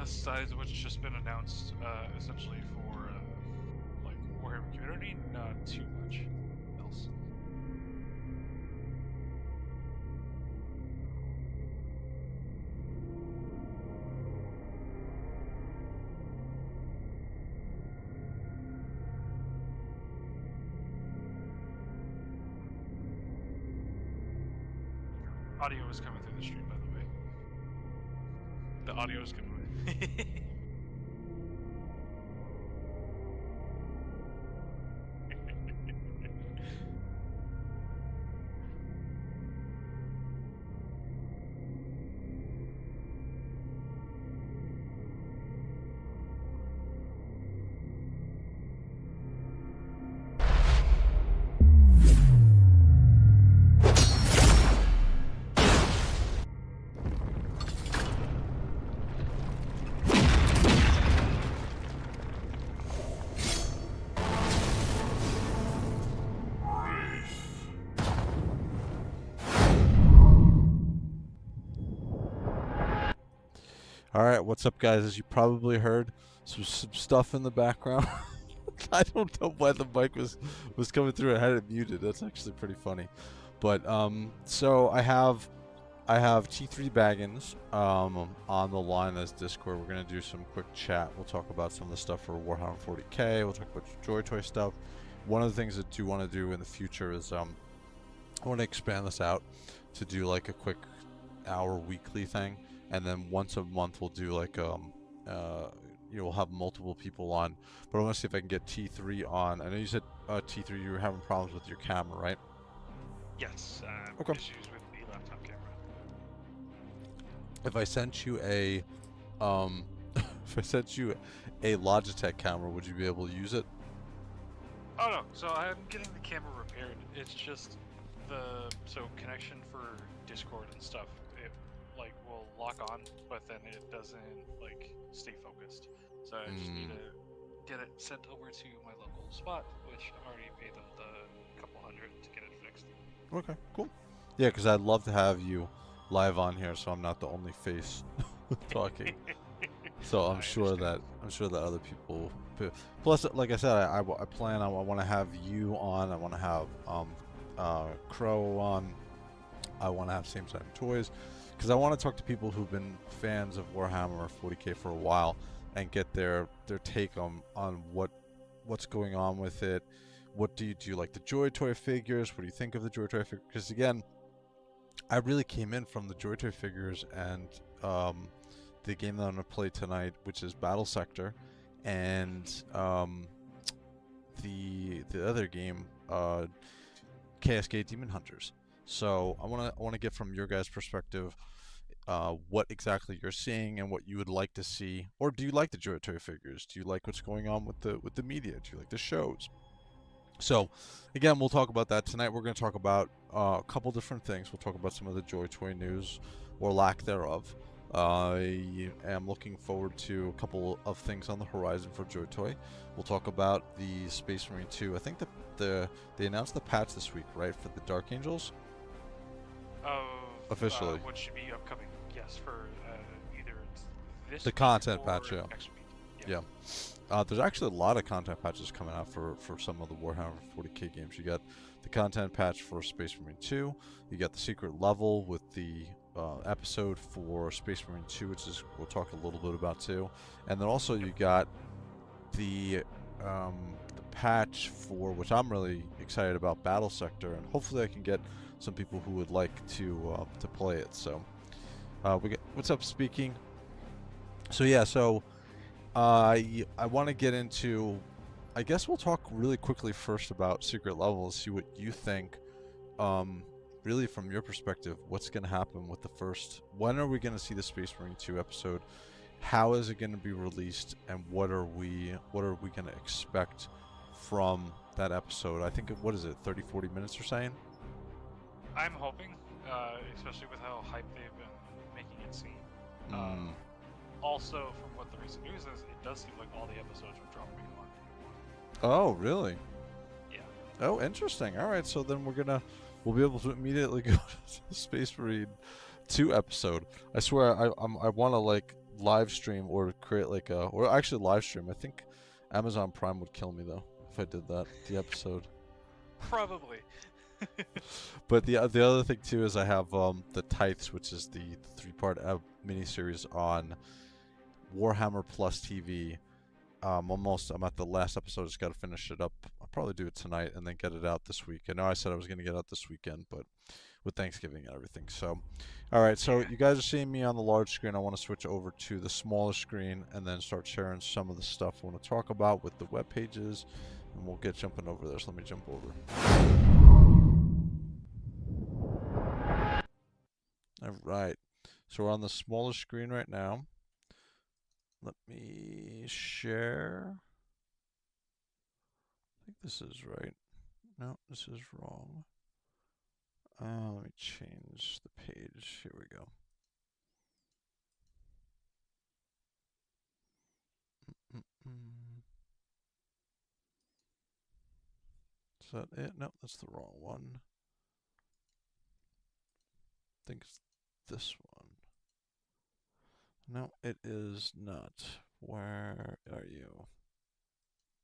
besides what's just been announced, essentially for like Warhammer community, not too much else. Audio is coming through the stream, by the way. The audio is coming. Alright, what's up guys? As you probably heard, some stuff in the background. I don't know why the mic was coming through. I had it muted. That's actually pretty funny. But so I have T3 Baggins on the line as Discord. We're gonna do some quick chat. We'll talk about some of the stuff for Warhammer 40K. We'll talk about JOYTOY stuff. One of the things I do want to do in the future is I want to expand this out to do like a quick hour weekly thing. And then once a month we'll do like we'll have multiple people on. But I want to see if I can get T3 on. I know you said T3 you were having problems with your camera, right? Yes. Okay. Issues with the laptop camera. If I sent you a if I sent you a Logitech camera, would you be able to use it? Oh no. So I'm getting the camera repaired. It's just so connection for Discord and stuff. It like will lock on, but then it doesn't like stay focused. So I just need to get it sent over to my local spot, which I already paid them the couple hundred to get it fixed. Okay, cool. Yeah, because I'd love to have you live on here, so I'm not the only face talking. So I'm sure that other people. Plus, like I said, I plan. I want to have you on. I want to have Crow on. I want to have Same Time Toys, because I want to talk to people who've been fans of Warhammer 40K for a while and get their take on what's going on with it. What do you like the JOYTOY figures? What do you think of the JOYTOY figures? Because again, I really came in from the JOYTOY figures and the game that I'm gonna play tonight, which is Battlesector, and the other game, KSK Demon Hunters. So I wanna get from your guys' perspective what exactly you're seeing and what you would like to see. Or do you like the JOYTOY figures? Do you like what's going on with the media? Do you like the shows? So again, we'll talk about that tonight. We're going to talk about a couple different things. We'll talk about some of the JOYTOY news or lack thereof. I am looking forward to a couple of things on the horizon for JOYTOY. We'll talk about the Space Marine 2. I think they announced the patch this week, right, for the Dark Angels? Officially. What should be upcoming? Yes, for either this The week content or patch, yeah. next week. Yeah. There's actually a lot of content patches coming out for some of the Warhammer 40K games. You got the content patch for Space Marine 2. You got the secret level with the episode for Space Marine 2, which is we'll talk a little bit about too. And then also you got the patch for, which I'm really excited about, Battlesector, and hopefully I can get some people who would like to play it. So we get what's up speaking. So yeah, so I want to get into, I guess we'll talk really quickly first about secret levels, see what you think, really from your perspective, what's going to happen with the first, when are we going to see the Space Marine 2 episode, how is it going to be released, and what are we going to expect from that episode? I think, what is it, 30-40 minutes you're saying? I'm hoping, especially with how hyped they've been making it seem. Also, from what the recent news is, it does seem like all the episodes are dropping on day 1. Oh, really? Yeah. Oh, interesting. All right, so then we'll be able to immediately go to the Space Marine 2 episode. I swear, I want to like live stream or create like a, or actually live stream. I think Amazon Prime would kill me though if I did that. The episode. Probably. But the other thing too is I have the Tithes, which is the 3-part miniseries on Warhammer Plus TV. I'm at the last episode. Just got to finish it up. I'll probably do it tonight and then get it out this week. I know I said I was going to get it out this weekend, but with Thanksgiving and everything. So, all right. So Yeah. you guys are seeing me on the large screen. I want to switch over to the smaller screen and then start sharing some of the stuff I want to talk about with the web pages, and we'll get jumping over there. So let me jump over. All right. So we're on the smaller screen right now. Let me share. I think this is right. No, this is wrong. Let me change the page. Here we go. Is that it? No, that's the wrong one. I think it's this one. No, it is not. Where are you?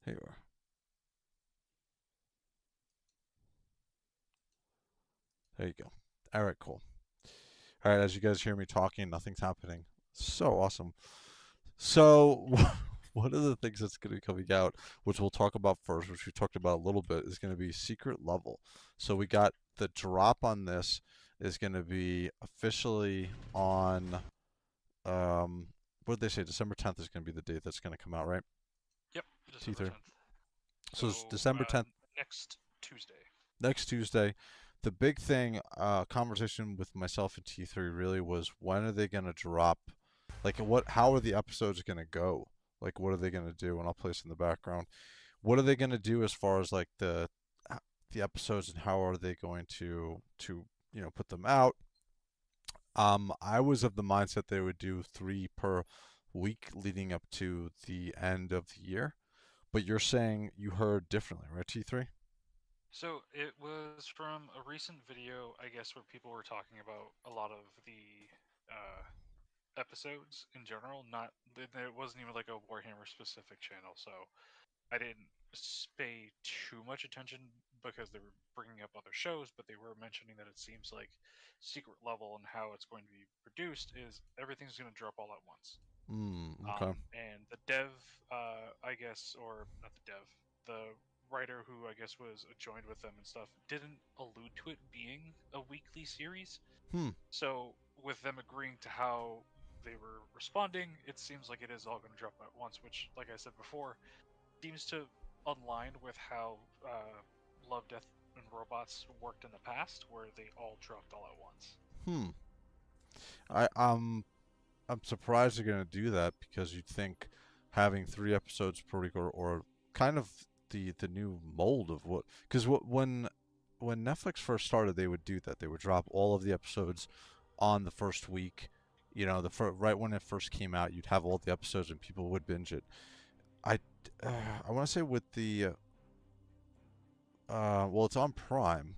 Here you are. There you go. All right, cool. All right, as you guys hear me talking, nothing's happening. So awesome. So, one of the things that's going to be coming out, which we'll talk about first, which we talked about a little bit, is going to be secret level. So we got the drop on this is going to be officially on, what did they say? December 10th is going to be the date that's going to come out, right? Yep. December T3. 10th. So it's December 10th, Next Tuesday. next Tuesday. The big thing, conversation with myself and T3 really was when are they going to drop, like how are the episodes going to go? Like what are they going to do? And I'll place in the background. What are they going to do as far as like the episodes and how are they going to put them out? I was of the mindset they would do 3 per week leading up to the end of the year, but you're saying you heard differently, right, T3? So it was from a recent video, I guess, where people were talking about a lot of the uh, episodes in general. Not it wasn't even like a Warhammer specific channel, so I didn't pay too much attention because they were bringing up other shows, but they were mentioning that it seems like secret level and how it's going to be produced is everything's going to drop all at once. Okay. And the dev, I guess, or not the dev, the writer who I guess was joined with them and stuff, didn't allude to it being a weekly series. Hmm. So with them agreeing to how they were responding, it seems like it is all going to drop at once, which, like I said before, seems to align with how Love, Death, and Robots worked in the past, where they all dropped all at once. Hmm. I'm surprised they're gonna do that because you'd think having 3 episodes per week or kind of the new mold of what because when Netflix first started they would do that they would drop all of the episodes on the first week, right when it first came out you'd have all the episodes and people would binge it. I I want to say with the well it's on Prime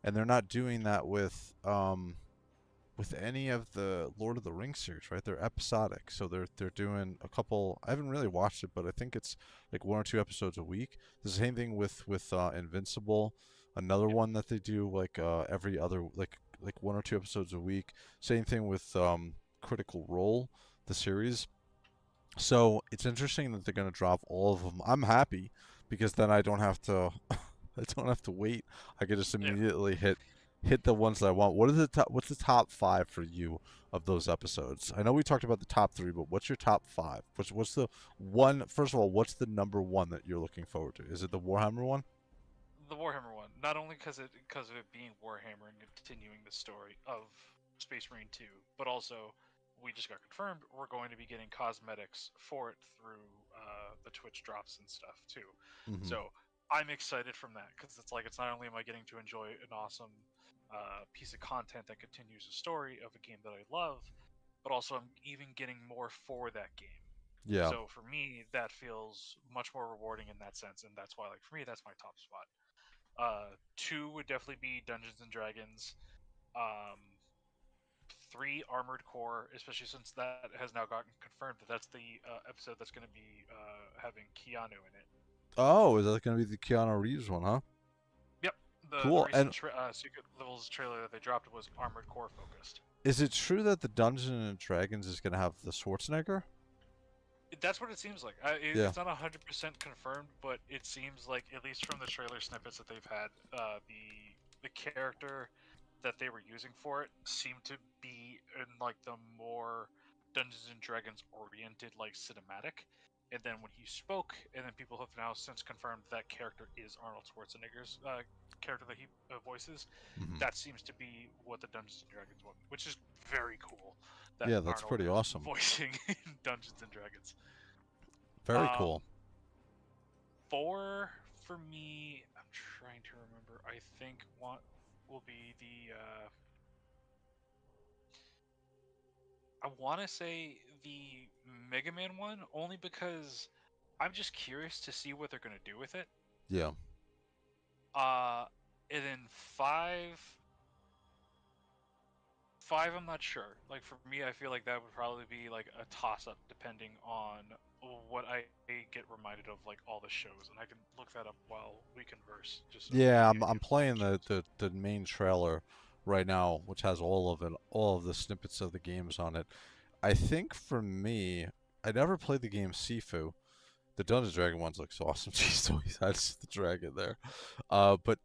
and they're not doing that with any of the Lord of the Rings series, right? They're episodic, so they're doing a couple. I haven't really watched it, but I think it's like 1 or 2 episodes a week. The same thing with Invincible, another Yep. one that they do like every other like 1 or 2 episodes a week. Same thing with Critical Role, the series. So it's interesting that they're gonna drop all of them. I'm happy because then I don't have to I don't have to wait. I can just Yeah. immediately hit the ones that I want. What is the top? What's the top 5 for you of those episodes? I know we talked about the top 3, but what's your top 5? What's the one? First of all, what's the number one that you're looking forward to? Is it the Warhammer one? The Warhammer one, not only because of it being Warhammer and continuing the story of Space Marine 2, but also we just got confirmed we're going to be getting cosmetics for it through the Twitch drops and stuff too. Mm-hmm. So I'm excited from that because it's like it's not only am I getting to enjoy an awesome piece of content that continues the story of a game that I love, but also I'm even getting more for that game. Yeah. So for me, that feels much more rewarding in that sense, and that's why, like for me, that's my top spot. 2 would definitely be Dungeons and Dragons. Um, 3 Armored Core, especially since that has now gotten confirmed that that's the episode that's going to be having Keanu in it. Oh, is that going to be the Keanu Reeves one, huh? Yep. The Cool. recent And Secret Levels trailer that they dropped was Armored Core focused. is it true that the Dungeons and Dragons is going to have the Schwarzenegger? That's what it seems like. Yeah. It's not 100% confirmed, but it seems like, at least from the trailer snippets that they've had, the character that they were using for it seemed to be in like the more Dungeons and Dragons oriented like cinematic. And then when he spoke, and then people have now since confirmed that character is Arnold Schwarzenegger's character that he voices. Mm-hmm. That seems to be what the Dungeons and Dragons one, which is very cool. That Yeah, that's Arnold pretty is awesome. voicing in Dungeons and Dragons. Very cool. 4 for me, I'm trying to remember. I think one will be the. I want to say the Mega Man one, only because I'm just curious to see what they're gonna do with it. Yeah. And then 5. 5, I'm not sure. Like for me, I feel like that would probably be like a toss-up, depending on what I get reminded of, like all the shows, and I can look that up while we converse. Just so Yeah, I'm playing the main trailer right now, which has all of it, all of the snippets of the games on it. I think for me, I never played the game Sifu. The Dungeons Dragon ones looks awesome. Jeez, always has the dragon there. But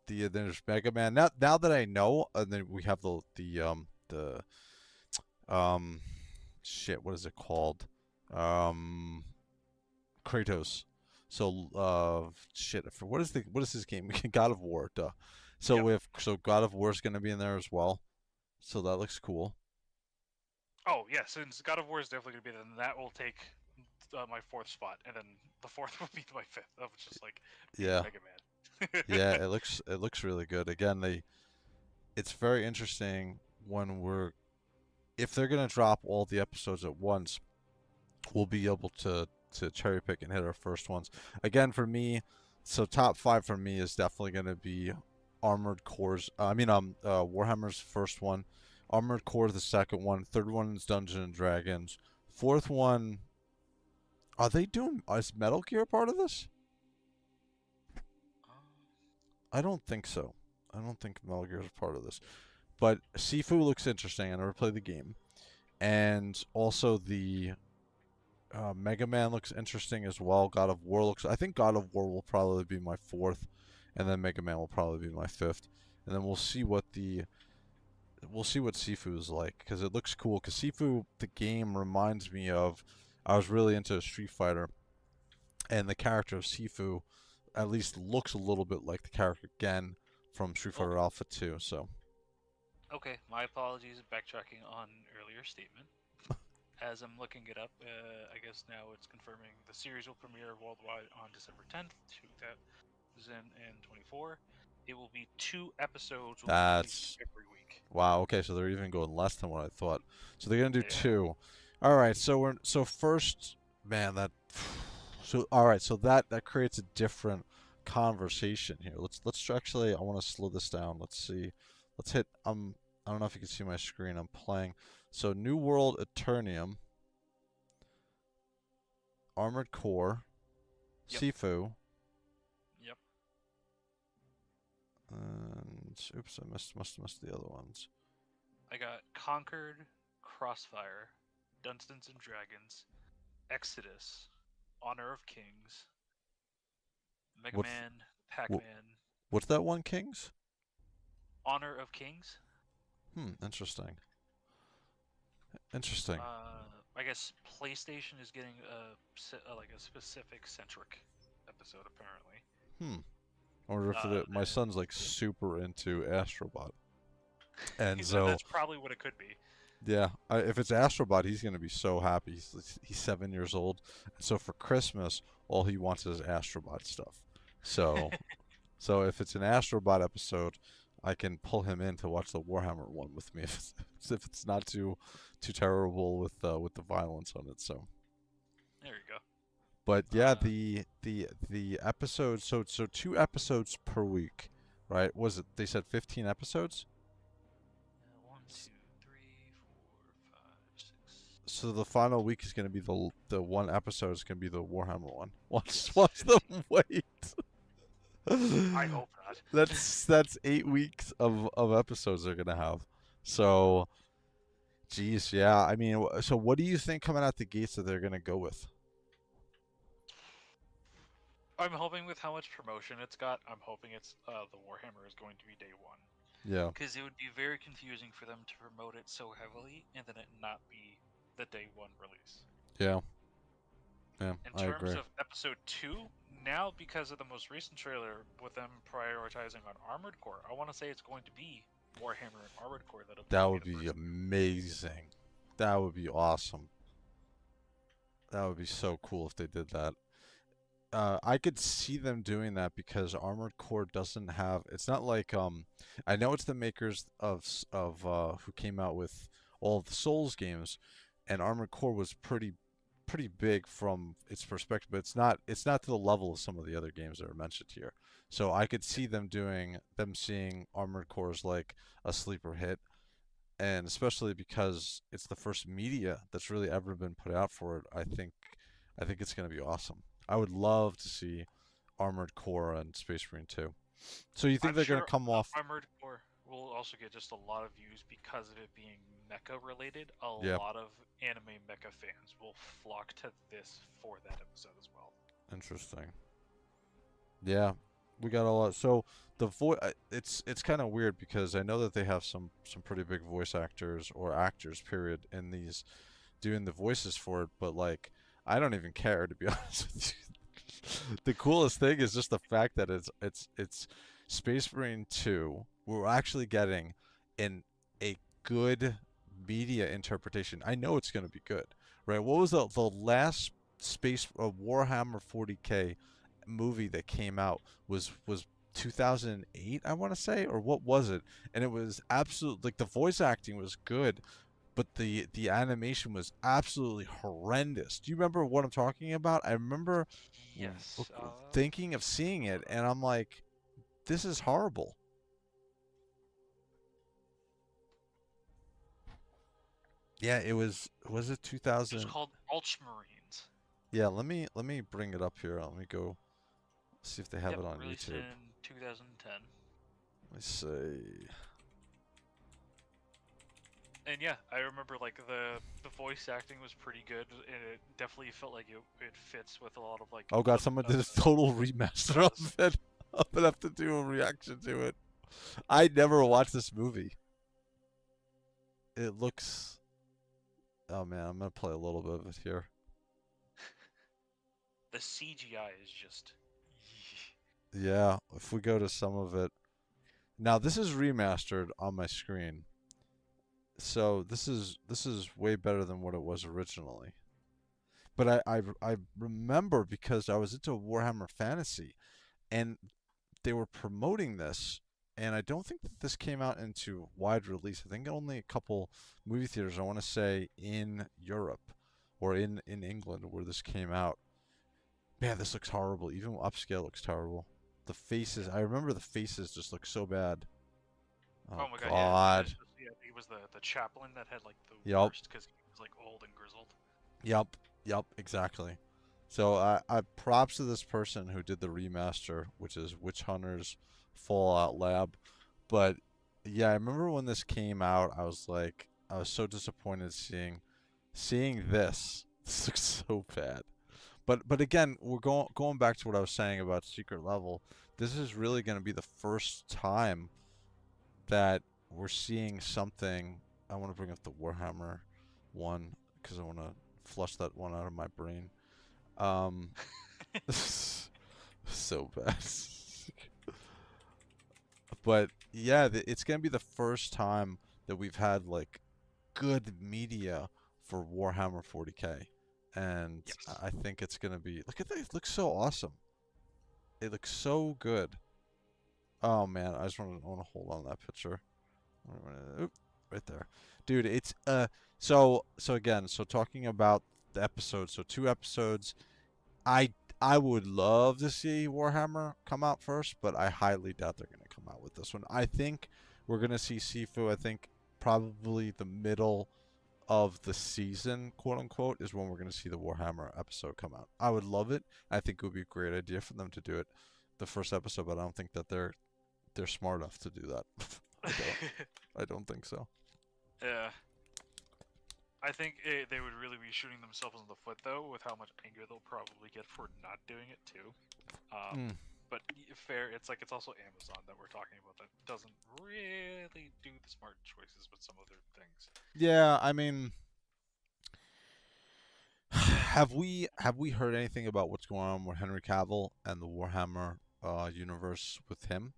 there's Mega Man. Now that I know, and then we have the shit. What is it called? Kratos. So shit. What is his game? God of War. Duh. So Yep. God of War is gonna be in there as well. So that looks cool. Oh yeah, since God of War is definitely gonna be there, then that will take my 4th spot, and then the 4th will be my 5th. Of just like being Yeah. Mega Man. Yeah, it looks really good. Again, it's very interesting when if they're gonna drop all the episodes at once, we'll be able to cherry pick and hit our first ones. Again, for me, so top 5 for me is definitely gonna be Armored Core's. Warhammer's first one, Armored Core the second one, third one is Dungeons and Dragons, fourth one. Is Metal Gear part of this? I don't think so. I don't think Metal Gear is part of this. But Sifu looks interesting. I never played the game. And also the Mega Man looks interesting as well. God of War looks. I think God of War will probably be my 4th, and then Mega Man will probably be my 5th. And then we'll see what Sifu is like, because it looks cool. Because Sifu, the game, reminds me of. I was really into Street Fighter, and the character of Sifu at least looks a little bit like the character Gen from Street Fighter Alpha 2. So. Okay, my apologies. Backtracking on earlier statement. As I'm looking it up, I guess now it's confirming the series will premiere worldwide on December 10th, 2024. It will be 2 episodes will be released every week. Wow. Okay, so they're even going less than what I thought. So they're gonna do Yeah. 2. All right. So first, man, that. So all right. So that creates a different conversation here. Let's actually. I want to slow this down. Let's see. Let's hit. I don't know if you can see my screen. I'm playing. So New World Eternium, Armored Core, Yep. Sifu. Yep. And oops, I must have missed the other ones. I got Conquered, Crossfire, Dungeons and Dragons, Exodus, Honor of Kings, Mega Man, Pac-Man. What's that one, Kings? Honor of Kings. Interesting. Interesting. I guess PlayStation is getting like a specific centric episode apparently. I wonder if my son's like super into Astrobot, and so that's probably what it could be. Yeah, if it's Astrobot, he's gonna be so happy. He's 7 years old, and so for Christmas, all he wants is Astrobot stuff. So, so if it's an Astrobot episode, I can pull him in to watch the Warhammer one with me if it's not too terrible with the violence on it. So there you go. But yeah, the episodes. So 2 episodes per week, right? Was it? They said 15 episodes. 1, 2, 3, So the final week is going to be the one episode is going to be the Warhammer one. Watch them wait. I hope not. That's 8 weeks of episodes they're gonna have. So, geez, yeah. I mean, so what do you think coming out the gates that they're gonna go with? I'm hoping with how much promotion it's got, I'm hoping it's the Warhammer is going to be day one. Yeah, Because it would be very confusing for them to promote it so heavily and then it not be the day one release. yeah, yeah. In I terms agree. of episode 2, now because of the most recent trailer with them prioritizing on Armored Core, I want to say it's going to be Warhammer and Armored Core that'll That be would the be first. amazing. That would be awesome. That would be so cool if they did that. I could see them doing that because Armored Core doesn't have. It's not like I know it's the makers of who came out with all of the Souls games, and Armored Core was pretty big from its perspective, but it's not to the level of some of the other games that are mentioned here. So I could see them seeing Armored Core as like a sleeper hit, and especially because it's the first media that's really ever been put out for it. I think it's going to be awesome. I would love to see Armored Core and Space Marine 2. So you think I'm they're going to sure come off? Armored Core will also get just a lot of views because of it being mecha related. A Yeah, lot of anime mecha fans will flock to this for that episode as well. interesting. Yeah, we got a lot. So the voice, it's kind of weird because I know that they have some pretty big voice actors or actors, period, in these doing the voices for it. But like, I don't even care to be honest with you. The coolest thing is just the fact that it's Space Marine 2. We're actually getting in a good media interpretation. I know it's going to be good, right? What was the last Space Warhammer 40K movie that came out was 2008, I want to say, or what was it? And it was absolute like the voice acting was good, but the animation was absolutely horrendous. Do you remember what I'm talking about? I remember Yes. thinking of seeing it, and I'm like, this is horrible. Yeah, it was. Was it It was 2000? called Ultramarines. Yeah, let me bring it up here. Let me go see if they have Yep, it on released YouTube. in 2010. Let's see. And yeah, I remember like the voice acting was pretty good, and it definitely felt like it fits with a lot of like Oh god, the someone did a total remaster of it. I'm gonna have to do a reaction to it. I never watched this movie. It looks. Oh man, I'm gonna play a little bit of it here. the CGI is just. Yeah, if we go to some of it. Now this is remastered on my screen. So this is way better than what it was originally. But I remember because I was into Warhammer Fantasy and they were promoting this, and I don't think that this came out into wide release. I think only a couple movie theaters, I want to say, in Europe or in England where this came out. Man, this looks horrible. Even upscale looks terrible. The faces, I remember the faces just look so bad. Oh Oh my god, yeah, God. especially I think it was the chaplain that had like the Yep. worst because he was like old and grizzled. Yep. Yep. Exactly. So I props to this person who did the remaster, which is Witch Hunters Fallout Lab. But yeah, I remember when this came out, I was so disappointed seeing this. This looks so bad. But again, we're going back to what I was saying about Secret Level. This is really going to be the first time that we're seeing something. I want to bring up the Warhammer one because I want to flush that one out of my brain. Um, so bad. But yeah, it's gonna be the first time that we've had like good media for Warhammer 40K, and Yes. I think it's gonna be. Look at that! It looks so awesome. It looks so good. Oh man, I just want to hold on to that picture. Oop, right there, dude. It's so again, so talking about the episodes. So 2 episodes. I I would love to see Warhammer come out first, but I highly doubt they're going to come out with this one. I think we're going to see Sifu. I think probably the middle of the season, quote unquote, is when we're going to see the Warhammer episode come out. I would love it. I think it would be a great idea for them to do it the first episode, but I don't think that they're smart enough to do that. I don't. I don't think so. Yeah. I think they would really be shooting themselves in the foot, though, with how much anger they'll probably get for not doing it, too. Mm. But fair, it's like it's also Amazon that we're talking about that doesn't really do the smart choices with some of their things. Yeah, I mean, have we heard anything about what's going on with Henry Cavill and the Warhammer universe with him?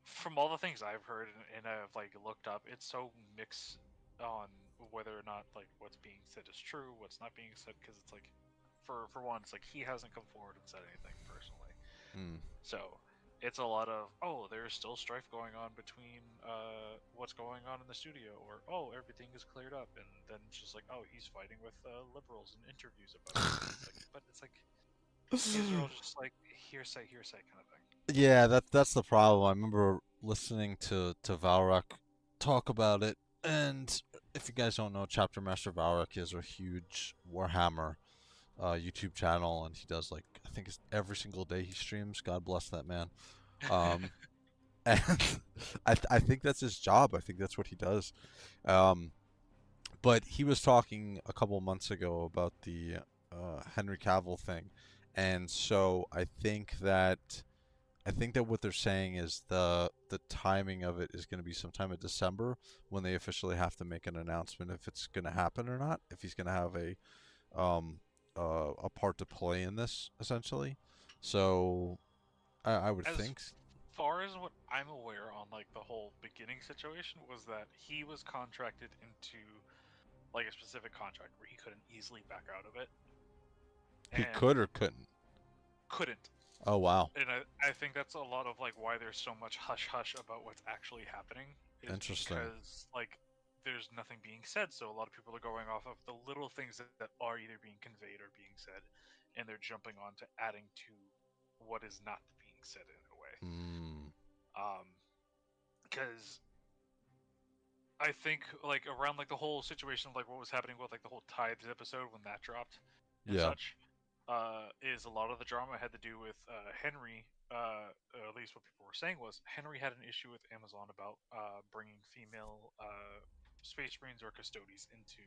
From all the things I've heard and I've like looked up, it's so mixed on whether or not like what's being said is true, what's not being said, because it's like, for one, it's like he hasn't come forward and said anything personally. Mm. So it's a lot of, oh, there's still strife going on between what's going on in the studio, or oh, everything is cleared up, and then it's just like, oh, he's fighting with liberals in interviews about it. It's like these are all just like hearsay kind of thing. Yeah, that's the problem. I remember listening to Valrak talk about it, and if you guys don't know, Chapter Master Valrak is a huge Warhammer YouTube channel, and he does like I think it's every single day he streams. God bless that man. Um, and I think that's his job. I think that's what he does. Um, but he was talking a couple months ago about the Henry Cavill thing, and so I think that what they're saying is the timing of it is going to be sometime in December when they officially have to make an announcement if it's going to happen or not, if he's going to have um a part to play in this essentially. So I would As think. far as what I'm aware on like the whole beginning situation was that he was contracted into like a specific contract where he couldn't easily back out of it, He and could or couldn't. couldn't. Oh wow. And I think that's a lot of like why there's so much hush hush about what's actually happening is Interesting. because like there's nothing being said, so a lot of people are going off of the little things that are either being conveyed or being said, and they're jumping on to adding to what is not being said in a way. Hmm. Um, because I think like around like the whole situation of like what was happening with like the whole Tithes episode when that dropped and Yeah. such, is a lot of the drama had to do with Henry. At least what people were saying was Henry had an issue with Amazon about bringing female space marines or custodies into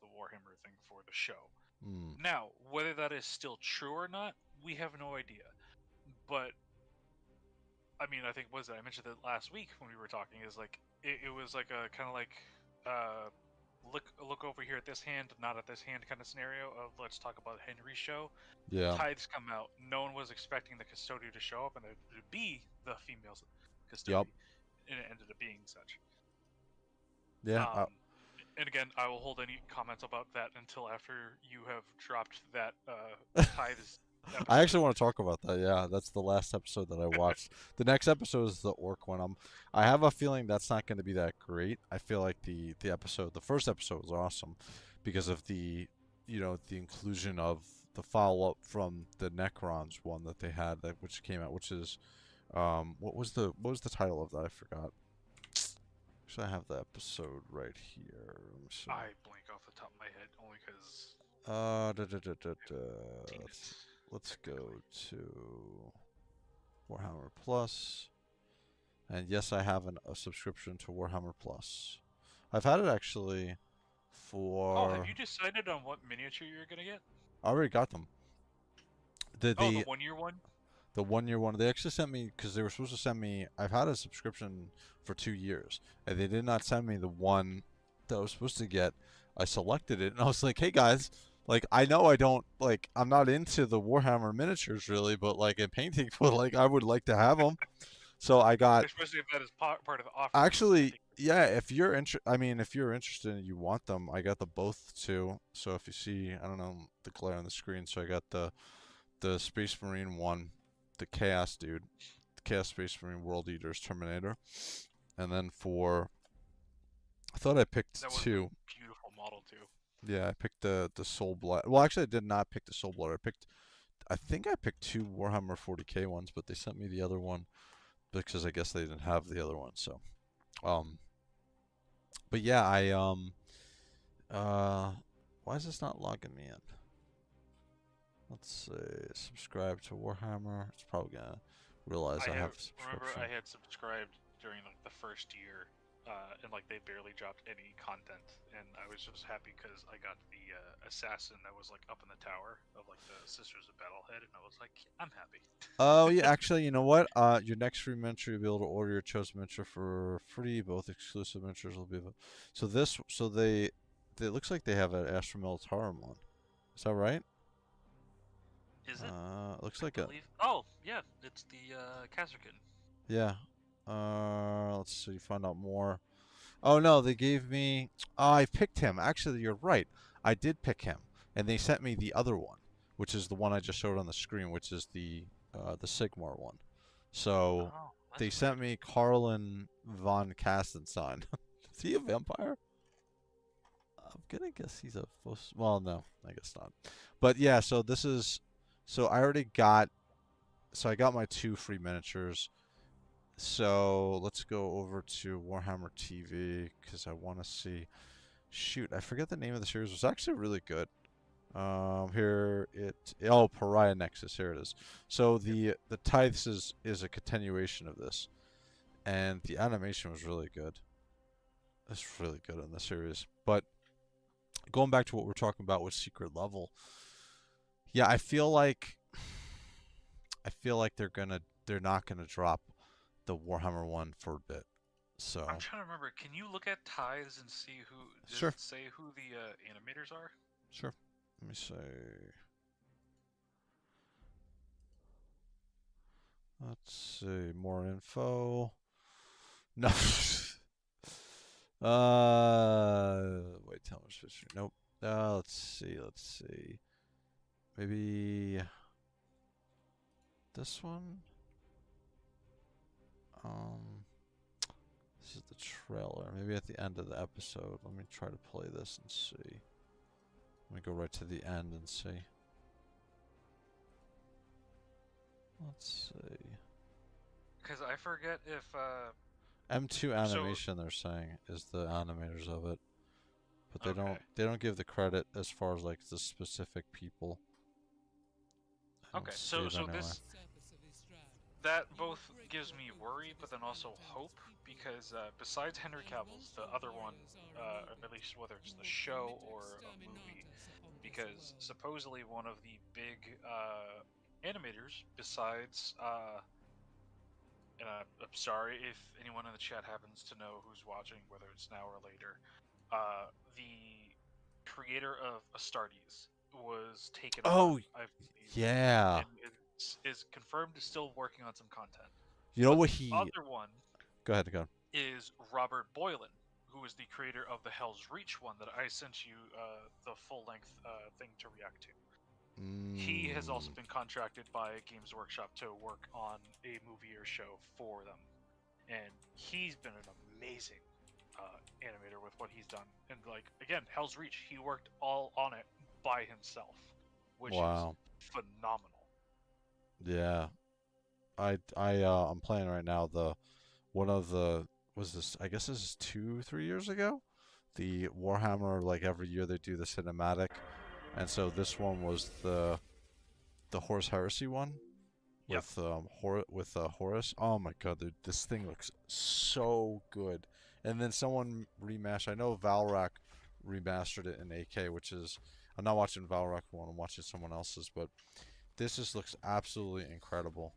the Warhammer thing for the show. Hmm. Now, whether that is still true or not, we have no idea. But I mean, I think was it? I mentioned it last week when we were talking. Is like it was like a kind of like uh, look over here at this hand, not at this hand kind of scenario of let's talk about Henry's show. Yeah. Tithes come out. No one was expecting the custodian to show up and there to be the female Yep. custodian, and it ended up being such. Yeah. And again, I will hold any comments about that until after you have dropped that tithes I episode. actually want to talk about that. Yeah, that's the last episode that I watched. The next episode is the orc one. I have a feeling that's not going to be that great. I feel like the first episode was awesome because of the inclusion of the follow up from the Necrons one that they had that which came out, which is what was the title of that? I forgot. Actually, I have the episode right here. Let me see. I blank off the top of my head only because Da, da, da, da, da. seen Let's, it let's technically. go to Warhammer Plus. And yes, I have a subscription to Warhammer Plus. I've had it actually Oh, have for. you decided on what miniature you're gonna get? I already got them. The Oh, the the 1 year one. the 1 year one. They actually sent me because they were supposed to send me. I've had a subscription for 2 years, and they did not send me the one that I was supposed to get. I selected it, and I was like, "Hey guys, like I know I don't like I'm not into the Warhammer miniatures really, but like in painting, but like I would like to have them." So I got Especially if that is part of the offer is actually, painting. yeah. If you're interested and you want them, I got the both too. So if you see, I don't know the glare on the screen. So I got the Space Marine one, the Chaos dude, the Chaos Space Marine World Eaters Terminator, and then I thought I picked That was a two. beautiful model too. Yeah, I picked the Soul Blood. Well, actually, I did not pick the Soul Blood. I think I picked two Warhammer 40K ones, but they sent me the other one because I guess they didn't have the other one. So, um, but yeah, Why is this not logging me in? Let's say subscribe to Warhammer. It's probably gonna realize I have a remember subscription. I had subscribed during like the first year, and like they barely dropped any content, and I was just happy because I got the assassin that was like up in the tower of like the Sisters of Battlehead, and I was like, I'm happy. Oh yeah, actually, you know what? Your next free miniature, you'll be able to order your chosen miniature for free. Both exclusive miniatures will be. So this, so they it looks like they have an Astra Militarum one. Is that right? Is it? Looks I like a believe. Oh yeah, it's the Kazarkin. yeah. Let's see. Find out more. Oh no, they gave me. Oh, I picked him. Actually, you're right. I did pick him, and they sent me the other one, which is the one I just showed on the screen, which is the Sigmar one. So Oh, they that's sent weird. me Carlin von Kastenstein. Is he a vampire? I'm gonna guess he's a. Well, no, I guess not. But yeah, so this is. So I already got. So I got my 2 free miniatures. So let's go over to Warhammer TV because I want to see. Shoot, I forget the name of the series. It was actually really good. Here it. Oh, Pariah Nexus. Here it is. So Yep. the Tithes is a continuation of this, and the animation was really good. It's really good in the series. But going back to what we're talking about with Secret Level, yeah, I feel like they're not gonna drop the Warhammer one for a bit. I'm So trying to remember. Can you look at ties and see who? Does sure, it say who the animators are? sure. Let me say. Let's see more info. No. Wait, tell me history. Nope. Let's see. Let's see. Maybe this one. Um, this is the trailer. Maybe at the end of the episode. Let me try to play this and see. Let me go right to the end and see. Let's see. Because I forget if M2 so. animation they're saying is the animators of it, but they Okay. don't give the credit as far as like the specific people. I don't Okay. see So it so anywhere. this that both gives me worry, but then also hope, because besides Henry Cavill's, the other one, at least whether it's the show or a movie, because supposedly one of the big animators, besides, and I'm sorry if anyone in the chat happens to know who's watching, whether it's now or later, the creator of Astartes was taken on, Oh, I believe, yeah. and is confirmed is still working on some content. You know But what the he? other one Go ahead, go. is Robert Boylan, who is the creator of the Hell's Reach one that I sent you the full length thing to react to. He has also Mm, been contracted by Games Workshop to work on a movie or show for them, and he's been an amazing animator with what he's done. And like again, Hell's Reach, he worked all on it by himself, which is wow. phenomenal. Yeah. I'm playing right now the one of the was this I guess this is 2 3 years ago. The Warhammer like every year they do the cinematic, and so this one was the Horus Heresy one Yep. with Horus. Oh my god, dude, this thing looks so good. And then someone remastered. I know Valrak remastered it in 8K, which is I'm not watching Valrak one. I'm watching someone else's, but this just looks absolutely incredible.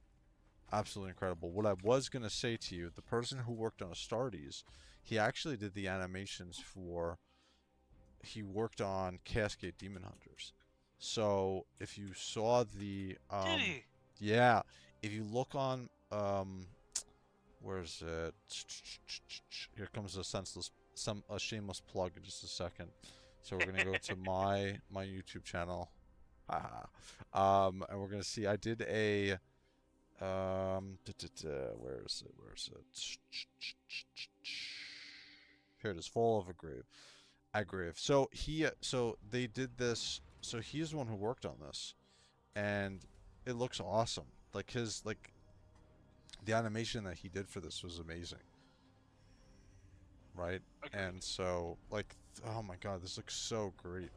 Absolutely incredible. What I was gonna say to you, the person who worked on Astartes, he actually did the animations for. He worked on Cascade Demon Hunters. So if you saw Did he? yeah, if you look on where's it? Here comes a shameless plug in just a second. So we're gonna go to my YouTube channel. Haha. And we're gonna see. I did a where is it? Where is it? Here it is. Fall of a Grave. Agrave. So they did this. So he's the one who worked on this, and it looks awesome. Like the animation that he did for this was amazing. right? Agreed. And so, like, oh my god, this looks so great.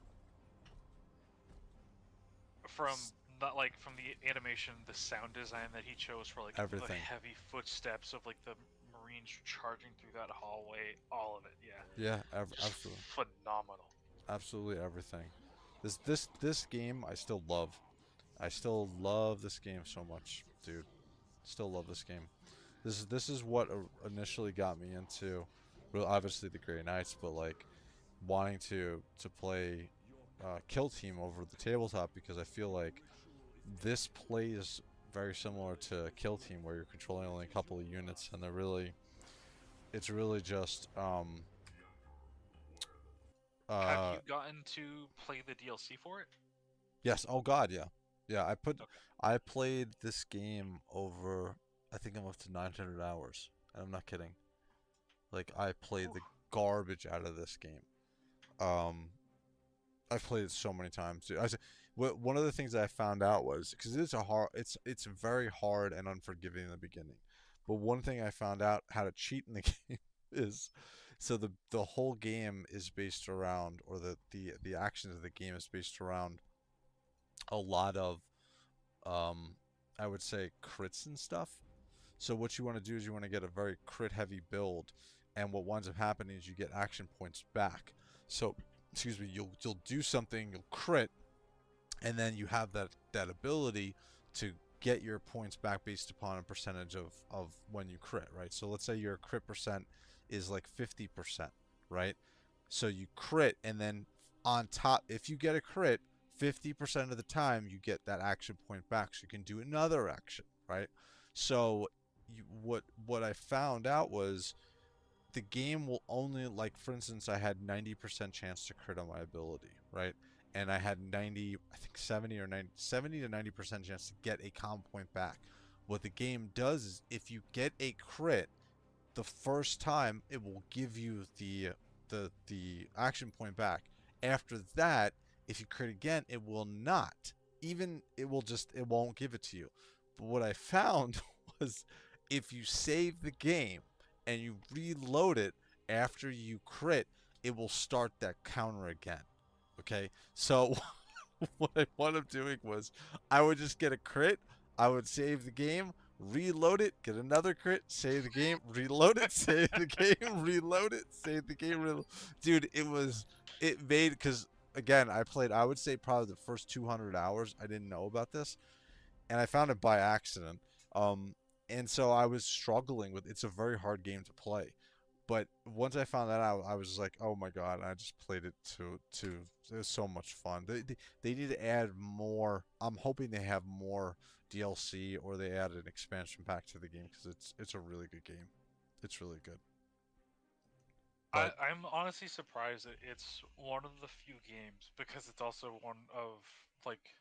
From not like from the animation, the sound design that he chose for like the Everything. heavy footsteps of like the Marines charging through that hallway, all of it, yeah, Yeah, just absolutely. phenomenal. Absolutely everything. This game I still love. I still love this game so much, dude. Still love this game. This is what initially got me into, well, obviously the Grey Knights, but like wanting to play Kill Team over the tabletop because I feel like this plays very similar to Kill Team where you're controlling only a couple of units and it's really just Have uh you gotten to play the DLC for it? yes, oh god, yeah. Yeah, Okay. I played this game over, I think I'm up to 900 hours. And I'm not kidding. Like I played Whew. the garbage out of this game. Um I've played it so many times, dude. One of the things that I found out was because it's very hard and unforgiving in the beginning. But one thing I found out how to cheat in the game is, so the whole game is based around, or the actions of the game is based around a lot of um, I would say crits and stuff. So what you want to do is you want to get a very crit heavy build, and what winds up happening is you get action points back. So excuse me, you'll do something, you'll crit, and then you have that ability to get your points back based upon a percentage of when you crit, right? So let's say your crit percent is like 50%, right? So you crit, and then on top, if you get a crit 50% of the time, you get that action point back, so you can do another action, right? So what I found out was the game will only, like, for instance, I had 90% chance to crit on my ability, right? And I had 90, I think 70 or 90, 70 to 90% chance to get a comm point back. What the game does is if you get a crit the first time, it will give you the action point back. After that, if you crit again, it will not. Even it won't give it to you. But what I found was if you save the game and you reload it after you crit, it will start that counter again. Okay? So what I wound up doing was I would just get a crit, I would save the game, reload it, get another crit, save the game, reload it, save the game, reload it, save the game, dude, it made, because again, I would say probably the first 200 hours I didn't know about this, and I found it by accident. Um, and so I was struggling with, it's a very hard game to play. But once I found that out, I was like, "Oh my god!" And I just played it to. It was so much fun. They need to add more. I'm hoping they have more DLC or they add an expansion pack to the game because it's a really good game. It's really good. But I'm honestly surprised that it's one of the few games because it's also one of like.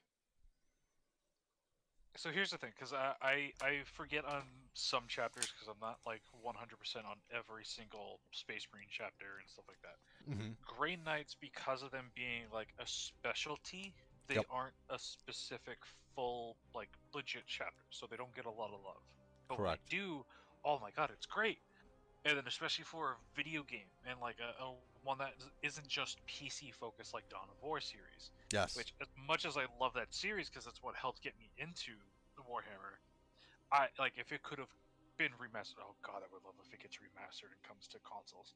So here's the thing, because I forget on some chapters because I'm not like 100% on every single Space Marine chapter and stuff like that. mhm. Grey Knights, because of them being like a specialty, they Yep, aren't a specific full like legit chapter, so they don't get a lot of love. But when they correct. do, oh my god, it's great. And then especially for a video game and like a one that isn't just PC focused like Dawn of War series, Yes. which as much as I love that series because that's what helped get me into the Warhammer, I like if it could have been remastered. Oh god, I would love if it gets remastered and comes to consoles.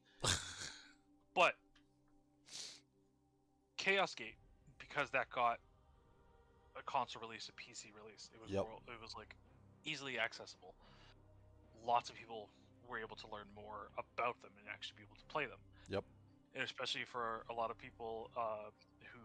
But Chaos Gate, because that got a console release, a PC release, Yep. it was like easily accessible. Lots of people were able to learn more about them and actually be able to play them. Yep. And especially for a lot of people who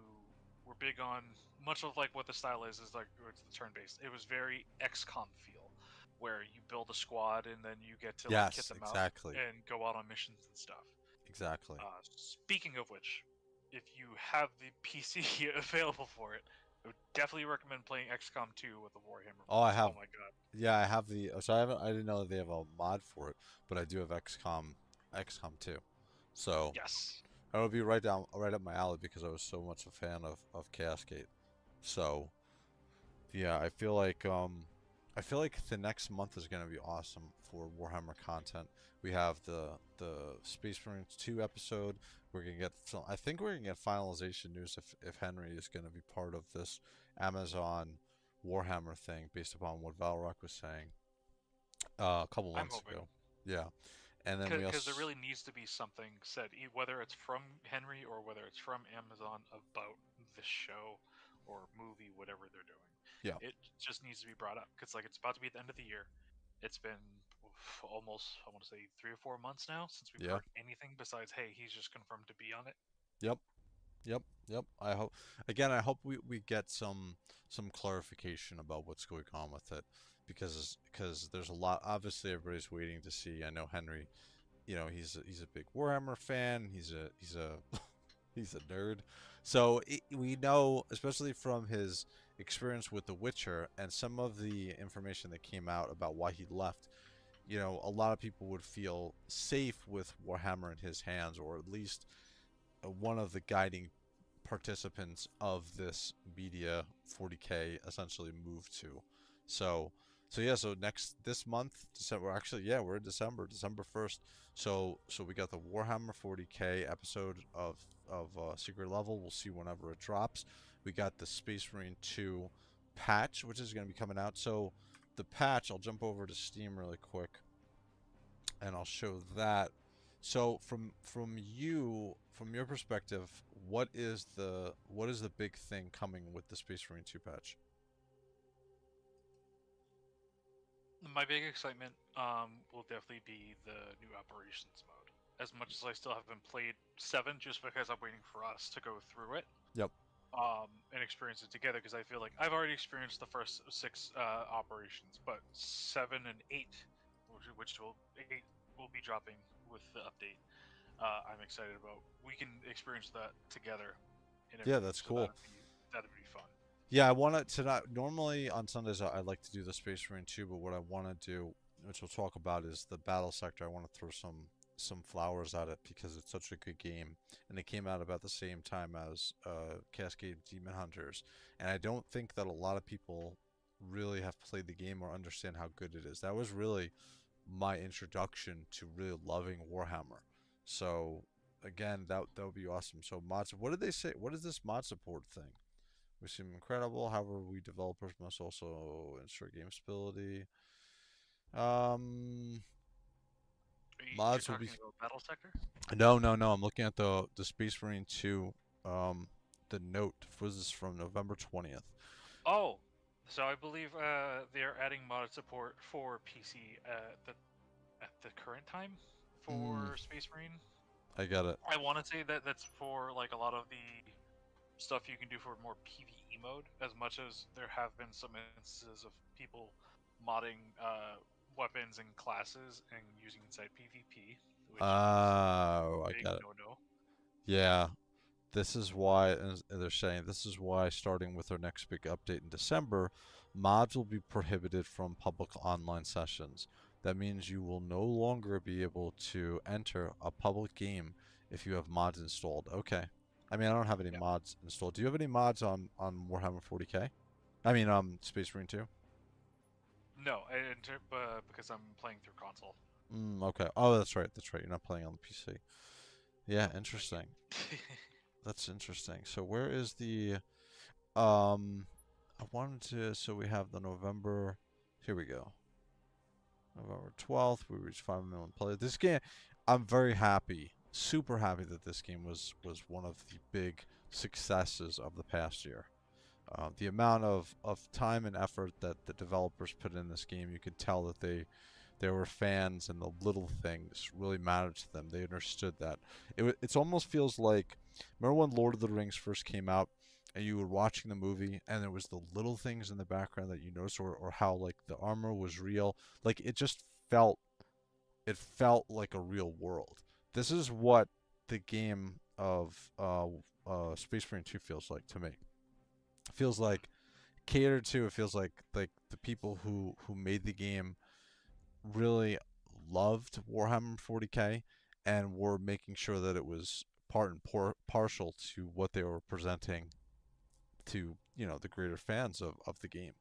were big on much of like what the style is like it's the turn-based. It was very XCOM feel, where you build a squad and then you get to like kit Yes. them out Exactly. and go out on missions and stuff. Exactly. Speaking of which, if you have the PC available for it, I would definitely recommend playing XCOM 2 with the Warhammer Oh, I mods. have. Oh my god. Yeah, I have the. So I didn't know that they have a mod for it, but I do have XCOM 2. So Yes. that would be right up my alley because I was so much a fan of Chaos Gate. So yeah, I feel like I feel like the next month is going to be awesome for Warhammer content. We have the Space Marines 2 episode. We're gonna get I think we're gonna get finalization news if Henry is going to be part of this Amazon Warhammer thing based upon what Valrock was saying a couple I'm months hoping. ago. Yeah, and then we Because there also really needs to be something said, whether it's from Henry or whether it's from Amazon about the show or movie, whatever they're doing. yeah It just needs to be brought up because, like, it's about to be at the end of the year. It's been almost, I want to say, 3 or 4 months now since we've yeah heard anything besides, "Hey, he's just confirmed to be on it." yep. Yep. I hope again. I hope we get some clarification about what's going on with it, because there's a lot. Obviously, everybody's waiting to see. I know Henry. You know, he's a big Warhammer fan. He's a he's a nerd. So we know, especially from his experience with The Witcher and some of the information that came out about why he left. You know, a lot of people would feel safe with Warhammer in his hands, or at least one of the guiding participants of this media 40K essentially moved to. So yeah, so this month, December, actually, yeah, we're in December 1st. So we got the Warhammer 40K episode of Secret Level. We'll see whenever it drops. We got the Space Marine 2 patch, which is going to be coming out. So the patch, I'll jump over to Steam really quick and I'll show that. So from your perspective, what is the big thing coming with the Space Marine 2 patch? My big excitement will definitely be the new operations mode. As much as I still haven't played 7, just because I'm waiting for us to go through it Yep. and experience it together, because I feel like I've already experienced the first 6 operations, but 7 and 8, which will 8 will be dropping with the update. I'm excited about. We can experience that together and Yeah, everything, that's so cool. that'd be fun. Yeah, I want to not normally on Sundays I like to do the Space Marine 2, but what I want to do, which we'll talk about, is the Battlesector. I want to throw some flowers at it because it's such a good game, and it came out about the same time as Cascade Demon Hunters, and I don't think that a lot of people really have played the game or understand how good it is. That was really my introduction to really loving Warhammer. So again, that would be awesome. So mods, what did they say? What is this mod support thing? We seem incredible. However, we developers must also ensure game stability. Um, You're mods will be. talking about Battle Sector? No. I'm looking at the Space Marine 2. Um, the note was this from November 20th. Oh, so I believe they're adding mod support for PC at the current time Mm, for Space Marine. I got it. I want to say that that's for like a lot of the stuff you can do for more PvE mode, as much as there have been some instances of people modding weapons and classes and using inside PvP, which is Oh, I big got it. no-no. Yeah, this is why, and they're saying this is why, starting with our next big update in December, mods will be prohibited from public online sessions. That means you will no longer be able to enter a public game if you have mods installed. Okay. I mean, I don't have any Yeah. mods installed. Do you have any mods on Warhammer 40K? I mean, Space Marine 2? No, because I'm playing through console. Okay. Oh, that's right. That's right. You're not playing on the PC. Yeah, No, not interesting. yet. That's interesting. So where is the um I wanted to, so we have the November, here we go. November 12th, we reached 5 million players. This game, I'm very happy, super happy that this game was one of the big successes of the past year. The amount of time and effort that the developers put in this game, you could tell that they were fans and the little things really mattered to them. They understood that. It almost feels like, remember when Lord of the Rings first came out and you were watching the movie and there was the little things in the background that you noticed, or how like the armor was real. Like it felt like a real world. This is what the game of Space Marine 2 feels like to me. It feels like catered to. It feels like the people who made the game really loved Warhammer 40K and were making sure that it was part and partial to what they were presenting to, the greater fans of the game.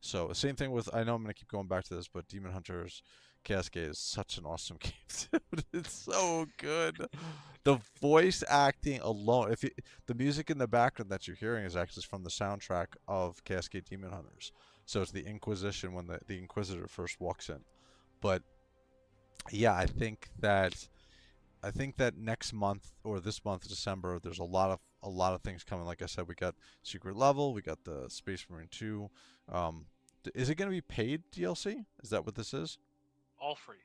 So same thing with, I know I'm gonna keep going back to this, but Demon Hunters Cascade is such an awesome game, dude. It's so good. The voice acting alone, if you, the music in the background that you're hearing is actually from the soundtrack of Cascade Demon Hunters. So it's the Inquisition when the Inquisitor first walks in. But yeah, I think that next month or this month, December, there's a lot of things coming. Like I said, we got Secret Level, we got the Space Marine 2. Is it going to be paid DLC? Is that what this is? All free.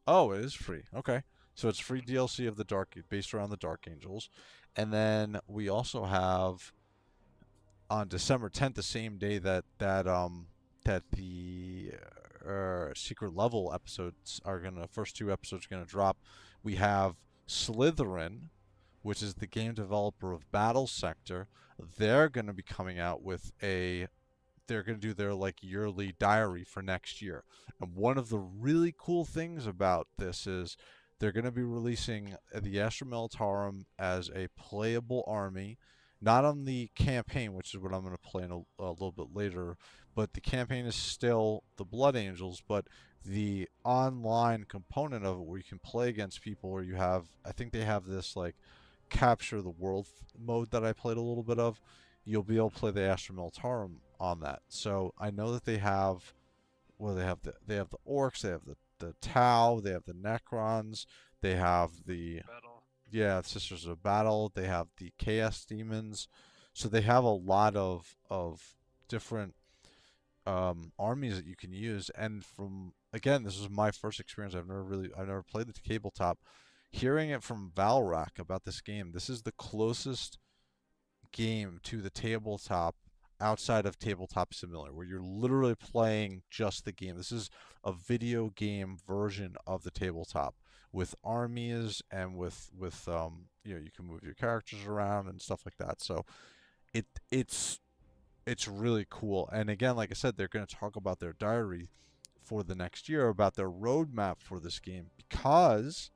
Oh, it is free. Okay. So it's free DLC of the Dark, based around the Dark Angels. And then we also have on December 10th, the same day that the secret level episodes are gonna first two episodes are gonna drop, we have Slytherin, which is the game developer of Battlesector. They're gonna be coming out with a they're going to do their like yearly diary for next year. And one of the really cool things about this is they're going to be releasing the Astra Militarum as a playable army, not on the campaign, which is what I'm going to play in a little bit later, but the campaign is still the Blood Angels, but the online component of it where you can play against people where you have, I think they have this like capture the world mode that I played a little bit of. You'll be able to play the Astra Militarum on that. So I know that they have, well, they have the orcs, they have the Tau, they have the Necrons, they have the, Battle. yeah, Sisters of Battle, they have the Chaos Demons. So they have a lot of different armies that you can use. And from, again, this is my first experience. I've never played the tabletop. Hearing it from Valrak about this game, this is the closest game to the tabletop outside of Tabletop Simulator, where you're literally playing just the game. This is a video game version of the tabletop with armies and you can move your characters around and stuff like that. So it it's it's really cool. And again, like I said, they're going to talk about their diary for the next year, about their roadmap for this game, because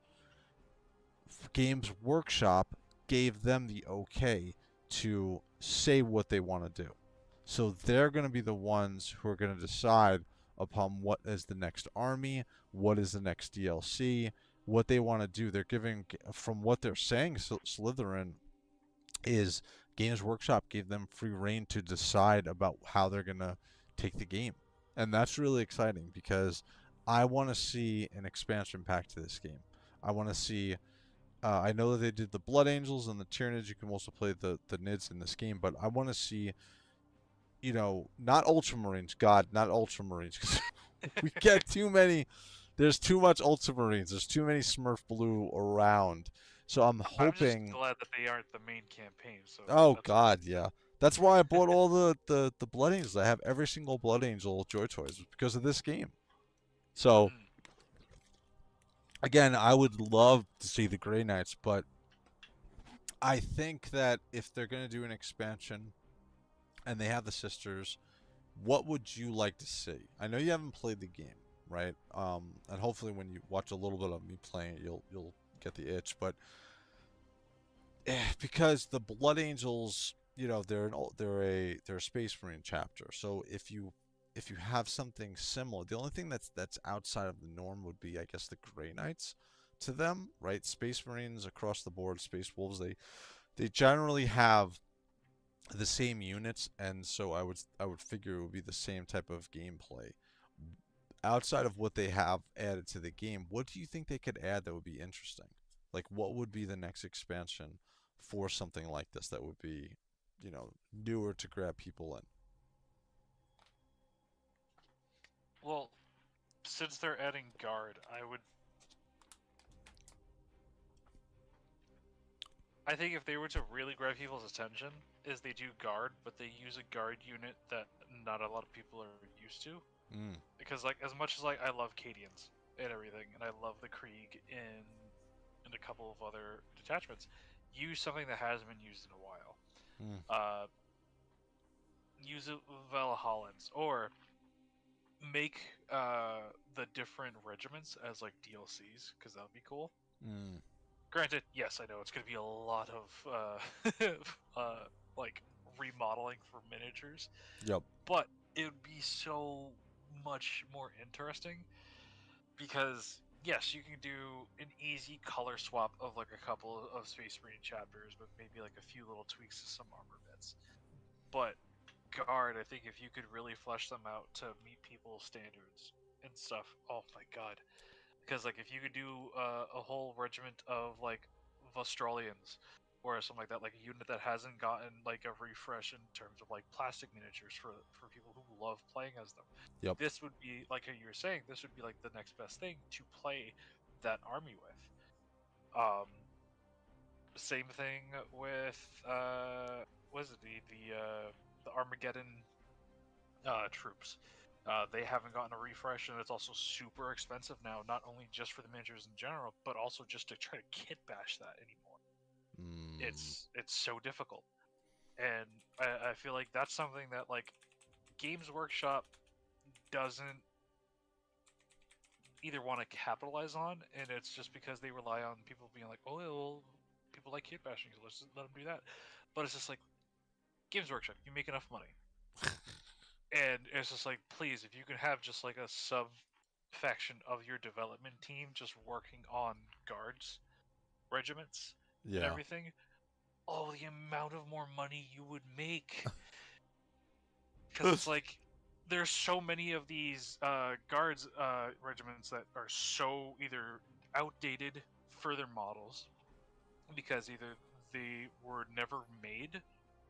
Games Workshop gave them the okay to say what they want to do. So they're going to be the ones who are going to decide upon what is the next army, what is the next DLC, what they want to do. They're giving, from what they're saying, Slytherin is Games Workshop gave them free reign to decide about how they're going to take the game. And that's really exciting because I want to see an expansion pack to this game. I want to see I know that they did the Blood Angels and the Tyranids. You can also play the Nids in this game, but I want to see, not Ultramarines. God, not Ultramarines, because we get too many. There's too much Ultramarines. There's too many Smurf Blue around. So I'm I'm just hoping. glad that they aren't the main campaign. So Oh that's God, yeah. That's why I bought all the Blood Angels. I have every single Blood Angel JOYTOYs because of this game. So Mhm. again, I would love to see the Grey Knights, but I think that if they're going to do an expansion and they have the sisters, what would you like to see? I know you haven't played the game, right? And hopefully when you watch a little bit of me playing it, you'll get the itch. But because the Blood Angels, they're a Space Marine chapter. So if you have something similar, the only thing that's outside of the norm would be, I guess, the Grey Knights to them, right? Space Marines across the board, Space Wolves, they generally have the same units, and so I would figure it would be the same type of gameplay. Outside of what they have added to the game, what do you think they could add that would be interesting? Like, what would be the next expansion for something like this that would be, newer to grab people in? Well, since they're adding guard, I think if they were to really grab people's attention, is they do guard, but they use a guard unit that not a lot of people are used to. Mm, Because like as much as like I love Cadians and everything, and I love the Krieg in a couple of other detachments, use something that hasn't been used in a while. mm, Uh, use it with Valhallans, or make the different regiments as like DLCs, because that would be cool. mm. Granted, yes, I know it's going to be a lot of like remodeling for miniatures, Yep. but it would be so much more interesting because yes, you can do an easy color swap of like a couple of Space Marine chapters with maybe like a few little tweaks to some armor bits. But Guard, I think if you could really flesh them out to meet people's standards and stuff, oh my god. Because like if you could do a whole regiment of like Vostralians or something like that, like a unit that hasn't gotten like a refresh in terms of like plastic miniatures for people who love playing as them, Yep. this would be like you were saying. This would be like the next best thing to play that army with. Same thing with what is it the Armageddon troops. They haven't gotten a refresh, and it's also super expensive now. Not only just for the miniatures in general, but also just to try to kit bash that anymore. It's so difficult, and I feel like that's something that like Games Workshop doesn't either want to capitalize on, and it's just because they rely on people being like, oh, well, people like kit bashing, so let's just let them do that. But it's just like Games Workshop, you make enough money. And it's just like, please, if you can have just like a sub faction of your development team just working on guards, regiments, and Yeah. everything, oh, the amount of more money you would make. Because it's like, there's so many of these guards regiments that are so either outdated for their models, because either they were never made,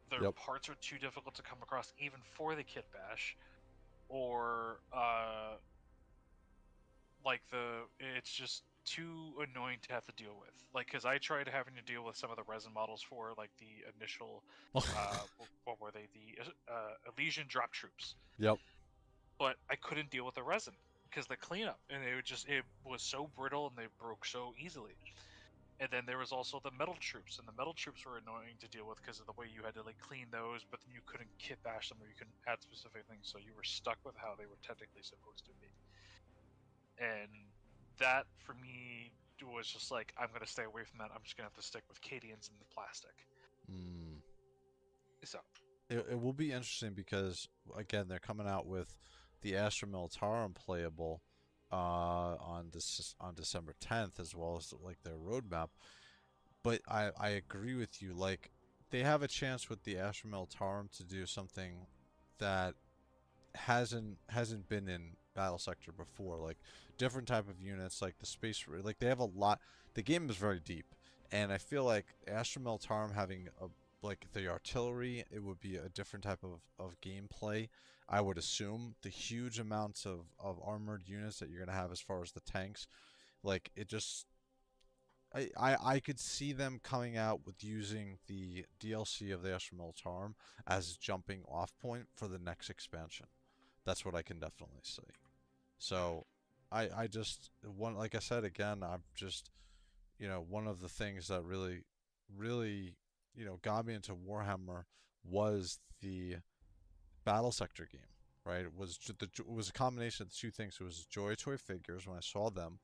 their Yep. parts are too difficult to come across even for the kit bash, or like it's just too annoying to have to deal with. Like, because I tried having to deal with some of the resin models for like the initial, what were they? The Elysian drop troops. Yep. But I couldn't deal with the resin because the cleanup, and it was so brittle and they broke so easily. And then there was also the metal troops, and the metal troops were annoying to deal with because of the way you had to like clean those, but then you couldn't kit bash them or you couldn't add specific things, so you were stuck with how they were technically supposed to be. And that for me was just like, I'm gonna stay away from that. I'm just gonna have to stick with Cadians and the plastic. Mm. So It will be interesting because again they're coming out with the Astra Militarum playable on December 10th, as well as like their roadmap. But I agree with you. Like they have a chance with the Astra Militarum to do something that hasn't been in Battlesector before. Like different type of units, like the space. Like they have a lot. The game is very deep, and I feel like Astra Militarum having a like the artillery, it would be a different type of gameplay. I would assume the huge amounts of armored units that you're gonna have as far as the tanks, like it just I could see them coming out with using the DLC of the Astra Militarum as a jumping off point for the next expansion. That's what I can definitely see. So I just one like I said again, I've just one of the things that really got me into Warhammer was the Battlesector game, right? It was a combination of the two things. It was JOYTOY figures when I saw them,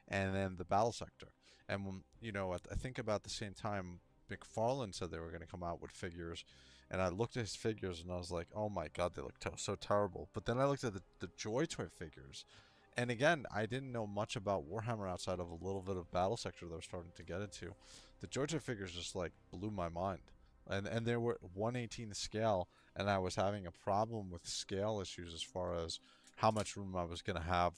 and then the Battlesector. And when I think about the same time, McFarlane said they were going to come out with figures, and I looked at his figures and I was like, oh my god, they look so terrible. But then I looked at the JOYTOY figures, and again, I didn't know much about Warhammer outside of a little bit of Battlesector that I was starting to get into. The JOYTOY figures just like blew my mind, and they were 1/18 scale, and I was having a problem with scale issues as far as how much room I was going to have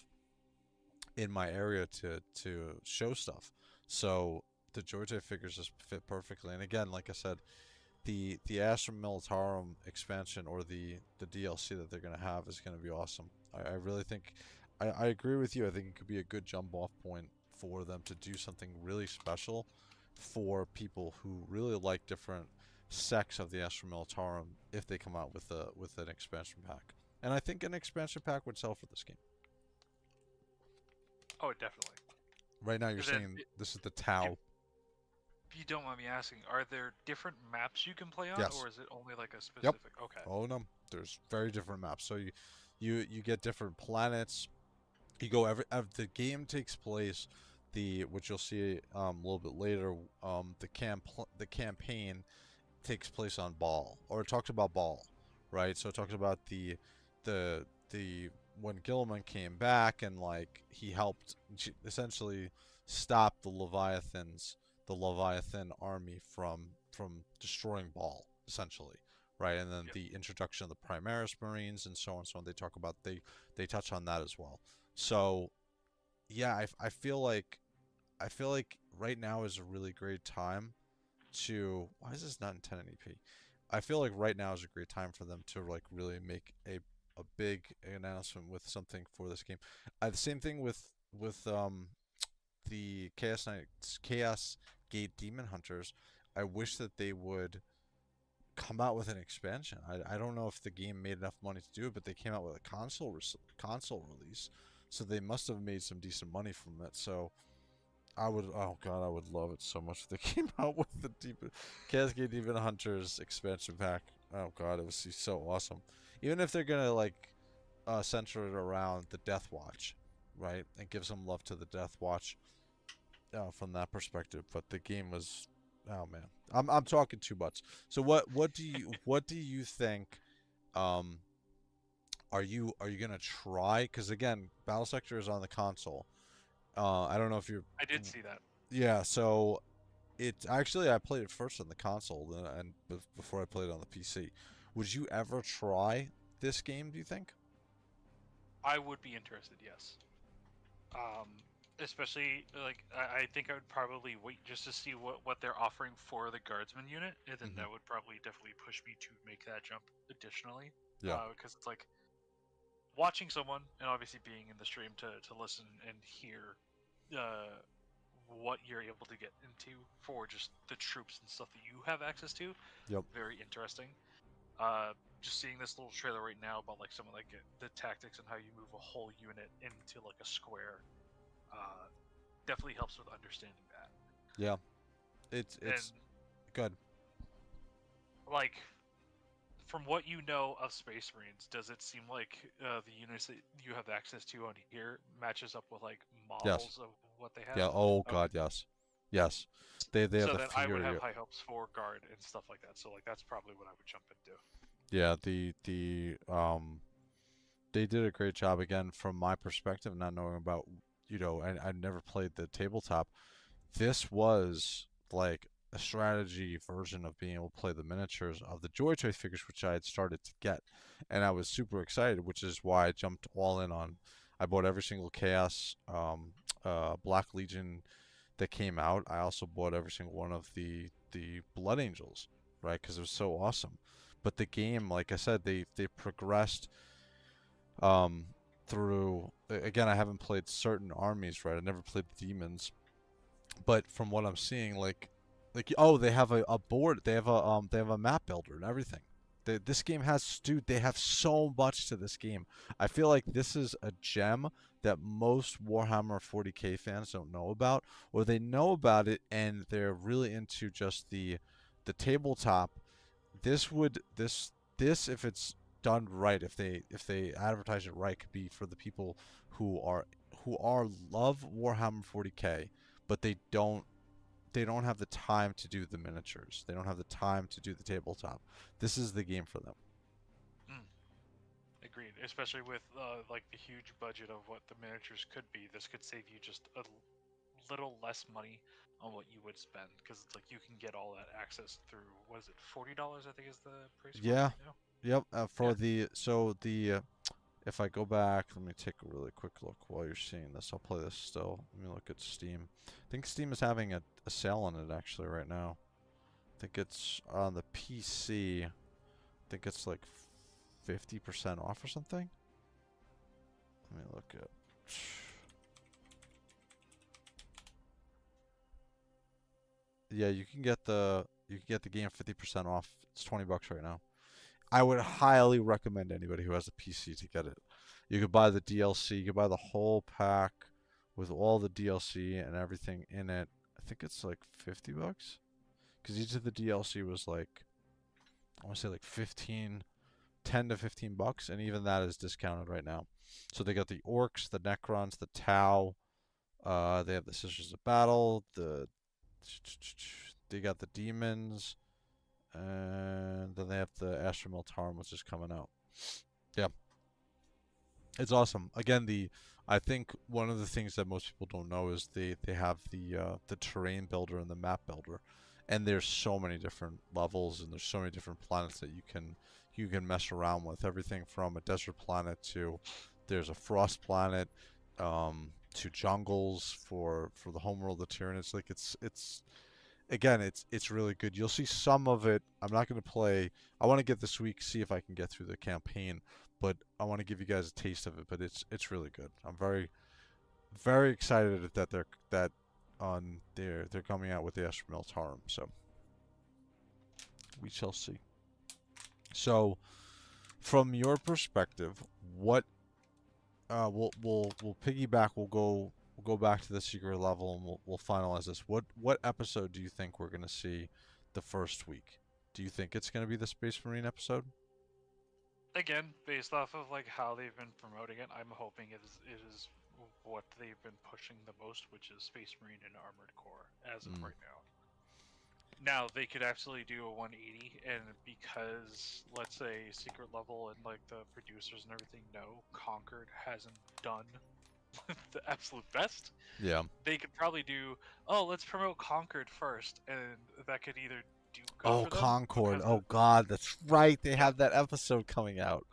in my area to show stuff. So the JOYTOY figures just fit perfectly. And again, like I said, the Astra Militarum expansion or the DLC that they're going to have is going to be awesome. I really think I agree with you. I think it could be a good jump off point for them to do something really special for people who really like different sects of the Astra Militarum if they come out with an expansion pack. And I think an expansion pack would sell for this game. oh, definitely. Right now you're And then saying this is the Tau. if you don't mind me asking, are there different maps you can play on, Yes. or is it only like a Yep. specific? Okay. Oh no, there's very different maps. So you get different planets. You go the game takes place which you'll see a little bit later. The campaign takes place on Baal, or it talks about Baal, right? So it talks about the when Gilliman came back and like he helped essentially stop the Leviathan army from destroying Baal, essentially, right? And then Yep. the introduction of the Primaris Marines and so on and so on. They talk about they touch on that as well. So yeah, I feel like right now is a really great time to why is this not in 1080p? I feel like right now is a great time for them to like really make a big announcement with something for this game. The same thing with the Chaos Gate Demon Hunters. I wish that they would come out with an expansion. I don't know if the game made enough money to do it, but they came out with a console release, so they must have made some decent money from it. So I would, oh god, I would love it so much if they came out with the Cascade Demon Hunters expansion pack. Oh god, it would be so awesome. Even if they're gonna like center it around the Death Watch, right, and give some love to the Death Watch from that perspective. But the game was, oh man, I'm talking too much. So what do you think? Um, are you gonna try? Because again, Battlesector is on the console. I don't know if you're. I did see that. Yeah, so it actually I played it first on the console and before I played it on the PC. Would you ever try this game, do you think? I would be interested, yes. Um, Especially like I think I would probably wait just to see what they're offering for the guardsman unit, and then Hmm. that would probably definitely push me to make that jump additionally. Yeah. Because it's like watching someone and obviously being in the stream to listen and hear uh, what you're able to get into for just the troops and stuff that you have access to. Yep. Very interesting. Uh, just seeing this little trailer right now about like some of like the tactics and how you move a whole unit into like a square, uh, definitely helps with understanding that. Yeah. And It's good. like from what you know of Space Marines, does it seem like the units that you have access to on here matches up with like Yes. models of what they have? Yeah. Oh Okay. god, yes. Yes. They have So the then I would have Fury. high hopes for guard and stuff like that. So like that's probably what I would jump into. Yeah, the they did a great job again from my perspective, not knowing about, I never played the tabletop. This was like a strategy version of being able to play the miniatures of the JOYTOY figures, which I had started to get, and I was super excited, which is why I jumped all in on. I bought every single Chaos Black Legion that came out. I also bought every single one of the Blood Angels, right? Because it was so awesome. But the game, like I said, they progressed um, through. Again, I haven't played certain armies, right? I never played the demons, but from what I'm seeing, like oh, they have a board, they have a map builder and everything. This game has, dude, they have so much to this game. I feel like this is a gem that most Warhammer 40K fans don't know about, or they know about it and they're really into just the tabletop. This if it's done right, if they advertise it right, could be for the people who are love Warhammer 40K, but they don't have the time to do the miniatures. They don't have the time to do the tabletop. This is the game for them. Mm, agreed. Especially with like the huge budget of what the miniatures could be, this could save you just a little less money on what you would spend because it's like you can get all that access through what is it, $40 I think is the price for it Yeah. right now. Yep. Yeah. For the so the if I go back, let me take a really quick look while you're seeing this. I'll play this still. Let me look at Steam. I think Steam is having a sale on it actually right now. I think it's on the PC. I think it's like 50% off or something. Let me look at. Yeah, you can get the game 50% off. It's $20 right now. I would highly recommend anybody who has a PC to get it. You could buy the DLC, you could buy the whole pack with all the DLC and everything in it. I think it's like $50 because each of the DLC was like, I want to say like 15, 10 to $15, and even that is discounted right now. So they got the Orcs, the Necrons, the Tau. They have the Sisters of Battle. They got the Demons, and then they have the Astra Militarum, which is coming out. Yeah. It's awesome. Again, I think one of the things that most people don't know is they have the terrain builder and the map builder, and there's so many different levels and there's so many different planets that you can mess around with. Everything from a desert planet to there's a frost planet, to jungles for the homeworld of Tyranids. Like it's again, it's really good. You'll see some of it. I'm not going to play. I want to get this week, see if I can get through the campaign, but I want to give you guys a taste of it. But it's really good. I'm very excited that they're coming out with the Astra Militarum. So we shall see. So from your perspective, what we'll piggyback. We'll go back to the secret level and we'll finalize this. What episode do you think we're gonna see the first week? Do you think it's gonna be the Space Marine episode? Again, based off of like how they've been promoting it, I'm hoping it is what they've been pushing the most, which is Space Marine and Armored Core as of right now. Now they could absolutely do a 180, and because let's say secret level and like the producers and everything know Conquered hasn't done the absolute best, Yeah. they could probably do, oh, let's promote Conquered first, and that could either do good Oh, for them Concord. because Oh God, that's right. They have that episode coming out.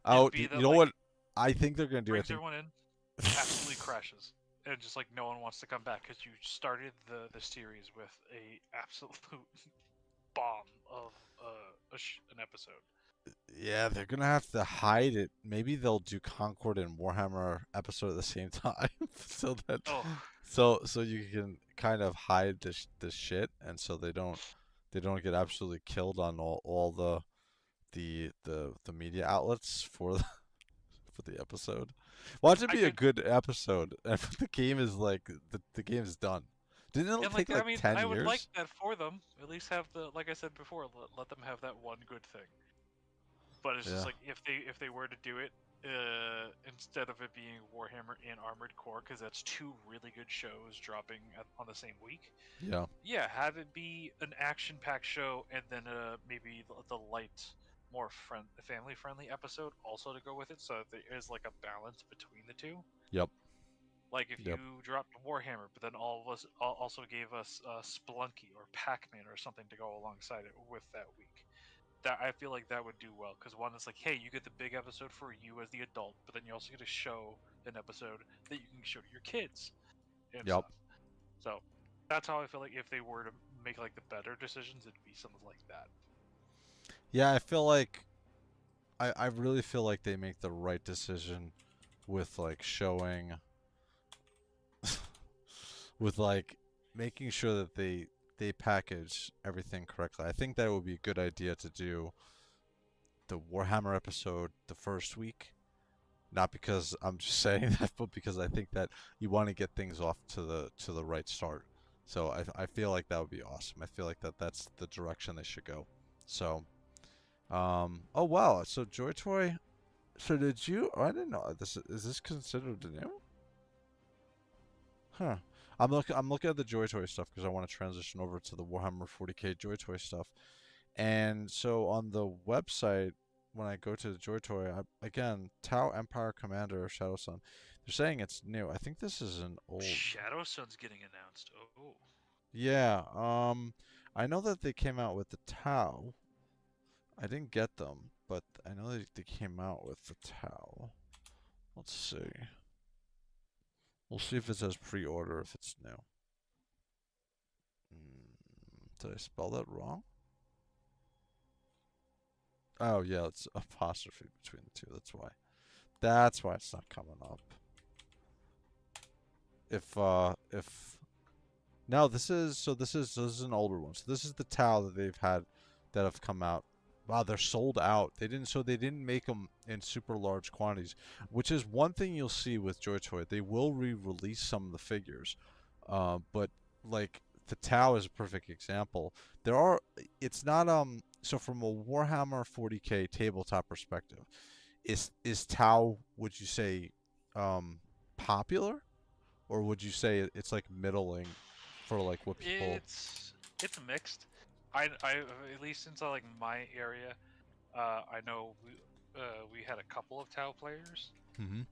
and Oh, be you that know like what? I think they're gonna do. I brings think. everyone in, absolutely crashes, and just like no one wants to come back because you started the series with a absolute bomb of an episode. Yeah, they're gonna have to hide it. Maybe they'll do Concord and Warhammer episode at the same time, so that Oh, so you can kind of hide this shit, and so they don't get absolutely killed on all the media outlets for for the episode. Watch it I be a could. good episode, and the game is like the game's done. Didn't it And take I like mean, 10 I would like years? that for them. At least have the, like I said before, let them have that one good thing. But it's just Yeah. like if they were to do it, instead of it being Warhammer and Armored Core, because that's two really good shows dropping on the same week. Yeah. Yeah, have it be an action-packed show, and then maybe the light, more family-friendly episode also to go with it, so there is like a balance between the two. Yep. Like if Yep. you dropped Warhammer, but then all of us also gave us Spelunky or Pac-Man or something to go alongside it with that week. That I feel like that would do well because one is like, hey, you get the big episode for you as the adult, but then you also get to show an episode that you can show to your kids and Yep. stuff. So that's how I feel like if they were to make like the better decisions, it'd be something like that. Yeah, I feel like I really feel like they make the right decision with like showing with like making sure that they package everything correctly. I think that would be a good idea to do the Warhammer episode the first week. Not because I'm just saying that, but because I think that you want to get things off to the right start. So I feel like that would be awesome. I feel like that's the direction they should go. So oh wow. So JOYTOY. So did you? Oh, I didn't know this. Is this considered new? Huh. I'm looking at the JOYTOY stuff because I want to transition over to the Warhammer 40K JOYTOY stuff. And so on the website, when I go to the JOYTOY, again, Tau Empire Commander Shadow Sun, they're saying it's new. I think this is an old. Shadow Sun's getting announced. Oh, Yeah. I know that they came out with the Tau. I didn't get them, but I know they came out with the Tau. Let's see. We'll see if it says pre-order if it's new. Did I spell that wrong? Oh yeah, it's apostrophe between the two. That's why. That's why it's not coming up. If no, this is an older one. So this is the Tau that they've had that have come out. Wow, they're sold out. They didn't make them in super large quantities, which is one thing you'll see with JOYTOY. They will re-release some of the figures, but like the Tau is a perfect example. There are it's not so from a Warhammer 40K tabletop perspective, is Tau, would you say popular, or would you say it's like middling for like what people? it's mixed. I at least since I like my area, I know we had a couple of Tau players Mm-hmm.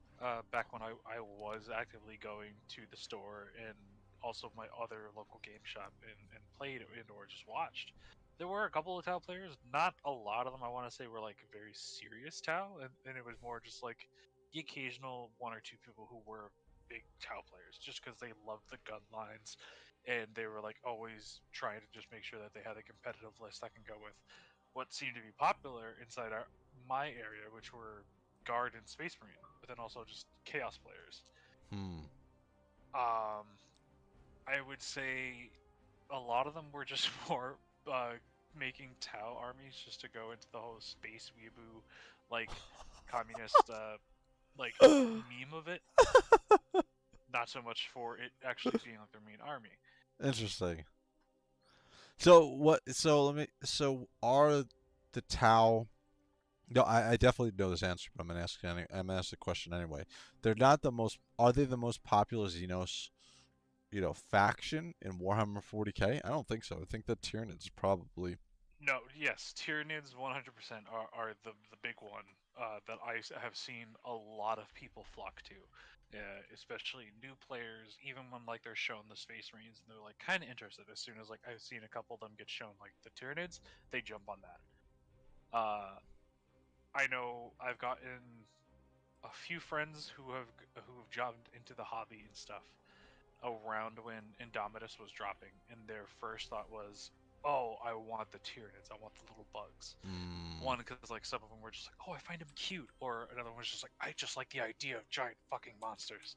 back when I was actively going to the store and also my other local game shop and played or just watched. There were a couple of Tau players, not a lot of them. I want to say were like very serious Tau, and it was more just like the occasional one or two people who were big Tau players, just because they loved the gun lines, and they were like always trying to just make sure that they had a competitive list I can go with. What seemed to be popular inside my area, which were Guard and Space Marine, but then also just Chaos players. Hmm. Um, I would say a lot of them were just more making Tau armies just to go into the whole space weeaboo, like communist, like meme of it. Not so much for it actually being like their main army. Interesting. So what? So let me. So are the Tau? No, I definitely know this answer, but I'm gonna ask. I'm gonna ask the question anyway. They're not the most. Are they the most popular Xenos, faction in Warhammer 40K? I don't think so. I think the Tyranids probably. No, yes, Tyranids 100% are the big one that I have seen a lot of people flock to, especially new players. Even when like they're shown the Space Marines and they're like kind of interested. As soon as like I've seen a couple of them get shown like the Tyranids, they jump on that. I know I've gotten a few friends who have jumped into the hobby and stuff around when Indomitus was dropping, and their first thought was, "Oh, I want the Tyranids. I want the little bugs." Mm, One, because like some of them were just like, "Oh, I find them cute," or another one was just like, "I just like the idea of giant fucking monsters."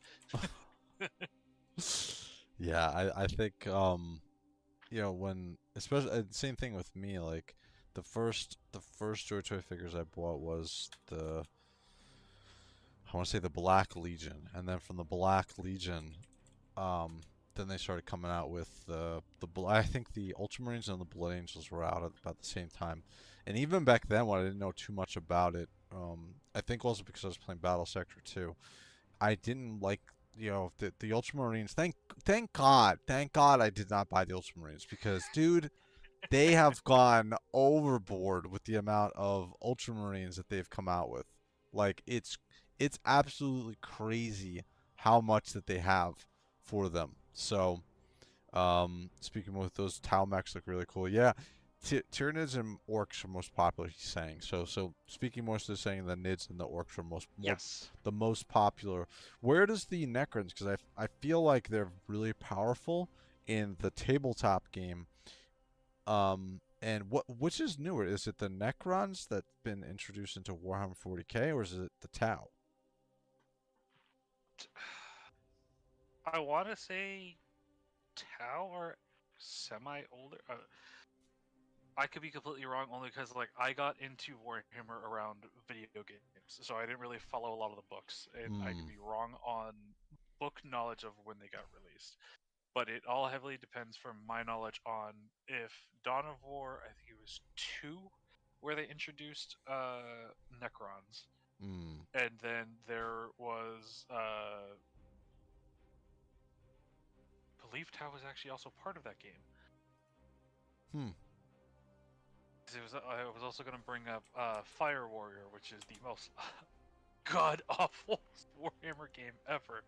yeah, I think when especially same thing with me, like the first JOYTOY figures I bought was the I want to say the Black Legion, and then from the Black Legion, um, then they started coming out with I think the Ultramarines and the Blood Angels were out at about the same time, and even back then when I didn't know too much about it, I think also because I was playing Battlesector too, I didn't like the Ultramarines. Thank God I did not buy the Ultramarines because dude, they have gone overboard with the amount of Ultramarines that they've come out with. Like it's absolutely crazy how much that they have for them. So, speaking with those Tau mechs look really cool. Yeah, Tyranids and Orcs are most popular. He's saying so. Speaking more so saying the Nids and the Orcs are Yes. the most popular. Where does the Necrons? Because I feel like they're really powerful in the tabletop game. And which is newer? Is it the Necrons that's been introduced into Warhammer 40K, or is it the Tau? I want to say Tau are semi older. I could be completely wrong, only because like I got into Warhammer around video games, so I didn't really follow a lot of the books, and I could Hmm. be wrong on book knowledge of when they got released. But it all heavily depends, from my knowledge, on if Dawn of War, I think it was 2, where they introduced Necrons, Hmm. and then there was I believe Tau was actually also part of that game. Hmm. 'Cause I was also going to bring up Fire Warrior, which is the most god awful Warhammer game ever.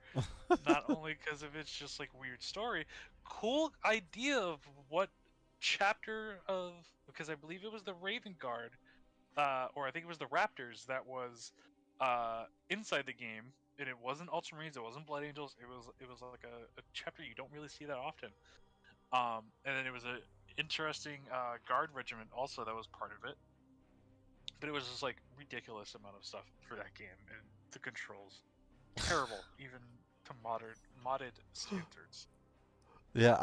Not only because of its just like weird story, cool idea of what chapter of, because I believe it was the Raven Guard, or I think it was the Raptors that was inside the game, and it wasn't Ultramarines, it wasn't Blood Angels, it was like a chapter you don't really see that often. And then it was a interesting guard regiment also that was part of it, but it was just like ridiculous amount of stuff for that game, and the controls terrible even to modern modded standards. Yeah,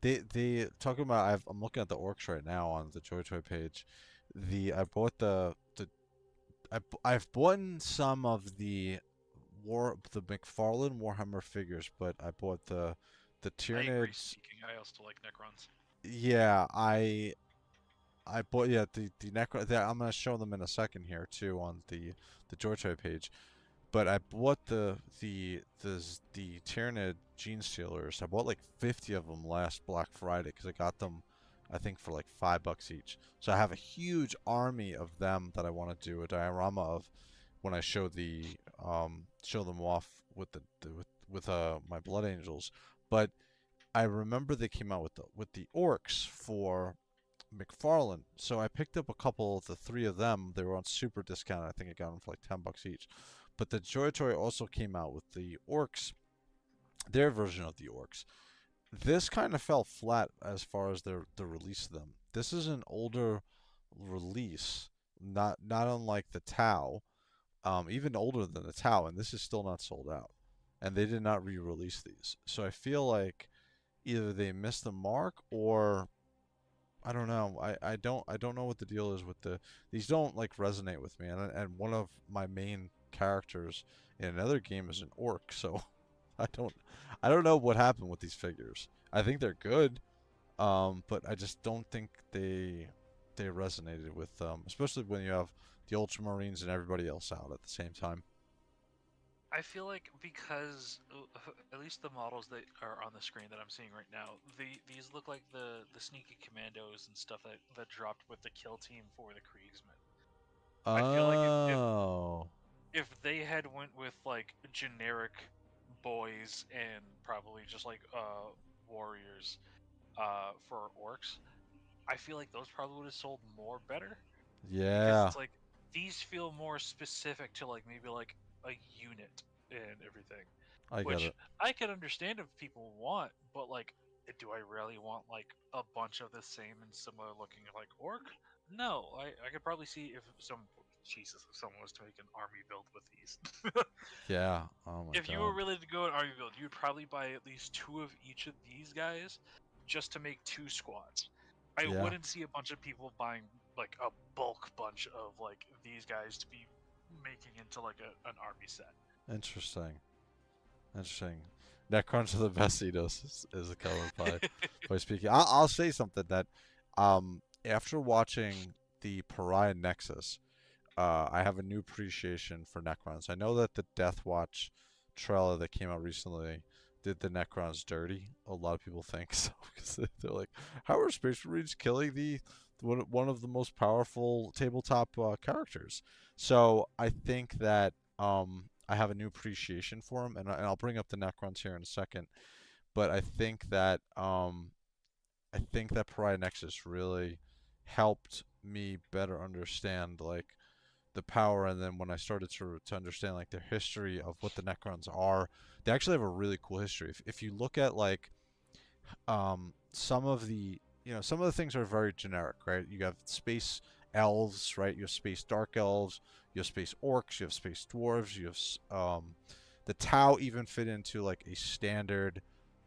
they talking about. I'm looking at the orcs right now on the JOYTOY page. I bought I've bought some of the McFarlane Warhammer figures, but I bought the I agree. Tyranids. Speaking, I also like Necrons. Yeah, I bought the Necro. I'm gonna show them in a second here too on the JOYTOY page. But I bought the Tyranid Gene Stealers. I bought like 50 of them last Black Friday because I got them I think for like $5 each. So I have a huge army of them that I want to do a diorama of when I show them off with my Blood Angels. But I remember they came out with the orcs for McFarlane. So I picked up a couple of the three of them. They were on super discount. I think I got them for like $10 each. But the JOYTOY also came out with the orcs, their version of the orcs. This kind of fell flat as far as the release of them. This is an older release, not unlike the Tau, even older than the Tau, and this is still not sold out. And they did not re-release these. So I feel like either they missed the mark or I don't know. I don't know what the deal is with these don't like resonate with me. And one of my main characters in another game is an orc, so I don't I don't know what happened with these figures. I think they're good, but I just don't think they resonated with especially when you have the Ultramarines and everybody else out at the same time. I feel like because at least the models that are on the screen that I'm seeing right now, these look like the sneaky commandos and stuff that dropped with the kill team for the Kriegsmen. I feel like Oh. if they had went with like generic boys and probably just like warriors for orcs, I feel like those probably would have sold more better because Yeah, it's like these feel more specific to like maybe like a unit and everything, I get which it. I can understand if people want, but like, do I really want like a bunch of the same and similar looking like orc? No, I could probably see if some Jesus if someone was to make an army build with these. Yeah. Oh my If you were God. really to go an army build, you'd probably buy at least two of each of these guys just to make two squads. I Yeah. wouldn't see a bunch of people buying like a bulk bunch of like these guys to be making into like an army set. Interesting. Interesting. Necrons are the best Edos is the color by speaking. I'll say something that after watching the Pariah Nexus, I have a new appreciation for Necrons. I know that the Death Watch trailer that came out recently did the Necrons dirty. A lot of people think so because they're like, how are Space Marines killing the one of the most powerful tabletop characters? So I think that I have a new appreciation for them, and I'll bring up the Necrons here in a second. But I think that Pariah Nexus really helped me better understand like the power, and then when I started to understand like their history of what the Necrons are, they actually have a really cool history. If you look at like some of the some of the things are very generic, right? You have space elves, right? You have space dark elves, you have space orcs, you have space dwarves, you have the Tau even fit into like a standard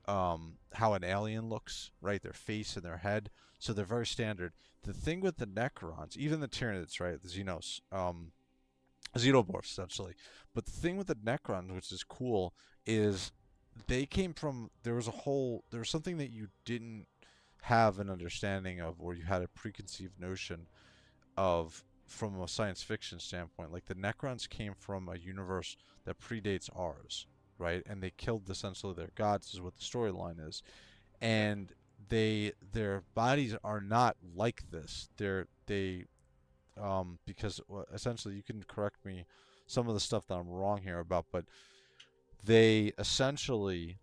how an alien looks, right? Their face and their head. So they're very standard. The thing with the Necrons, even the Tyranids, right? The Xenos, Xenomorphs essentially. But the thing with the Necrons, which is cool, is they came from there was something that you didn't have an understanding of, or you had a preconceived notion of from a science fiction standpoint. Like the Necrons came from a universe that predates ours, right? And they killed essentially their gods, is what the storyline is. Yeah. And their bodies are not like this. They because essentially you can correct me some of the stuff that I'm wrong here about, but they essentially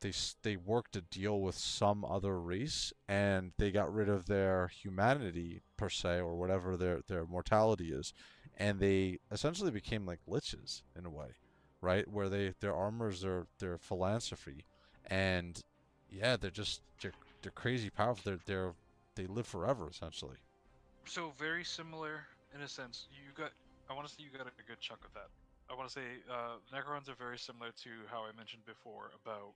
they worked to deal with some other race, and they got rid of their humanity per se, or whatever their mortality is, and they essentially became like liches in a way, right? Where their armor is their philanthropy, and yeah, they're crazy powerful. They live forever essentially. So very similar in a sense. I want to say you got a good chunk of that. I want to say Necrons are very similar to how I mentioned before about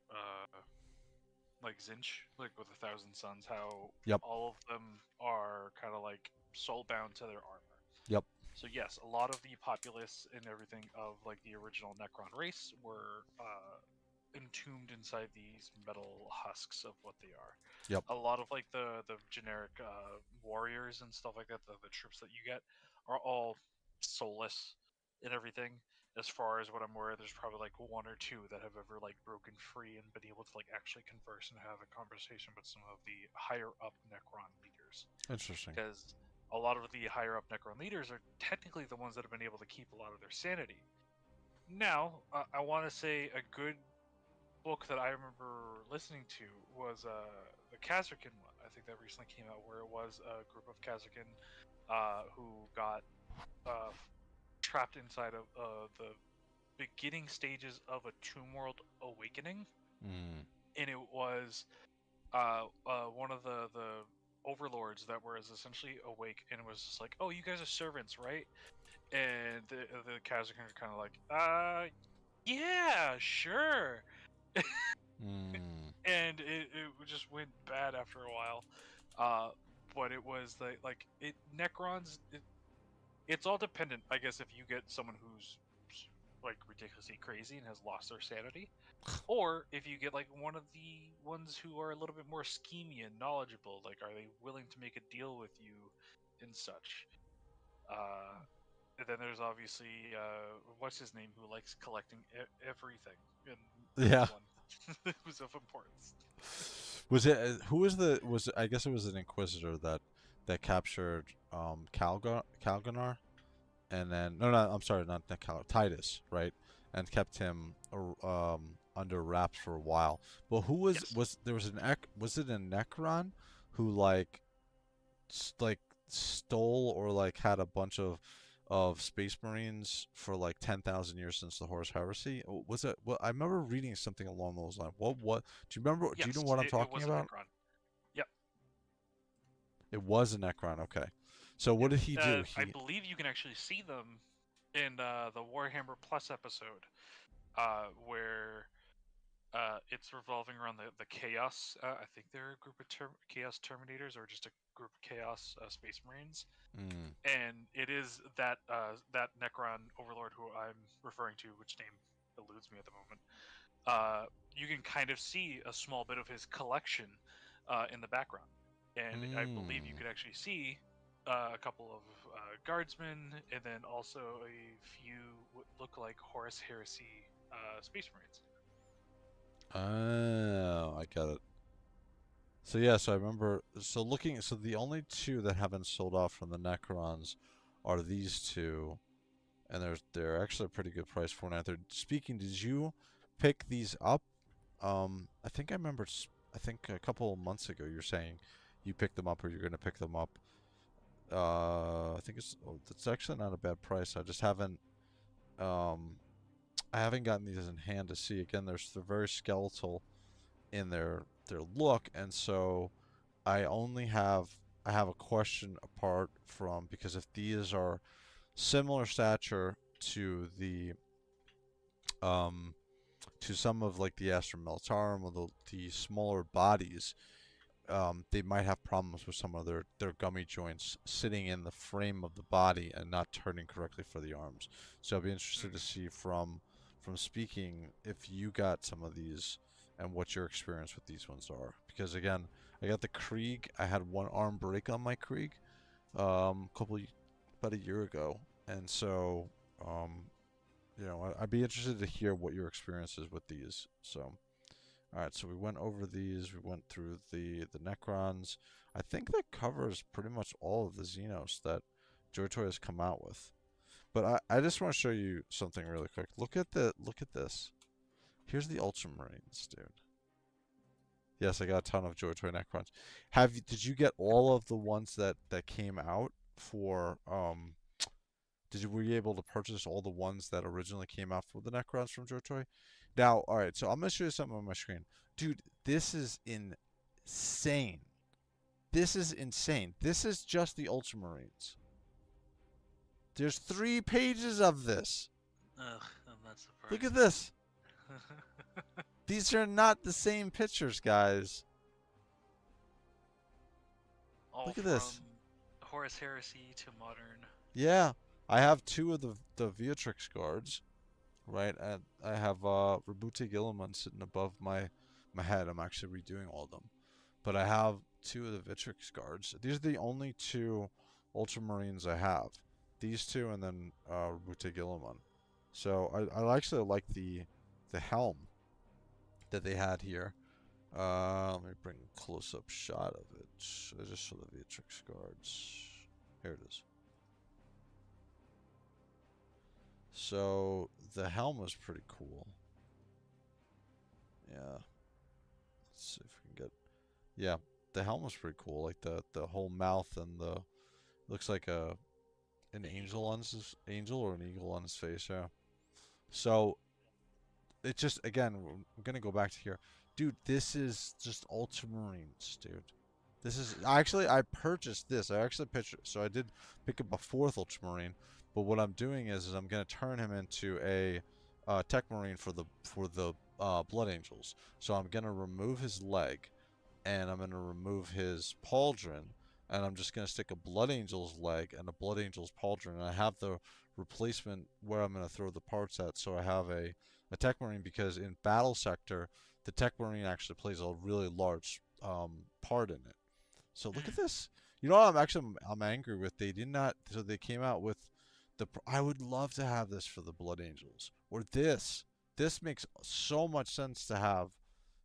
like Zinch, like with 1,000 Suns, how Yep. all of them are kind of like soul bound to their armor. Yep. So yes, a lot of the populace and everything of like the original Necron race were entombed inside these metal husks of what they are. Yep. A lot of like the generic warriors and stuff like that, the troops that you get, are all soulless and everything. as far as what I'm aware, there's probably like one or two that have ever like broken free and been able to like actually converse and have a conversation with some of the higher up Necron leaders. Interesting. Because a lot of the higher up Necron leaders are technically the ones that have been able to keep a lot of their sanity. Now, I want to say a good book that I remember listening to was the Kazarkin one. I think that recently came out, where it was a group of Kazarkin who got uh, trapped inside of the beginning stages of a Tomb World awakening, Mm. and it was one of the overlords that was essentially awake and was just like, "Oh, you guys are servants, right?" And the Kazakh are kind of like, yeah, sure." Mm. And it just went bad after a while. But it was like it Necrons. It's all dependent, I guess, if you get someone who's like ridiculously crazy and has lost their sanity, or if you get like one of the ones who are a little bit more schemy and knowledgeable. Like, are they willing to make a deal with you and such? And then there's obviously what's his name, who likes collecting everything and Yeah. everyone who's of importance. Was it who was the was I guess it was an inquisitor that captured Calganar, and then no, I'm sorry, not Cal, Titus, right? And kept him under wraps for a while. But who Yes. was there was was it a Necron who like like stole or like had a bunch of Space Marines for like 10,000 years since the Horus Heresy? Was it? Well, I remember reading something along those lines. What? Do you remember? Do you know Yes, what I'm it talking was a about? Necron. Yep. It was a Necron. Okay. So what Yep. did he do? I He. believe you can actually see them in the Warhammer Plus episode, where it's revolving around the Chaos. I think they're a group of Chaos Terminators, or just a group of Chaos Space Marines. Mm, And it is that Necron Overlord who I'm referring to, which name eludes me at the moment. You can kind of see a small bit of his collection in the background, and I believe you mm. could actually see a couple of guardsmen, and then also a few what look like Horus Heresy Space Marines. Oh, I got it. So yeah, so I remember. So looking. So the only two that haven't sold off from the Necrons are these two, and they're actually a pretty good price for now. They're speaking. Did you pick these up? I think I remember. I think a couple of months ago, you're saying you picked them up or you're gonna pick them up. I think it's actually not a bad price. I just haven't. Um, I haven't gotten these in hand to see. Again, they're very skeletal in their look, and so I have a question apart from, because if these are similar stature to the um to some of like the Astra Militarum or the smaller bodies, they might have problems with some of their gummy joints sitting in the frame of the body and not turning correctly for the arms. So I'll be interested to Mm. see from speaking if you got some of these and what your experience with these ones are. Because again, I got the Krieg. I had one arm break on my Krieg, about a year ago, and so um, I'd be interested to hear what your experience is with these. So. All right, so we went over these. We went through the Necrons. I think that covers pretty much all of the Xenos that JOYTOY has come out with. But I just want to show you something really quick. Look at this. Here's the Ultramarines, dude. Yes, I got a ton of JOYTOY Necrons. Did you get all of the ones that came out for were you able to purchase all the ones that originally came out for the Necrons from JOYTOY? Now, all right, so I'm gonna show you something on my screen, dude. This is insane. This is insane. This is just the Ultramarines. There's 3 pages of this. Ugh, I'm not surprised. Look at this. These are not the same pictures, guys. All Look at from this. Horus Heresy to modern. Yeah, I have two of the Beatrix guards, right? And I have Rabute Gilliman sitting above my head. I'm actually redoing all of them. But I have two of the Vitrix guards. These are the only two Ultramarines I have. These two and then Rabute Gilliman. So I actually like the helm that they had here. Let me bring a close-up shot of it. I just saw the Beatrix guards. Here it is. So the helm was pretty cool. Yeah. Let's see if we can get. Yeah, the helm was pretty cool. Like the whole mouth and the looks like an angel on his angel or an eagle on his face. Yeah. So it just again, I'm gonna go back to here, dude. This is just Ultramarines, dude. This is actually I purchased this. I actually pictured so I did pick up a fourth Ultramarine, but what I'm doing is I'm gonna turn him into a Tech Marine for the Blood Angels. So I'm gonna remove his leg, and I'm gonna remove his pauldron, and I'm just gonna stick a Blood Angel's leg and a Blood Angel's pauldron, and I have the replacement where I'm gonna throw the parts at. So I have a Tech Marine because in Battlesector, the Tech Marine actually plays a really large part in it. So look at this. You know what I'm angry with? They did not. So they came out with I would love to have this for the Blood Angels or this. This makes so much sense to have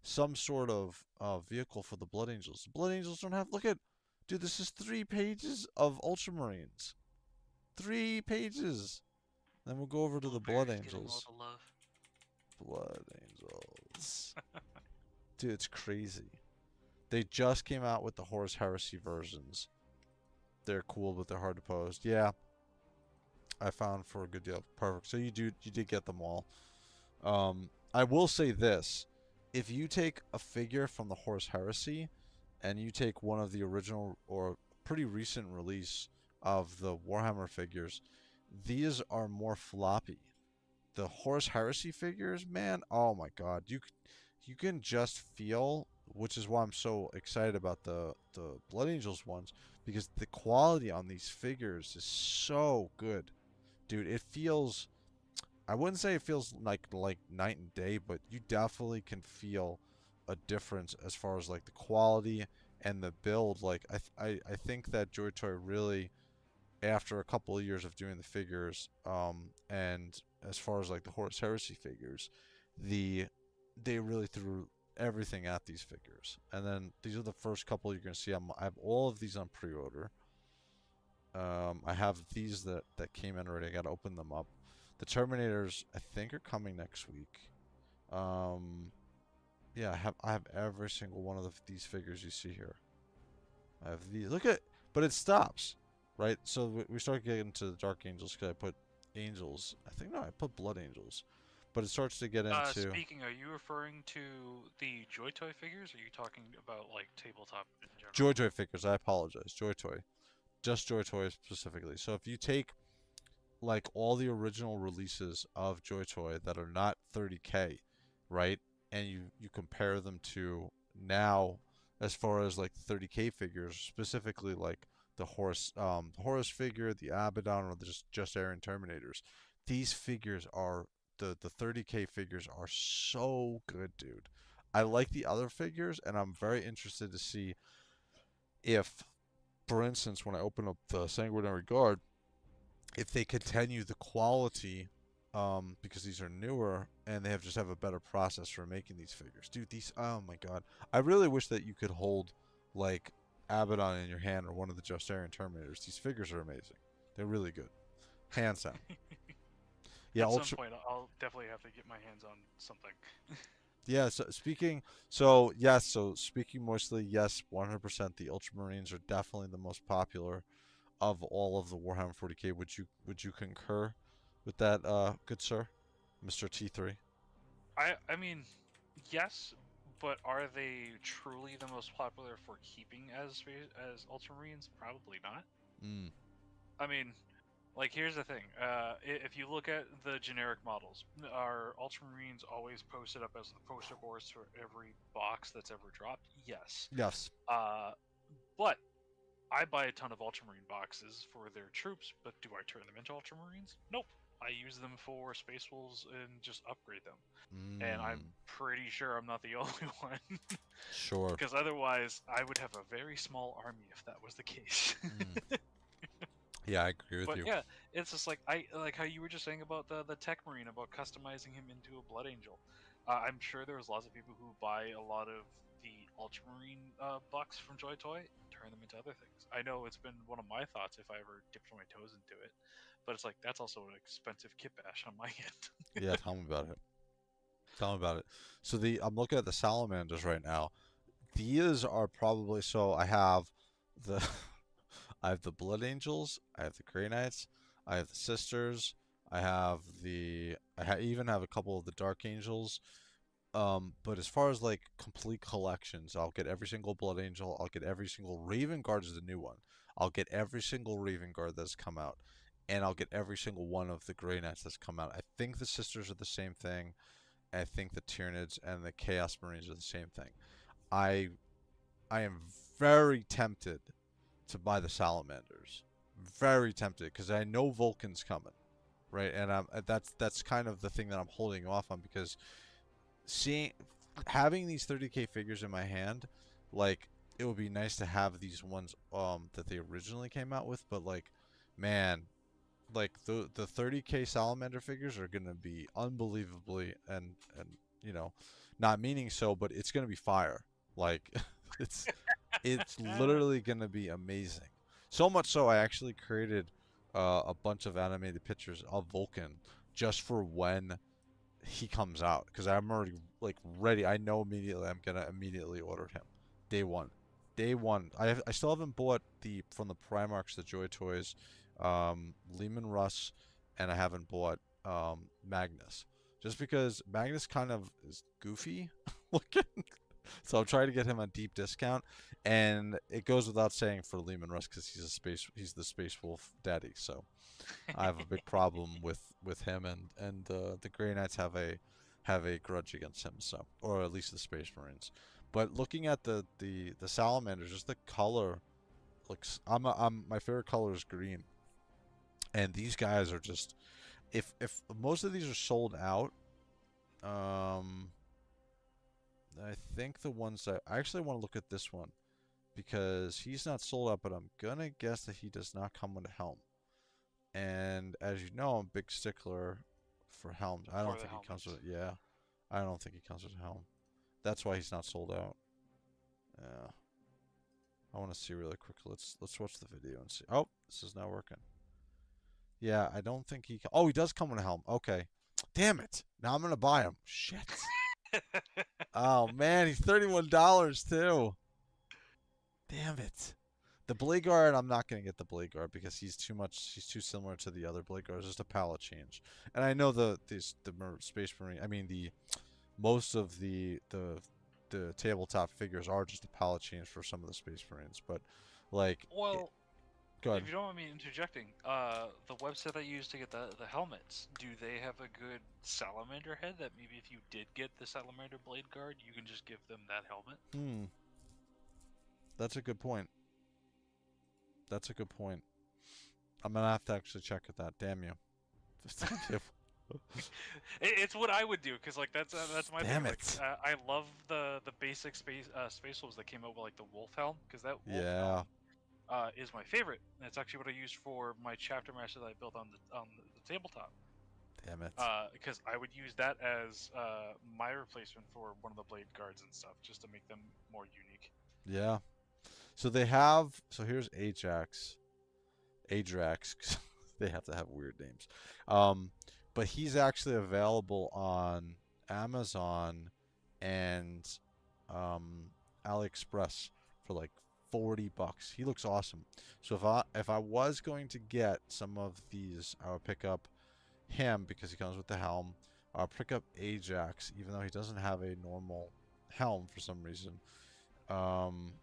some sort of vehicle for the Blood Angels. The Blood Angels don't have. Look at, dude. This is 3 pages of Ultramarines. 3 pages. Then we'll go over to the Blood Angels. Blood Angels. Dude, it's crazy. They just came out with the Horus Heresy versions. They're cool, but they're hard to post. Yeah, I found for a good deal. Perfect. So you did get them all. I will say this: if you take a figure from the Horus Heresy, and you take one of the original or pretty recent release of the Warhammer figures, these are more floppy. The Horus Heresy figures, man, oh my god, you can just feel, which is why I'm so excited about the Blood Angels ones, because the quality on these figures is so good, dude. It feels, I wouldn't say it feels like night and day, but you definitely can feel a difference as far as like the quality and the build. Like I think that JOYTOY really, after a couple of years of doing the figures, and as far as like the Horus Heresy figures, they really threw everything at these figures. And then these are the first couple you're gonna see. I have all of these on pre-order. I have these that came in already. I gotta open them up. The Terminators I think are coming next week. Yeah, I have every single one of these figures you see here. I have these. Look at, but it stops, right? So we start getting into the Dark Angels because I put Angels. I think no, I put Blood Angels, but it starts to get into. Speaking, are you referring to the JOYTOY figures, or are you talking about like tabletop in general? JOYTOY figures. I apologize. JOYTOY, just JOYTOY specifically. So if you take like all the original releases of JOYTOY that are not 30K, right, and you compare them to now, as far as like 30K figures, specifically like the Horus figure, the Abaddon, or the just Aaron Terminators, these figures are the 30K figures are so good, dude. I like the other figures, and I'm very interested to see if, for instance, when I open up the Sanguinary Guard, if they continue the quality, because these are newer and they have a better process for making these figures. Dude, these, oh my god. I really wish that you could hold like Abaddon in your hand or one of the Justarian Terminators. These figures are amazing. They're really good. Hands down. Yeah, At some point, I'll definitely have to get my hands on something. Yeah, so speaking mostly, yes, 100% the Ultramarines are definitely the most popular of all of the Warhammer 40K. Would you concur with that, good sir, Mr. T3? I mean, yes, but are they truly the most popular for keeping as Ultramarines? Probably not. Mm. I mean, like, here's the thing. If you look at the generic models, are Ultramarines always posted up as the poster boards for every box that's ever dropped? Yes. Yes. But I buy a ton of Ultramarine boxes for their troops, but do I turn them into Ultramarines? Nope. I use them for Space Wolves and just upgrade them. And I'm Mm. pretty sure I'm not the only one. Sure. Because otherwise, I would have a very small army if that was the case. Mm. Yeah, I agree with But you. yeah, it's just like I like how you were just saying about the tech marine about customizing him into a blood angel. I'm sure there's lots of people who buy a lot of the ultramarine bucks from JOYTOY, turn them into other things. I know it's been one of my thoughts if I ever dipped my toes into it, but it's like that's also an expensive kit bash on my end. Yeah, tell me about it. Tell me about it. So I'm looking at the salamanders right now. These are probably so I have the I have the Blood Angels, I have the Grey Knights, I have the Sisters, I even have a couple of the Dark Angels. But as far as like complete collections, I'll get every single Blood Angel, I'll get every single Raven Guard is the new one. I'll get every single Raven Guard that's come out, and I'll get every single one of the Grey Knights that's come out. I think the Sisters are the same thing. I think the Tyranids and the Chaos Marines are the same thing. I I am very tempted to buy the Salamanders. Very tempted because I know Vulcan's coming, right? And that's kind of the thing that I'm holding off on because seeing having these 30K figures in my hand, like it would be nice to have these ones that they originally came out with, but like man, like the 30K Salamander figures are gonna be unbelievably and you know, not meaning so, but it's gonna be fire. Like it's it's literally gonna be amazing. So much so, I actually created a bunch of animated pictures of Vulcan just for when he comes out because I'm already like ready. I know immediately I'm gonna immediately order him day one. Day one. I still haven't bought the from the Primarchs the Joy Toys, Lehman Russ, and I haven't bought Magnus just because Magnus kind of is goofy looking. So I'm trying to get him a deep discount, and it goes without saying for Lehman Russ because he's the Space Wolf daddy. So I have a big problem with him, and the Grey Knights have a grudge against him. So, or at least the Space Marines. But looking at the salamanders, just the color looks. I'm my favorite color is green, and these guys are just if most of these are sold out. Um, I think the ones that I actually want to look at this one because he's not sold out, but I'm gonna guess that he does not come with a helm. And as you know, I'm a big stickler for helms. I For don't the think he comes helmets. with yeah. I don't think he comes with a helm. That's why he's not sold out. Yeah. I want to see really quick. Let's watch the video and see. Oh, this is not working. Yeah, I don't think he. Oh, he does come with a helm. Okay. Damn it! Now I'm gonna buy him. Shit. Oh man, he's $31 too. Damn it. The Blade Guard, I'm not gonna get the Blade Guard because he's too much. He's too similar to the other Blade Guards. Just a palette change. And I know Space Marine. I mean the most of the tabletop figures are just a palette change for some of the Space Marines. But like, Well, go if ahead. you don't mind me interjecting, the website I used to get the helmets, do they have a good salamander head that maybe if you did get the salamander blade guard, you can just give them that helmet? Hmm, that's a good point. That's a good point. I'm gonna have to actually check at that. Damn you. It's what I would do because like that's my thing. Damn Like it. I love the basic space wolves that came out with like the wolf helm because that wolf helm Yeah. is my favorite. And it's actually what I used for my chapter master that I built on the tabletop. Damn it. Because I would use that as my replacement for one of the blade guards and stuff, just to make them more unique. Yeah. So they have. So here's Ajax. Adrax. 'Cause they have to have weird names. Um, but he's actually available on Amazon and um, AliExpress for like $40. He looks awesome. So if I was going to get some of these, I would pick up him because he comes with the helm. I'll pick up Ajax, even though he doesn't have a normal helm for some reason. Um,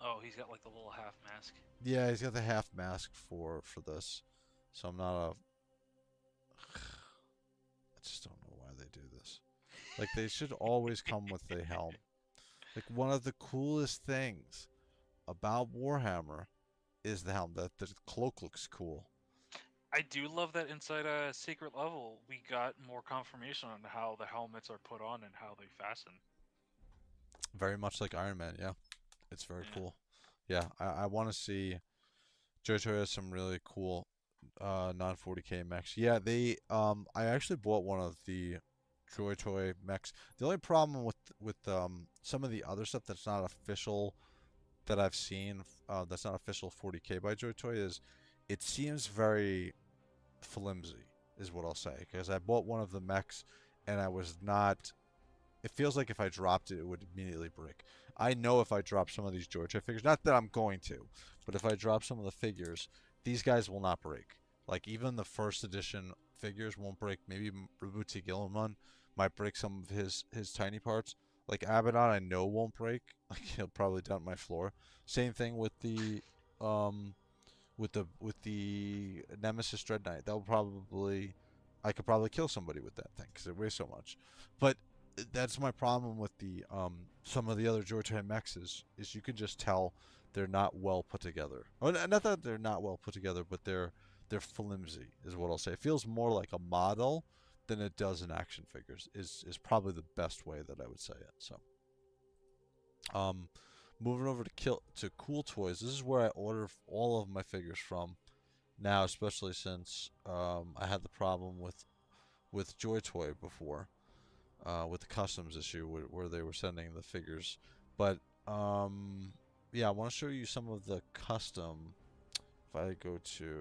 Oh, he's got like the little half mask. yeah, he's got the half mask for this, so I'm not a. I just don't know why they do this. Like they should always come with a helm. Like one of the coolest things about Warhammer is the helm. That the cloak looks cool. I do love that inside a secret level, we got more confirmation on how the helmets are put on and how they fasten. Very much like Iron Man. Yeah, it's very Yeah. cool. Yeah, I want to see. JOYTOY has some really cool non 40K mechs. Yeah, they I actually bought one of the JOYTOY mechs. The only problem with some of the other stuff that's not official that I've seen that's not official 40K by JOYTOY is it seems very flimsy is what I'll say because I bought one of the mechs and I was not it feels like if I dropped it, it would immediately break. I know if I drop some of these JOYTOY figures, not that I'm going to, but if I drop some of the figures, these guys will not break. Like even the first edition figures won't break. Maybe Rubuti Gilliman might break some of his tiny parts. Like Abaddon, I know won't break. Like he'll probably dent my floor. Same thing um with the Nemesis Dread Knight. That'll probably I could probably kill somebody with that thing because it weighs so much. But that's my problem with the some of the other JOYTOY mechs is you can just tell they're not well put together. Or not that they're not well put together, but they're flimsy is what I'll say. It feels more like a model than it does in action figures. Is probably the best way that I would say it. So um moving over to Cool Toys. This is where I order all of my figures from now, especially since I had the problem with JOYTOY before, with the customs issue where they were sending the figures. But yeah, I want to show you some of the custom. If I go to,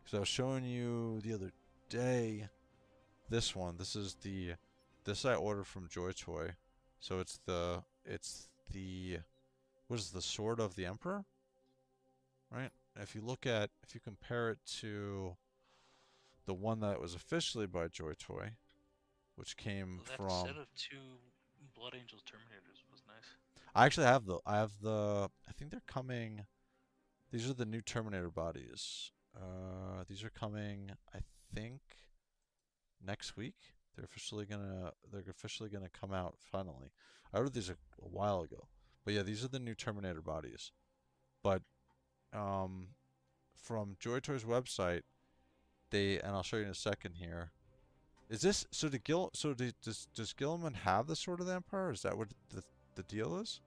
because I was showing you the other day this one. This I ordered from JOYTOY. So it's the what is the Sword of the Emperor, right? If you compare it to the one that was officially by JOYTOY, which came That from set of two Blood Angels Terminators was nice. I think they're coming. These are the new Terminator bodies. These are coming, I think, next week. They're officially gonna come out finally. I ordered these a while ago, but yeah, these are the new Terminator bodies. But um, from JOYTOY's website, and I'll show you in a second here. Is this so? Does Gilliman have the Sword of the Empire? Is that what the deal is?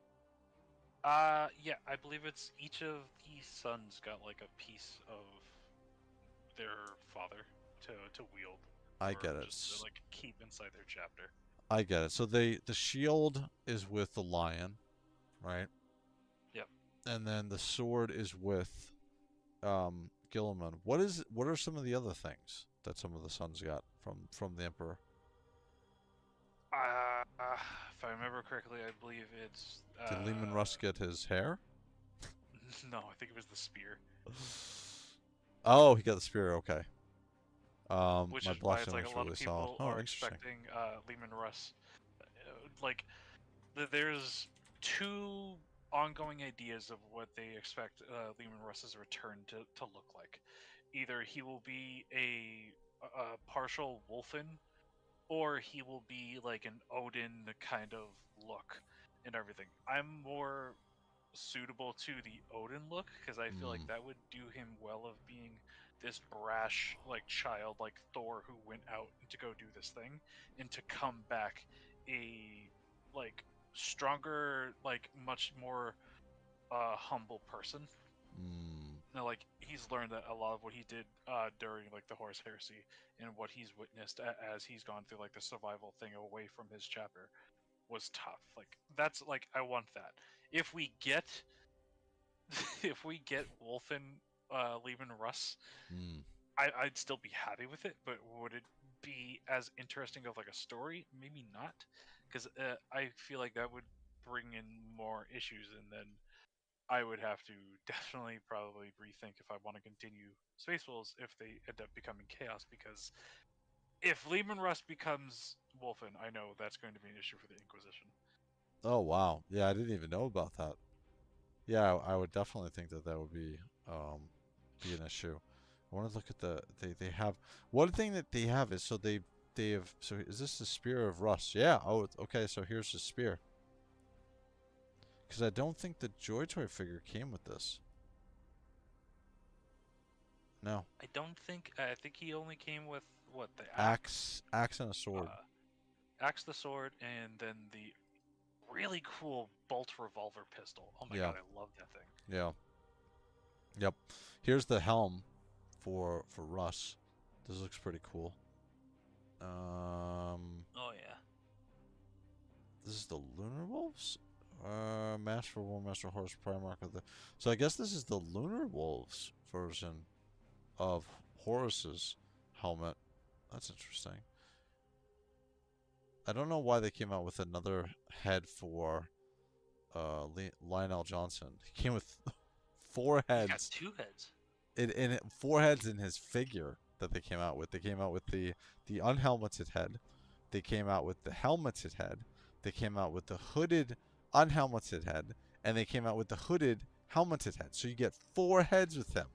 Yeah, I believe it's each of the sons got like a piece of their father to wield, I or get it. just to like keep inside their chapter. I get it. So the shield is with the lion, right? Yep. And then the sword is with Gilliman. What are some of the other things that some of the sons got from the Emperor? If I remember correctly, I believe it's Did Lehman Russ get his hair? no, I think it was the spear, Oh, he got the spear. Okay. which My is why it's like blasphemy a is lot of really solid. people Oh, are interesting. expecting Lehman Russ. Like, there's two ongoing ideas of what they expect Lehman Russ's return to look like. Either he will be a partial Wolfen, or he will be like an Odin kind of look and everything. I'm more suitable to the Odin look because I feel like Hmm. that would do him well of being this brash like child like Thor who went out to go do this thing and to come back a like stronger like much more humble person. Hmm. Now, like he's learned that a lot of what he did during like the Horus Heresy and what he's witnessed as he's gone through like the survival thing away from his chapter was tough. Like that's like I want that. If we get if we get Wolfen leaving Russ, Hmm. I'd still be happy with it. But would it be as interesting of like a story? Maybe not, because I feel like that would bring in more issues, and then I would have to definitely probably rethink if I want to continue Space Wolves if they end up becoming Chaos. Because if Lehman Russ becomes Wolfen, I know that's going to be an issue for the Inquisition. Oh wow. Yeah, I didn't even know about that. Yeah, I would definitely think that that would be an issue. I want to look at they have one thing that they have is they have so is this the spear of Russ? Yeah. Oh, okay. So here's the spear. Because I don't think the JOYTOY figure came with this. No. I don't think. I think he only came with what the Axe and a sword. uh, axe, the sword, and then the really cool bolt revolver pistol. Oh my Yeah. god, I love that thing. Yeah. Yep. Here's the helm for Russ. This looks pretty cool. Oh yeah. This is the Lunar Wolves? Master War Master Horse Primarch of the. So I guess this is the Lunar Wolves version of Horus's helmet. That's interesting. I don't know why they came out with another head for Lionel Johnson. He came with four He's got heads. 2 heads. Four heads in his figure that they came out with. They came out with the unhelmeted head. They came out with the helmeted head. They came out with the hooded unhelmeted head, and they came out with the hooded helmeted head. So you get 4 heads with him.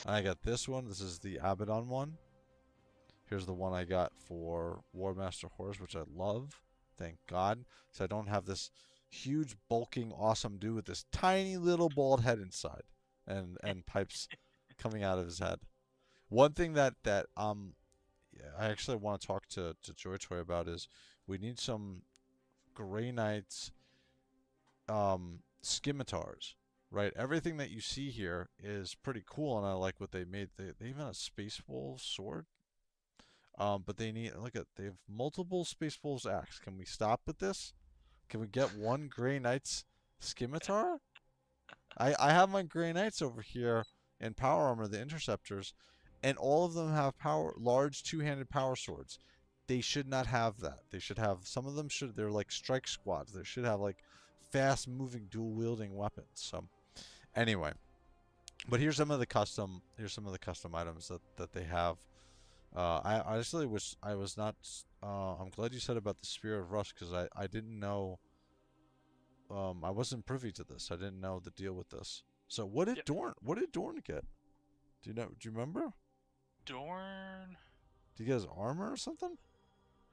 I got this one. This is the Abaddon one. Here's the one I got for War Master Horse, which I love. Thank God. So I don't have this huge, bulking, awesome dude with this tiny little bald head inside and pipes coming out of his head. One thing that I actually want to talk to JOYTOY about is we need some Grey Knights scimitars, right? Everything that you see here is pretty cool, and I like what they made. They even have a Space Wolf sword. But they have multiple Space Wolves axe. Can we stop with this? Can we get one Grey Knights scimitar? I have my Grey Knights over here in power armor, the interceptors, and all of them have large two-handed power swords. They should not have that. They should have some of them they're like strike squads. They should have like fast-moving dual-wielding weapons. So anyway, but here's some of the custom items that they have. I honestly I was not. I'm glad you said about the Spirit of Rust because I didn't know. I wasn't privy to this. I didn't know the deal with this. So what did Dorn get? Do you know? Do you remember? Dorn. Did he get his armor or something?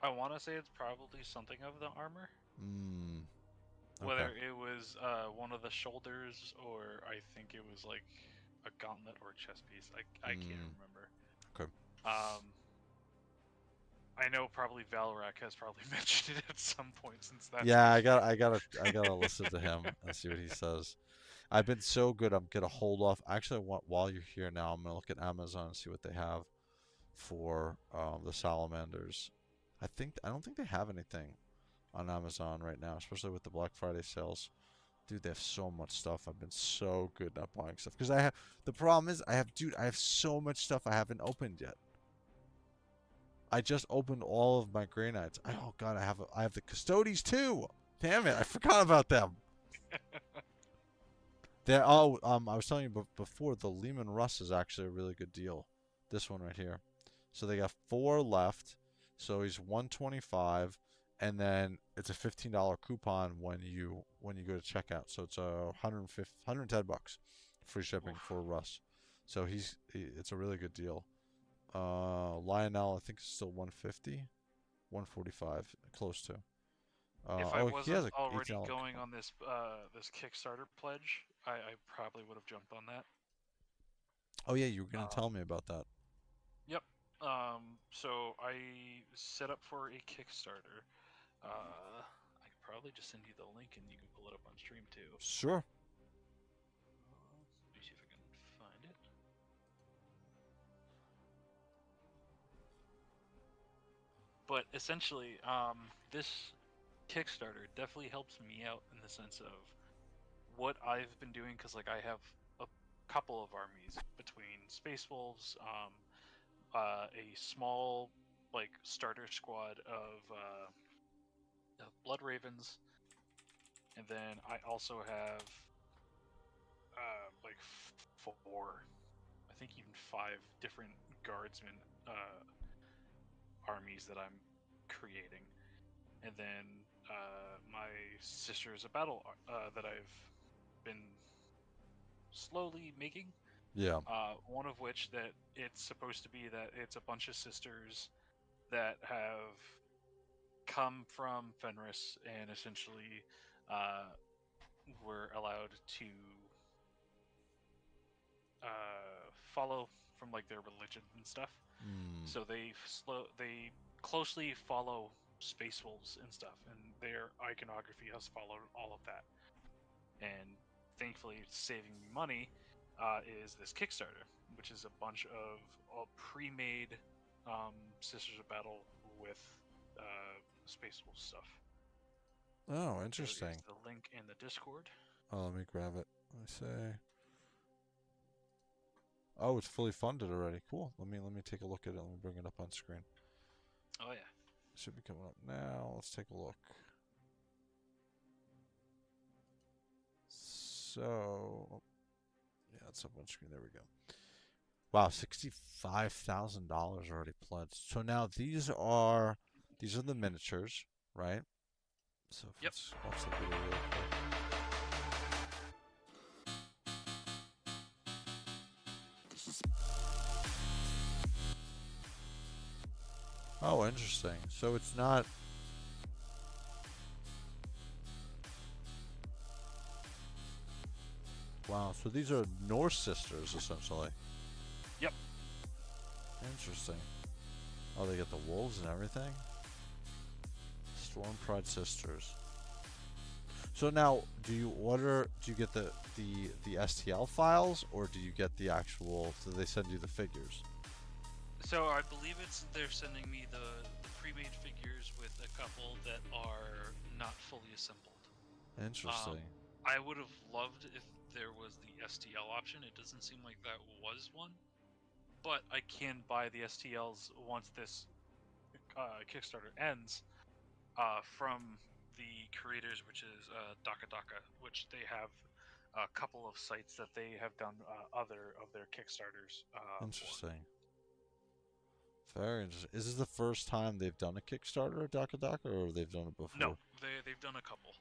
I want to say it's probably something of the armor. Hmm. Okay. Whether it was one of the shoulders or I think it was like a gauntlet or chest piece. I can't remember. Okay. I know probably Valrak has probably mentioned it at some point since that's Yeah, I gotta listen to him and see what he says. I've been so good. I'm gonna hold off. Actually, while you're here now, I'm gonna look at Amazon and see what they have for the salamanders. I don't think they have anything on Amazon right now, especially with the Black Friday sales. Dude, they have so much stuff. I've been so good at buying stuff because the problem is I have so much stuff I haven't opened yet. I just opened all of my Grey Knights. Oh God, I have the Custodes too. Damn it, I forgot about them. I was telling you before, the Lehman Russ is actually a really good deal. This one right here. So they got 4 left. So he's 125, and then it's a $15 coupon when you go to checkout. So it's $110 free shipping for Russ. So it's a really good deal. Lionel I think is still 150, 145, close to. If I He has wasn't a already $18 going coupon. on this this Kickstarter pledge, I probably would have jumped on that. Oh yeah, you were gonna tell me about that. Yep. So I set up for a Kickstarter. I could probably just send you the link and you can pull it up on stream too. Sure. Let me see if I can find it. But essentially, this Kickstarter definitely helps me out in the sense of what I've been doing because like I have a couple of armies between Space Wolves, a small like starter squad of Blood Ravens, and then I also have like 4, I think even 5 different guardsmen armies that I'm creating, and then my sister's a battle that I've been slowly making. Yeah. One of which that it's supposed to be that it's a bunch of sisters that have come from Fenris and essentially were allowed to follow from like their religion and stuff. So they closely follow Space Wolves and stuff, and their iconography has followed all of that. And thankfully saving me money, is this Kickstarter, which is a bunch of pre-made Sisters of Battle with Space Wolf stuff. Oh, There is interesting. the link in the Discord. Oh, let me grab it. Let me say. Oh, it's fully funded already. Cool. Let me take a look at it. Let me bring it up on screen. Oh yeah. It should be coming up now. Let's take a look. So, yeah, it's up on screen. There we go. Wow, $65,000 already pledged. So now these are the miniatures, right? So Yep. let's watch the video real quick. Oh, interesting. So it's not. Wow. So these are Norse sisters, essentially. Yep. Interesting. Oh, they get the wolves and everything. Storm Pride sisters. So now, do you get the STL files, or do you get the actual? Do they send you the figures? So I believe they're sending me the pre-made figures with a couple that are not fully assembled. Interesting. I would have loved if there was the STL option. It doesn't seem like that was one, but I can buy the STLs once this Kickstarter ends from the creators, which is Daka Daka, which they have a couple of sites that they have done other of their Kickstarters for. Interesting. Very interesting. Is this the first time they've done a Kickstarter at Daka Daka, or they've done it before? No, they've done a couple.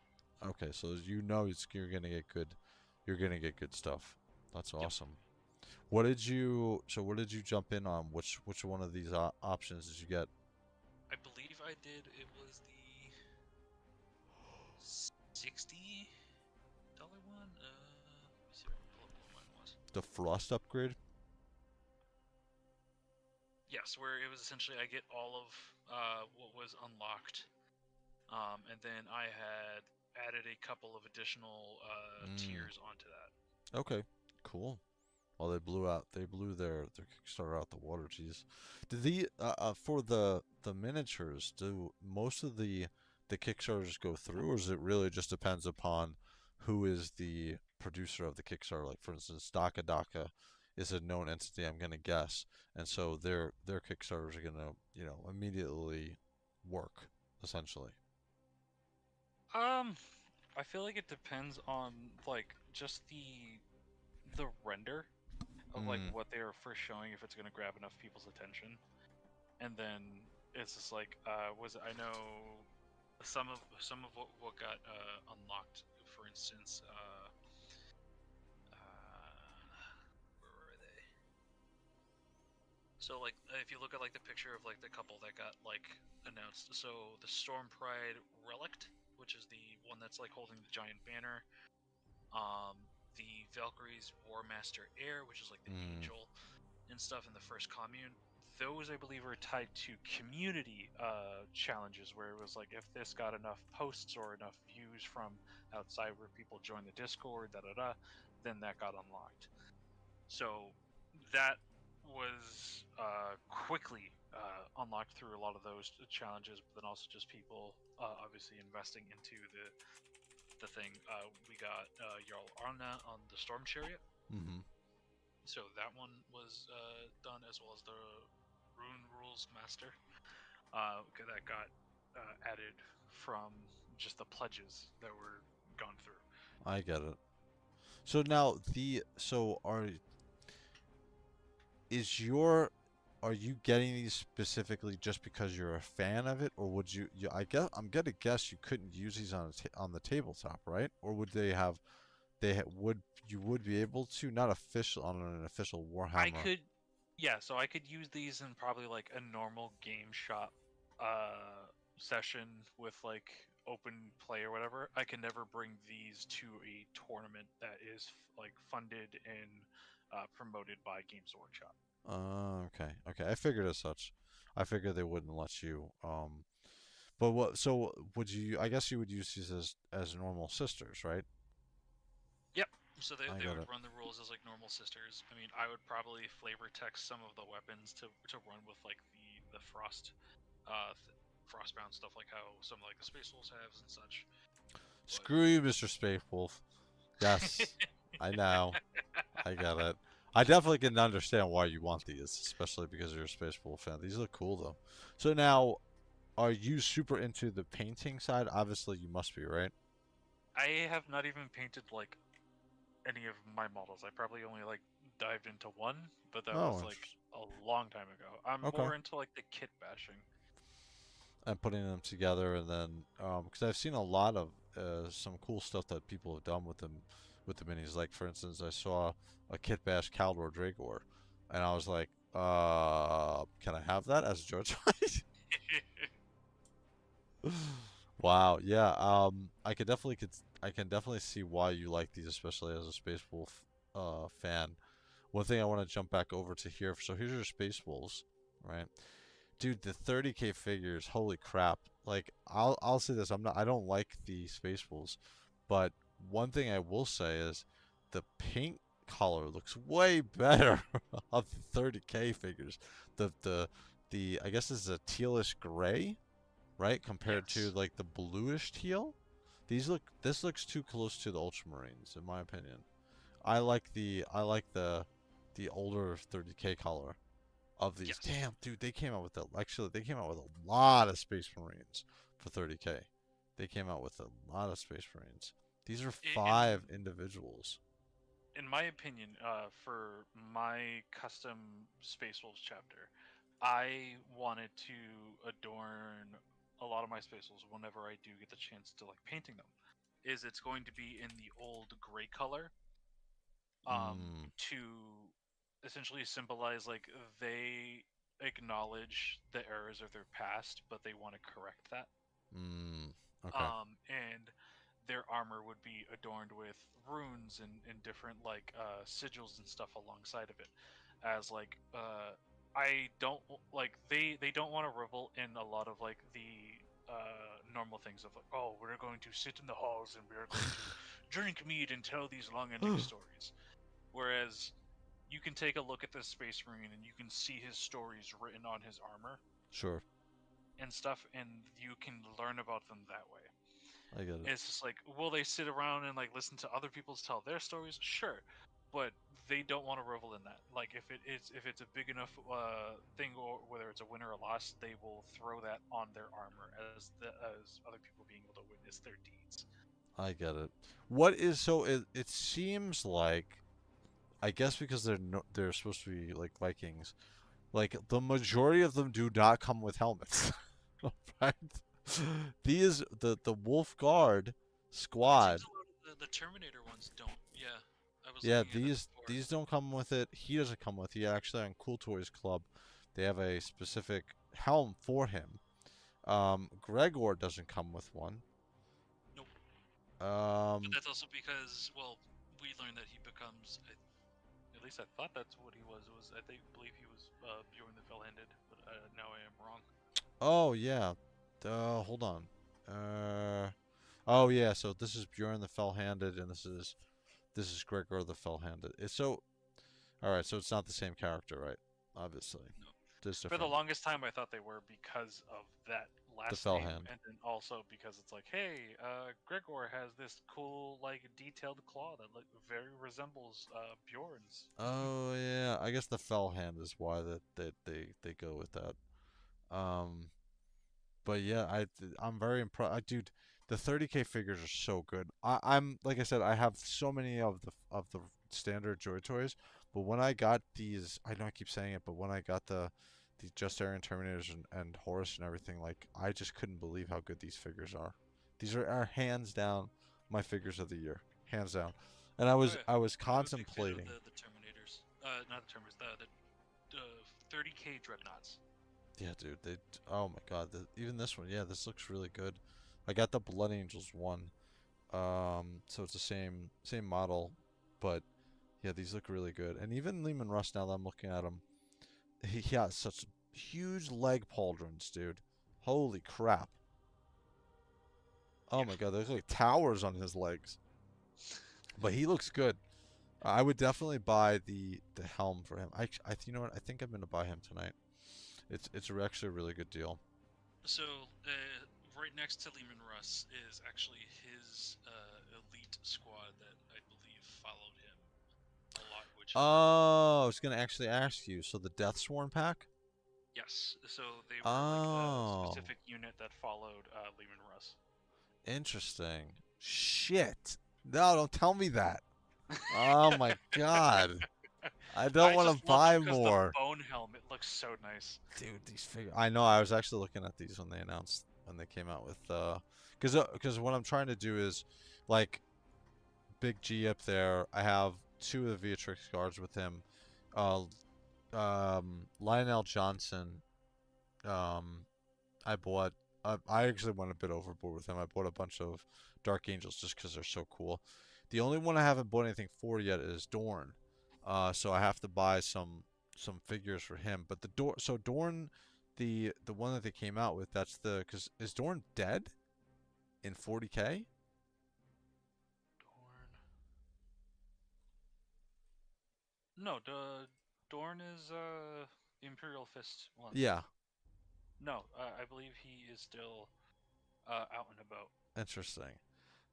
Okay, so you're gonna get good. You're gonna get good stuff. That's awesome. Yep. What did you jump in on? Which one of these options did you get? I believe I did. It was the $60 one. Let me see if I can pull up what mine was. The Frost upgrade. Yes, where it was essentially I get all of what was unlocked, and then I had added a couple of additional tiers onto that. Okay, cool. Well, they blew their Kickstarter out the water. Geez, did the for the miniatures, do most of the Kickstarters go through, or is it really just depends upon who is the producer of the Kickstarter? Like, for instance, Daka Daka is a known entity, I'm gonna guess, and so their Kickstarters are gonna immediately work, essentially. I feel like it depends on like just the render of like what they are first showing, if it's gonna grab enough people's attention, and then it's just like I know some of what got unlocked, for instance, where were they? So like if you look at like the picture of like the couple that got like announced, so the Storm Pride Relict, which is the one that's like holding the giant banner, the Valkyrie's War Master Air, which is like the angel and stuff in the first commune. Those, I believe, are tied to community challenges, where it was like if this got enough posts or enough views from outside where people join the Discord, then that got unlocked. So that was quickly unlocked through a lot of those challenges, but then also just people obviously investing into the thing. We got Jarl Arna on the Storm Chariot. So that one was done, as well as the Rune Rules Master. That got added from just the pledges that were gone through. I get it. So now are you getting these specifically just because you're a fan of it, or would you I'm gonna guess you couldn't use these on the tabletop, right? Or would you would be able to, not official on an official Warhammer? So I could use these in probably like a normal game shop session with like open play or whatever. I can never bring these to a tournament that is like funded and promoted by Games Workshop. Okay. I figured as such. I figured they wouldn't let you. But what? So would you? I guess you would use these as normal sisters, right? Yep. So I they got would it. run the rules as like normal sisters. I mean, I would probably flavor text some of the weapons to run with like the frost, frostbound stuff, like how some like the Space Wolves have and such. But Screw you, Mr. Space Wolf. Yes, I know. I get it. I definitely can understand why you want these, especially because you're a Space Wolf fan. These look cool though. So now, are you super into the painting side? Obviously, you must be, right? I have not even painted like any of my models. I probably only like dived into one, but that Oh, was like interesting. a long time ago. I'm Okay. more into like the kit bashing. And putting them together, and then because I've seen a lot of some cool stuff that people have done with the minis. Like for instance, I saw a Kit Bash Caldor Dragor, and I was like, can I have that as a JOYTOY? Wow, yeah. I can definitely see why you like these, especially as a Space Wolf fan. One thing I want to jump back over to here. So here's your Space Wolves, right? Dude, the 30K figures, holy crap. Like I'll say this, I don't like the Space Wolves, but one thing I will say is the paint color looks way better of the 30K figures. The I guess this is a tealish gray, right? Compared to Yes. like the bluish teal. This looks too close to the Ultramarines in my opinion. I like the older 30K color of these. Yes. Damn, dude, they came out with a lot of Space Marines for 30K. They came out with a lot of Space Marines. These are In 5 individuals. my opinion, for my custom Space Wolves chapter, I wanted to adorn a lot of my Space Wolves whenever I do get the chance to like painting them. Is it's going to be in the old gray color, Mm, to essentially symbolize like they acknowledge the errors of their past, but they want to correct that. mm, okay. And their armor would be adorned with runes and different like sigils and stuff alongside of it, as like I don't like they don't want to revel in a lot of like the normal things of like, oh, we're going to sit in the halls and we're going to drink mead and tell these long ending stories. Whereas you can take a look at this Space Marine and you can see his stories written on his armor Sure, and stuff, and you can learn about them that way. I get it. It's just like, will they sit around and like listen to other people's tell their stories? Sure, but they don't want to revel in that. Like if it's a big enough thing, or whether it's a win or a loss, they will throw that on their armor as other people being able to witness their deeds. I get it. What is so it seems like I guess because they're supposed to be like Vikings, like the majority of them do not come with helmets. Right? The Wolf Guard It seems squad. a lot of the Terminator ones don't. Yeah, I was Yeah, looking at that before. these don't come with it. He doesn't come with it. Actually, on Cool Toys Club, they have a specific helm for him. Gregor doesn't come with one. Nope. But Um, that's also because, well, we learned that he becomes. At least I thought that's what he was. It was I think believe he was Bjorn the Fell-Handed, but now I am wrong. oh yeah. Hold on. Oh yeah. So this is Bjorn the Fell-Handed, and this is Gregor the Fell-Handed. It's so all right. So it's not the same character, right? Obviously, No. it's For the different. longest time, I thought they were because of that The last Fell name, Hand. and then also because it's like, hey, Gregor has this cool like detailed claw that like very resembles Bjorn's. Oh yeah. I guess the Fell Hand is why they go with that. Um, but yeah, I'm very impressed. Dude, the 30K figures are so good. I'm like I said, I have so many of the standard Joy Toys, but when I got these, I know I keep saying it, but when I got the Just Aaron Terminators and Horus and everything, like I just couldn't believe how good these figures are. These are hands down my figures of the year, hands down. And Oh yeah, I was I'm a big fan of contemplating. the Terminators. Not the Terminators, the 30K Dreadnoughts. Yeah, dude. Oh my God. Even this one. Yeah, this looks really good. I got the Blood Angels one. So it's the same model, but yeah, these look really good. And even Lehman Russ, now that I'm looking at him, he has such huge leg pauldrons, dude. Holy crap. Oh Yeah. my God, there's like towers on his legs. But he looks good. I would definitely buy the helm for him. You know what? I think I'm gonna buy him tonight. It's actually a really good deal. So, right next to Lehman Russ is actually his elite squad that I believe followed him a lot, which is very cool. Oh, I was gonna actually ask you. So the Deathsworn pack? Yes, so they were like a Oh, specific unit that followed Lehman Russ. interesting. Shit. No, don't tell me that. Oh my god. I don't I want to just love them buy because the more. bone helmet looks so nice. Dude, these figures. I know. I was actually looking at these when they announced when they came out with because what I'm trying to do is like Big G up there. I have two of the Beatrix guards with him. Uh, Lionel Johnson. Um, I bought. I actually went a bit overboard with him. I bought a bunch of Dark Angels just because they're so cool. The only one I haven't bought anything for yet is Dorn. So I have to buy some figures for him. But Dorn, the one that they came out with, that's the because is Dorn dead in 40K? Dorn. No, Dorn is the Imperial Fist one. Yeah, No, I believe he is still out and about. interesting.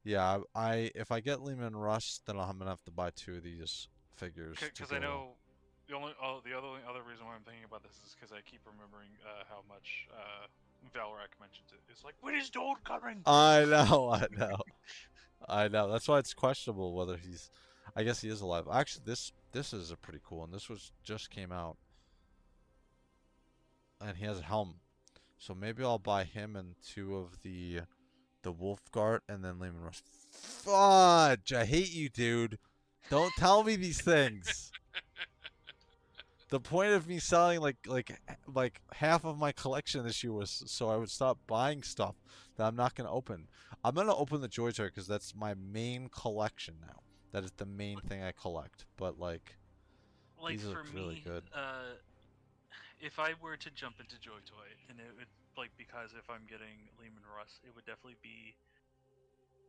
Yeah, I if I get Lehman Russ, then I'm gonna have to buy two of these figures to Because I go. know the other reason why I'm thinking about this is because I keep remembering how much Valrak mentions it. It's like, when is Dorn coming? I know, I know. I know. That's why it's questionable whether he's. I guess he is alive. Actually, this is a pretty cool one. This was just came out, and he has a helm. So maybe I'll buy him and two of the Wolfguard, and then Lehman Russ. Fudge! I hate you, dude. Don't tell me these things. The point of me selling like half of my collection this year was so I would stop buying stuff that I'm not gonna open. I'm gonna open the JOYTOY because that's my main collection now. That is the main thing I collect. But like Like these look for really me, good. if I were to jump into JoyToy, and it would like because if I'm getting Lehman Russ, it would definitely be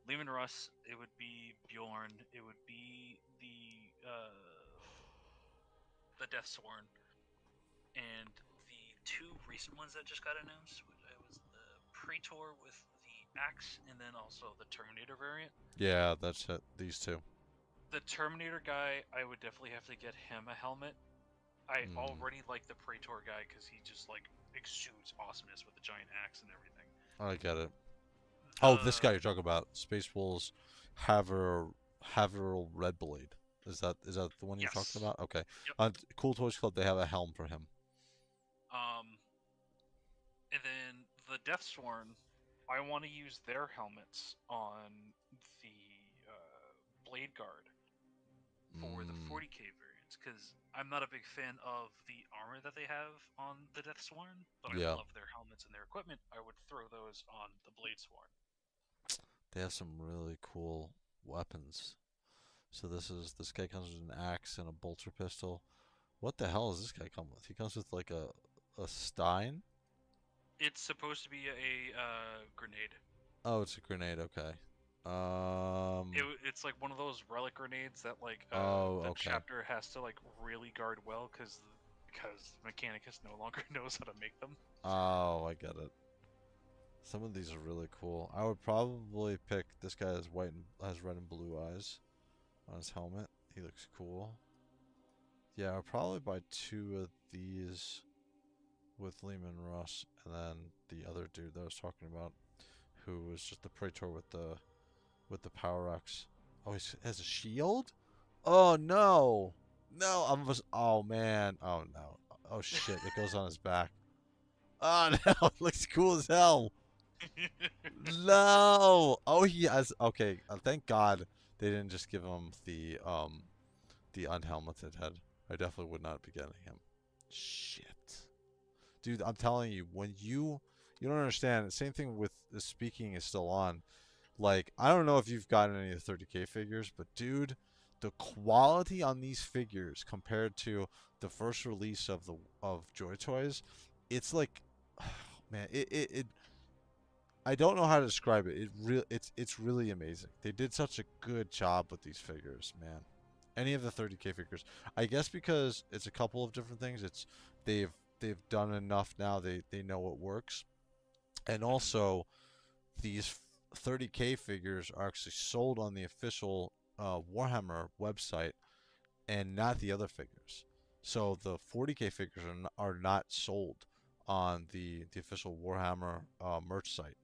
Lehman Russ. It would be Bjorn. It would be the Death Sworn, and the two recent ones that just got announced. It was the Praetor with the axe, and then also the Terminator variant. Yeah, that's it. These two. The Terminator guy, I would definitely have to get him a helmet. I Mm, already like the Praetor guy because he just like exudes awesomeness with the giant axe and everything. I get it. Oh, this guy The you're talking about, Space Wolves, Haverhill Redblade. Is that the one you're talking yes, about? Okay. yep. On Cool Toys Club, they have a helm for him. Um, and then the Deathsworn, I want to use their helmets on the Blade Guard for the Mm, 40K variants because I'm not a big fan of the armor that they have on the Deathsworn, but I yeah. love their helmets and their equipment. I would throw those on the Bladesworn. They have some really cool weapons. So this guy comes with an axe and a bolter pistol. What the hell does this guy come with? He comes with like a Stein? It's supposed to be a grenade. Oh, it's a grenade. Okay. It's like one of those relic grenades that Oh, that okay. chapter has to like really guard well because Mechanicus no longer knows how to make them. Oh, I get it. Some of these are really cool. I would probably pick this guy has has red and blue eyes on his helmet. He looks cool. Yeah, I'll probably buy two of these with Lehman Russ, and then the other dude that I was talking about, who was just the Praetor with the power axe. Oh, he has a shield? Oh no, no! Oh man! Oh no! Oh shit! It goes on his back. Oh no! It looks cool as hell. No! Oh, he has. Okay, thank God they didn't just give him the unhelmeted head. I definitely would not be getting him. Shit, dude! I'm telling you, when you don't understand. Same thing with the speaking is still on. Like, I don't know if you've gotten any of the 30K figures, but dude, the quality on these figures compared to the first release of Joy Toys, it's like, man, it I don't know how to describe it. It's really amazing. They did such a good job with these figures, man. any of the 30K figures. I guess because it's a couple of different things. It's they've done enough now. They know what works, and Mhm. also these 30K figures are actually sold on the official Warhammer website and not the other figures. So the 40K figures are not sold on the official Warhammer merch site.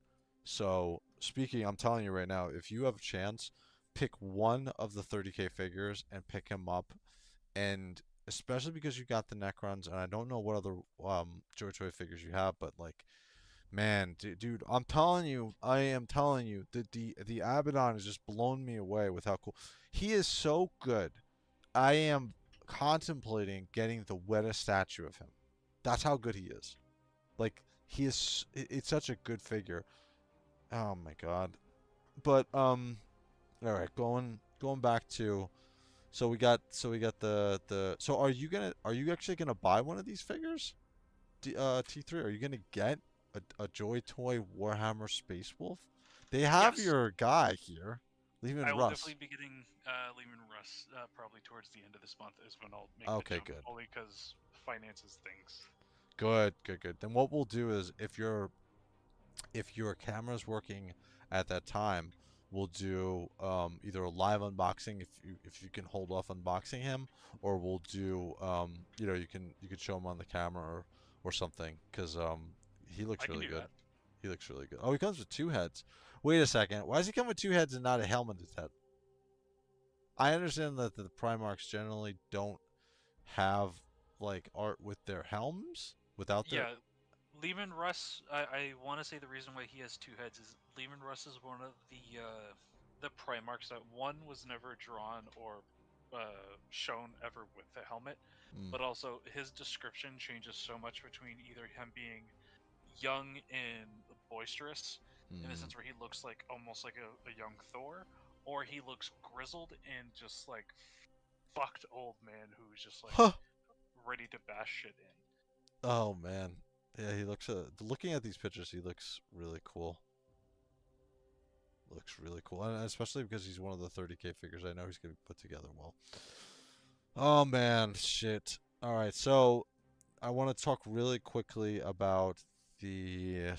So speaking, I'm telling you right now, if you have a chance, pick one of the 30K figures and pick him up, and especially because you got the Necrons, and I don't know what other JOYTOY figures you have, but like, man, dude, I'm telling you, I am telling you, the Abaddon has just blown me away with how cool he is. So good. I am contemplating getting the wettest statue of him. That's how good he is. Like he is. It's such a good figure. Oh my god. But all right, going back to so we got the so are you actually gonna buy one of these figures? T3, are you gonna get a JOYTOY Warhammer Space Wolf? They have Yes, your guy here, Lehman I will Russ. definitely be getting Lehman Russ probably towards the end of this month is when I'll make the Okay, jump, good. only because finances things. Good, good, good. Then what we'll do is if your camera's working at that time, we'll do either a live unboxing if you can hold off unboxing him, or we'll do you could show him on the camera or something because he looks I can really do good. that. He looks really good. Oh, he comes with two heads. Wait a second. Why does he come with two heads and not a helmeted head? I understand that the Primarchs generally don't have like art with their helms without their. Yeah, Lehman Russ. I want to say the reason why he has two heads is Lehman Russ is one of the Primarchs that one was never drawn or shown ever with the helmet, Mm, but also his description changes so much between either him being young and boisterous, in a mm. sense where he looks like almost like a young Thor, or he looks grizzled and just like fucked old man who's just like Huh. ready to bash shit in. Oh man. Yeah, he looks. Looking at these pictures, he looks really cool. Looks really cool, and especially because he's one of the 30K figures. I know he's gonna be put together well. Oh man, shit. All right, so I want to talk really quickly about the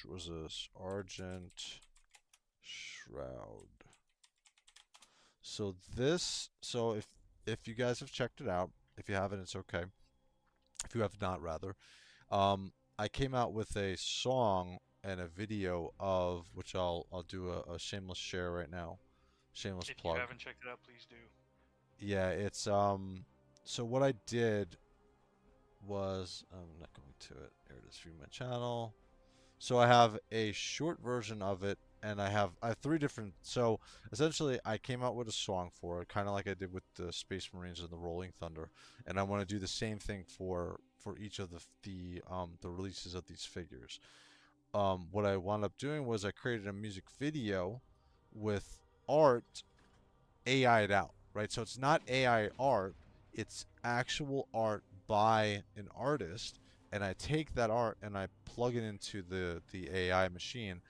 was this Argent Shroud. So if you guys have checked it out, if you haven't, it's okay. If you have not, rather, I came out with a song and a video of which I'll do a shameless share right now, shameless If you plug. haven't checked it out, please do. Yeah, it's so what I did was I'm not going to it. There it is, view my channel. So I have a short version of it, and I have three different. So essentially, I came out with a song for it, kind of like I did with the Space Marines and the Rolling Thunder, and I want to do the same thing for each of the releases of these figures. What I wound up doing was I created a music video with art AI'd out, right? So it's not AI art, it's actual art by an artist, and I take that art and I plug it into the AI machine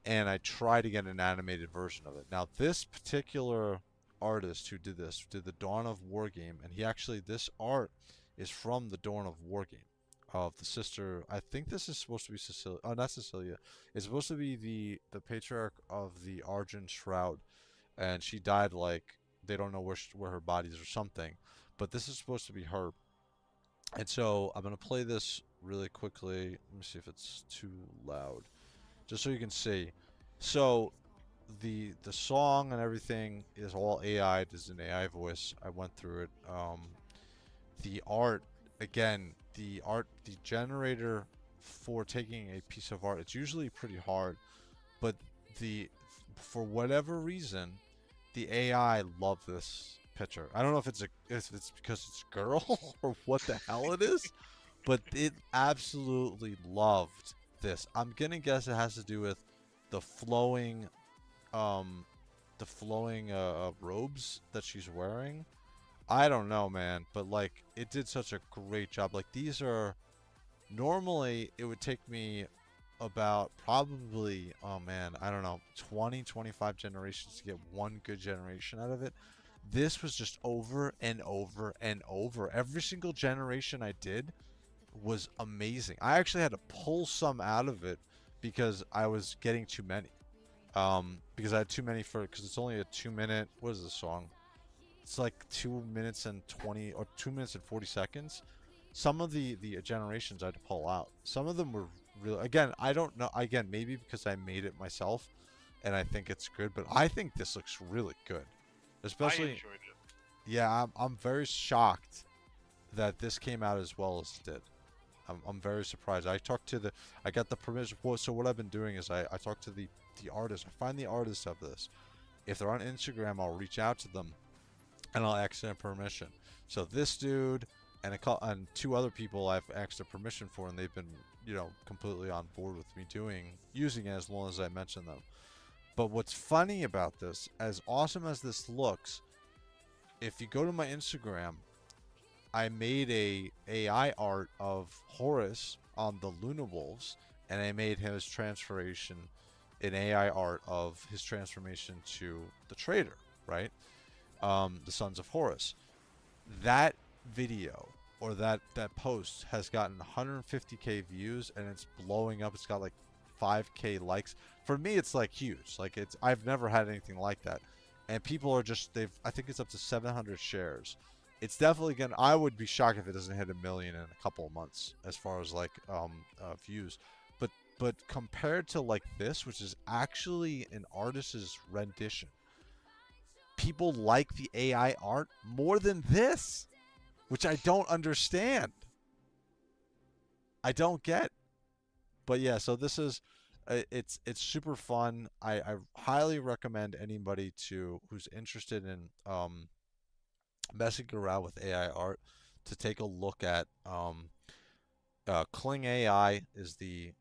and I try to get an animated version of it. Now, this particular artist who did this did the Dawn of War game, and he actually this art is from the Dawn of War game of the sister. I think this is supposed to be Cecilia. Oh, not Cecilia. It's supposed to be the patriarch of the Argent Shroud, and she died like they don't know where her body is or something. But this is supposed to be her, and so I'm gonna play this really quickly. Let me see if it's too loud, just so you can see. So the song and everything is all AI. There's an AI voice. I went through it. The art, again, the generator for taking a piece of art, it's usually pretty hard, but the for whatever reason, the AI loved this picture. I don't know if it's because it's a girl or what the hell it is, but it absolutely loved this. I'm gonna guess it has to do with the flowing um robes that she's wearing. I don't know, man, but like it did such a great job. Like these are normally it would take me about probably, oh man, I don't know, 20, 25 generations to get one good generation out of it. This was just over and over and over. Every single generation I did was amazing. I actually had to pull some out of it because I was getting too many. Because I had too many because it's only a 2 minute. What is the song? It's like 2 minutes and 20 or 2 minutes and 40 seconds. Some of the generations I had to pull out. Some of them were really. Again, I don't know. Again, maybe because I made it myself, and I think it's good. But I think this looks really good, I especially. enjoyed it. Yeah, I'm very shocked that this came out as well as it did. I'm very surprised. I got the permission. Well, so what I've been doing is I talk to the artist. I find the artist of this. If they're on Instagram, I'll reach out to them and I'll ask their permission. So this dude and two other people I've asked their permission for, and they've been, completely on board with me using it as long as I mention them. But what's funny about this, as awesome as this looks, if you go to my Instagram, I made a AI art of Horus on the Luna Wolves, and I made his transformation an AI art of his transformation to the Trader, right? The Sons of Horus. That video or that post has gotten 150k views, and it's blowing up. It's got like 5k likes. For me, it's like huge. Like I've never had anything like that, and people are just I think it's up to 700 shares. It's definitely gonna. I would be shocked if it doesn't hit 1 million in a couple of months as far as like views. But compared to like this, which is actually an artist's rendition, people like the AI art more than this, which I don't understand. I don't get. But yeah, so this is it's super fun. I highly recommend anybody who's interested in messing around with AI art to take a look at Kling AI is the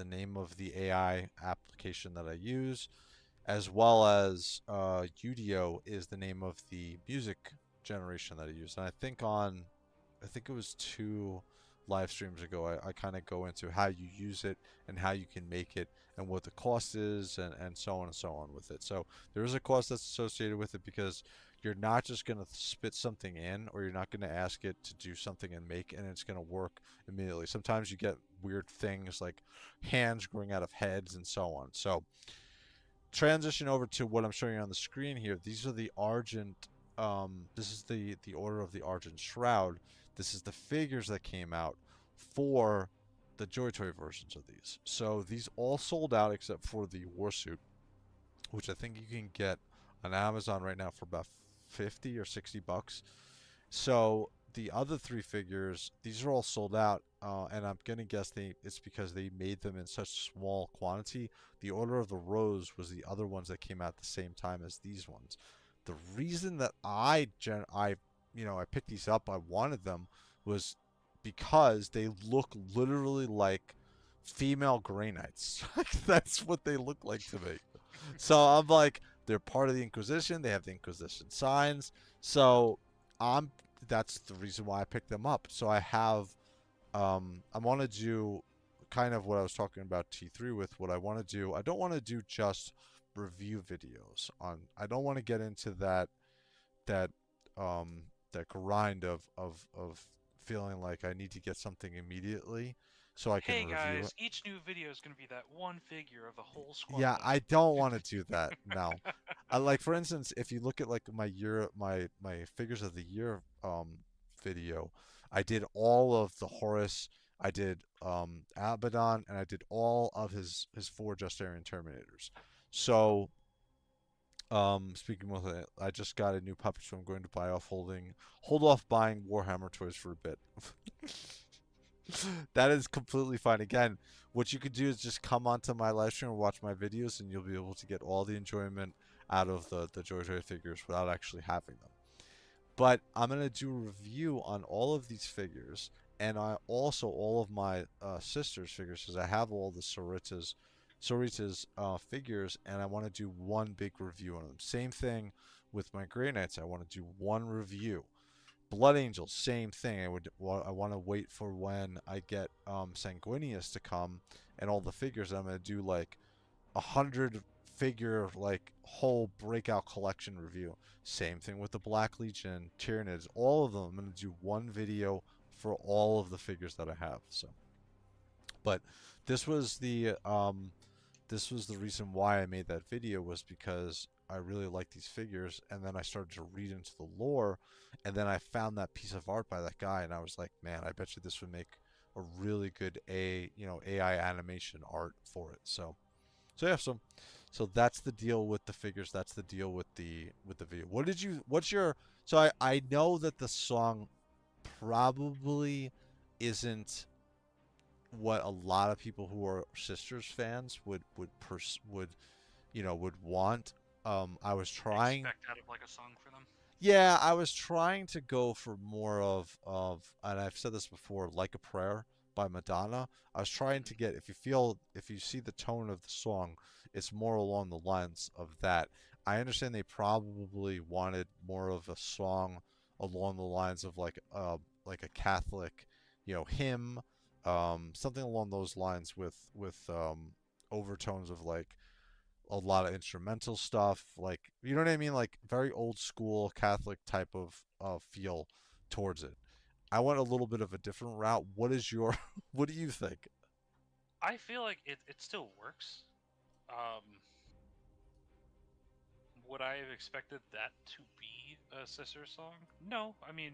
name of the AI application that I use, as well as Udio is the name of the music generation that I use. And I think it was 2 live streams ago, I kind of go into how you use it and how you can make it and what the cost is and so on and so on with it. So there is a cost that's associated with it because you're not just going to spit something in, or you're not going to ask it to do something and make, and it's going to work immediately. Sometimes you get weird things like hands growing out of heads and so on. So transition over to what I'm showing you on the screen here. These are the Argent. This is the Order of the Argent Shroud. This is the figures that came out for the JOYTOY versions of these. So these all sold out except for the Warsuit, which I think you can get on Amazon right now for about 50 or 60 bucks. So the other 3 figures, these are all sold out, and I'm gonna guess it's because they made them in such small quantity. The Order of the Rose was the other ones that came out at the same time as these ones. The reason that I picked these up, I wanted them, was because they look literally like female Grey Knights. That's what they look like to me. So I'm like, they're part of the Inquisition. They have the Inquisition signs. So that's the reason why I picked them up. So I want to do kind of what I was talking about T3 with. What I want to do, I don't want to do just review videos on. I don't want to get into that grind of feeling like I need to get something immediately so I can review guys, it. each new video is going to be that one figure of the whole squad. Yeah, I don't want to do that. No. Like for instance, if you look at like my figures of the year video, I did all of the Horus, I did Abaddon, and I did all of his 4 Justarian Terminators. So speaking with it, I just got a new puppet, so I'm going to hold off buying Warhammer toys for a bit. That is completely fine. Again, what you could do is just come onto my live stream and watch my videos, and you'll be able to get all the enjoyment out of the JOYTOY figures without actually having them. But I'm going to do a review on all of these figures, and also all of my sister's figures, because I have all the Sarita's figures, and I want to do one big review on them. Same thing with my Grey Knights. I want to do one review. Blood Angels, same thing. I want to wait for when I get Sanguinius to come and all the figures. I'm going to do like 100 figure like whole breakout collection review. Same thing with the Black Legion, Tyranids, all of them. I'm gonna do one video for all of the figures that I have. So, but this was the reason why I made that video, was because I really like these figures, and then I started to read into the lore, and then I found that piece of art by that guy, and I was like, man, I bet you this would make a really good AI animation art for it. So yeah, so that's the deal with the figures. That's the deal with the video. What's your so I know that the song probably isn't what a lot of people who are Sisters fans would want. I was trying. Expect out of like a song for them. Yeah, I was trying to go for more of, and I've said this before, Like a Prayer by Madonna. I was trying to get, if you see the tone of the song, it's more along the lines of that. I understand they probably wanted more of a song along the lines of like a Catholic, hymn, something along those lines with overtones of like a lot of instrumental stuff, like, you know what I mean, like very old school Catholic type of feel towards it. I went a little bit of a different route. What is your what do you think? I feel like it still works. Um, would I have expected that to be a sister song? No, I mean,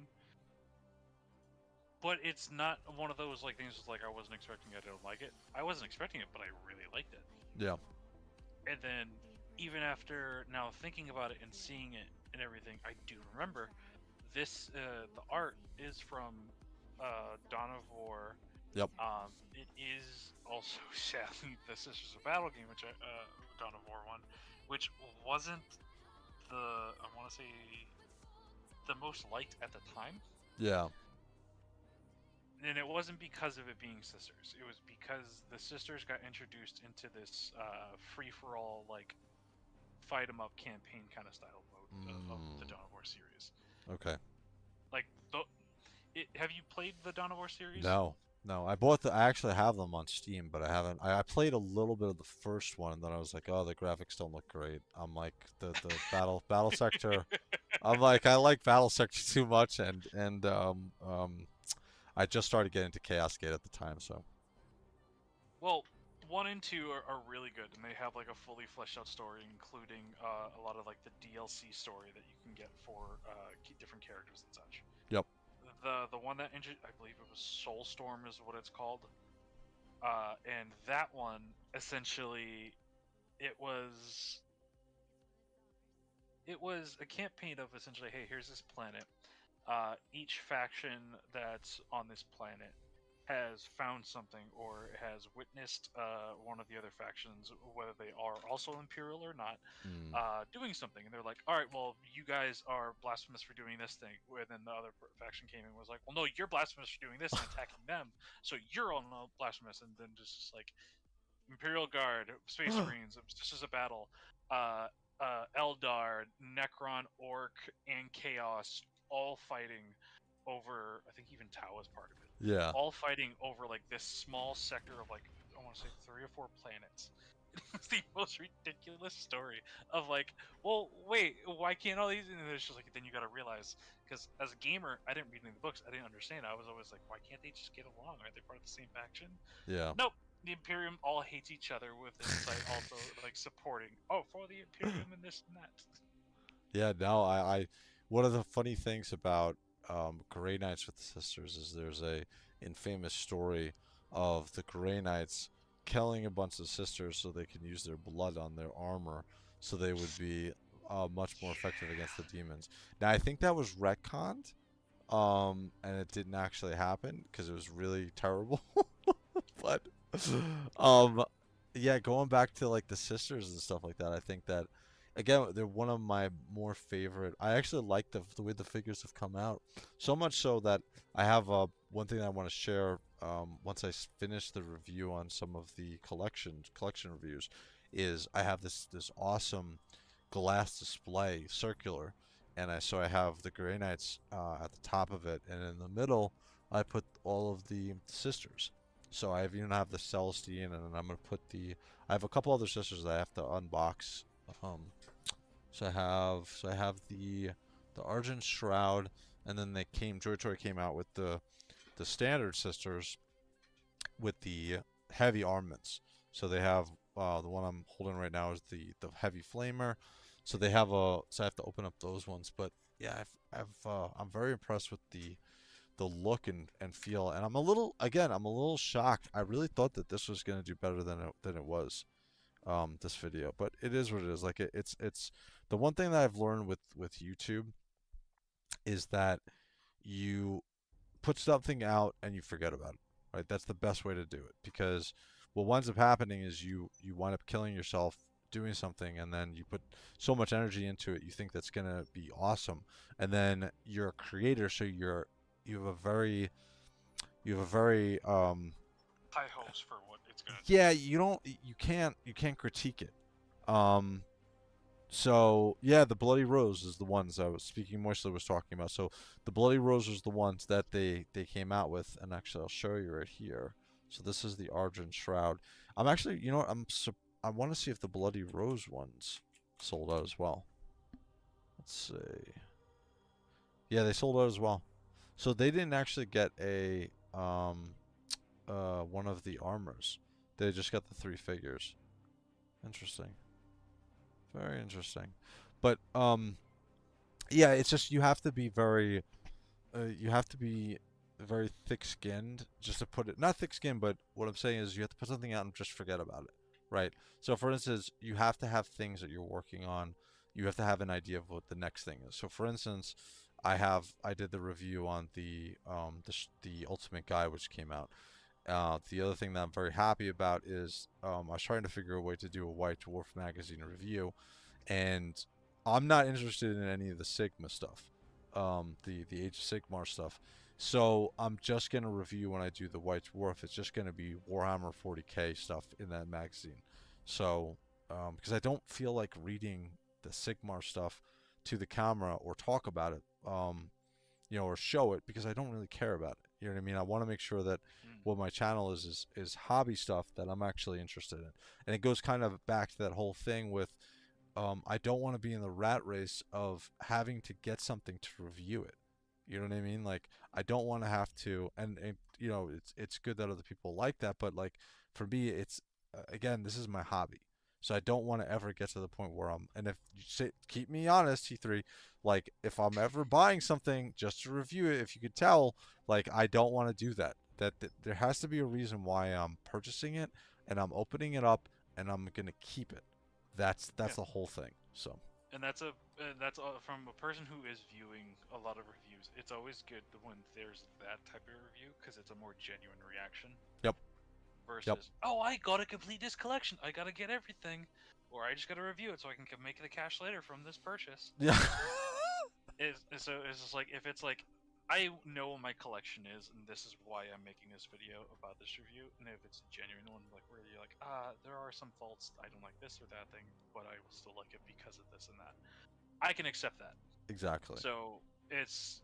but it's not one of those like things. Like I wasn't expecting it. I don't like it. I wasn't expecting it, but I really liked it. Yeah. And then even after now thinking about it and seeing it and everything, I do remember this. The art is from Dawn of War. Yep. It is also sadly the Sisters of Battle game, which Dawn of War one, which wasn't I want to say the most liked at the time. Yeah. And it wasn't because of it being sisters. It was because the sisters got introduced into this free-for-all, like, fight 'em up campaign kind of style mode of the Dawn of War series. Okay. Like, have you played the Dawn of War series? No. No, I actually have them on Steam, but I haven't. I played a little bit of the first one, and then I was like, oh, the graphics don't look great. I'm like the Battlesector. I'm like, I like Battlesector too much, and I just started getting into Chaos Gate at the time, so. Well, 1 and 2 are really good, and they have like a fully fleshed out story, including a lot of like the DLC story that you can get for different characters and such. Yep. The one that I believe it was Soulstorm is what it's called, and that one essentially it was a campaign of essentially, hey, here's this planet. Each faction that's on this planet has found something or has witnessed one of the other factions, whether they are also Imperial or not, doing something. And they're like, all right, well, you guys are blasphemous for doing this thing. And then the other faction came in and was like, well, no, you're blasphemous for doing this and attacking them. So you're all blasphemous. And then just like Imperial Guard, Space Marines, this is a battle. Eldar, Necron, Orc, and Chaos all fighting over, I think even Tau is part of it. Yeah. All fighting over like this small sector of like, I want to say 3 or 4 planets. It's the most ridiculous story of like, well, wait, why can't all these? And it's just like, then you got to realize, because as a gamer, I didn't read any of the books, I didn't understand. I was always like, why can't they just get along? Are they part of the same faction? Yeah. Nope. The Imperium all hates each other, with Insight also like supporting. Oh, for the Imperium and this and that. Yeah, no, I one of the funny things about Grey Knights with the Sisters is there's a infamous story of the Grey Knights killing a bunch of sisters so they can use their blood on their armor, so they would be much more effective against the demons. Now I think that was retconned, and it didn't actually happen because it was really terrible. But um, yeah, going back to like the sisters and stuff like that, I think that again they're one of my more favorite. I actually like the way the figures have come out, so much so that I have one thing I want to share once I finish the review on some of the collection reviews, is I have this awesome glass display circular, and I have the Grey Knights at the top of it, and in the middle I put all of the sisters. So I even have the Celestine, and then I'm gonna put the. I have a couple other sisters that I have to unbox. Um, so I have the Argent Shroud, and then JOYTOY came out with the standard sisters with the heavy armaments. So they have the one I'm holding right now is the heavy flamer. So they have so I have to open up those ones. But yeah, I'm very impressed with the look and feel. And I'm a little shocked. I really thought that this was gonna do better than it was. This video, but it is what it is. Like it's the one thing that I've learned with YouTube is that you put something out and you forget about it, right? That's the best way to do it, because what winds up happening is you wind up killing yourself doing something, and then you put so much energy into it, you think that's gonna be awesome, and then you're a creator, so you have a very you have a very High hopes for what it's gonna do. yeah, you can't critique it. um So yeah, the Bloody Rose is the ones I was speaking. Moistly was talking about. So the Bloody Rose was the ones that they came out with, and actually I'll show you right here. So this is the Argent Shroud. I'm actually, you know what? I want to see if the Bloody Rose ones sold out as well. Let's see. Yeah, they sold out as well. So they didn't actually get a one of the armors. They just got the 3 figures. Interesting. Very interesting. But yeah, it's just you have to be very thick-skinned just to put it, not thick-skinned, but what I'm saying is you have to put something out and just forget about it, right? So for instance, you have to have things that you're working on. You have to have an idea of what the next thing is. So for instance, I did the review on the Ultimate Guide, which came out. The other thing that I'm very happy about is I was trying to figure a way to do a White Dwarf magazine review, and I'm not interested in any of the Sigma stuff, the Age of Sigmar stuff. So I'm just gonna review when I do the White Dwarf. It's just gonna be Warhammer 40K stuff in that magazine. So because I don't feel like reading the Sigmar stuff to the camera or talk about it, or show it, because I don't really care about it. You know what I mean? I want to make sure that Mm. what my channel is hobby stuff that I'm actually interested in. And it goes kind of back to that whole thing with I don't want to be in the rat race of having to get something to review it. You know what I mean? Like I don't want to have to, and it's good that other people like that, but like for me, it's again, this is my hobby, so I don't want to ever get to the point where And if you say, keep me honest, T3, like if I'm ever buying something just to review it, if you could tell, like I don't want to do that. That there has to be a reason why I'm purchasing it and I'm opening it up and I'm gonna keep it. That's Yeah, the whole thing. So that's from a person who is viewing a lot of reviews. It's always good when there's that type of review because it's a more genuine reaction yep, yep, versus, oh, I gotta complete this collection, I gotta get everything, or I just gotta review it so I can make the cash later from this purchase. yeah, So it's just like, if it's like, I know what my collection is, and this is why I'm making this video about this review. And if it's a genuine one, like where you're like, there are some faults, I don't like this or that thing, but I will still like it because of this and that, I can accept that. exactly. So it's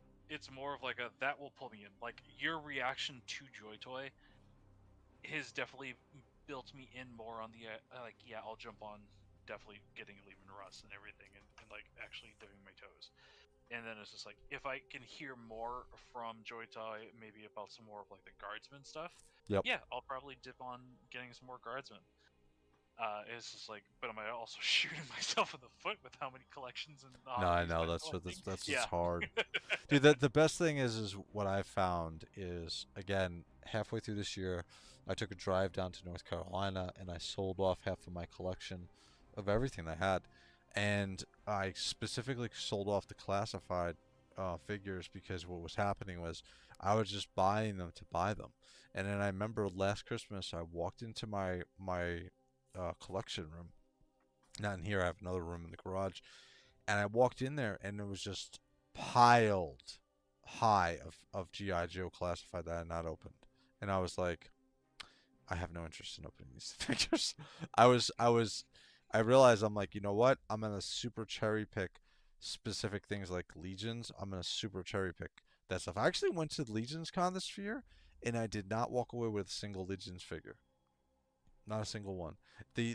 more of like a, that will pull me in. Like your reaction to JOYTOY has definitely built me in more on the like, yeah, I'll jump on definitely getting Leaving Rust and everything, and like actually dipping my toes. And then it's just like, if I can hear more from JOYTOY, maybe about some more of like the guardsman stuff, Yep. yeah, I'll probably dip on getting some more guardsmen. It's just like, but am I also shooting myself in the foot with how many collections and No, I hobbies know I'm that's what collecting? that's just Yeah. hard. Dude, the best thing is what I found is, again, halfway through this year, I took a drive down to North Carolina and I sold off half of my collection of everything I had, and I specifically sold off the classified figures because what was happening was I was just buying them to buy them. And then I remember last Christmas I walked into my collection room. Not in here, I have another room in the garage, and I walked in there and it was just piled high of GI Joe classified that I had not opened, and I was like, I have no interest in opening these figures. I realized, I'm like, you know what, I'm gonna super cherry pick specific things like Legions. I'm gonna super cherry pick that stuff. I actually went to Legions Con this year, and I did not walk away with a single Legion's figure. Not a single one.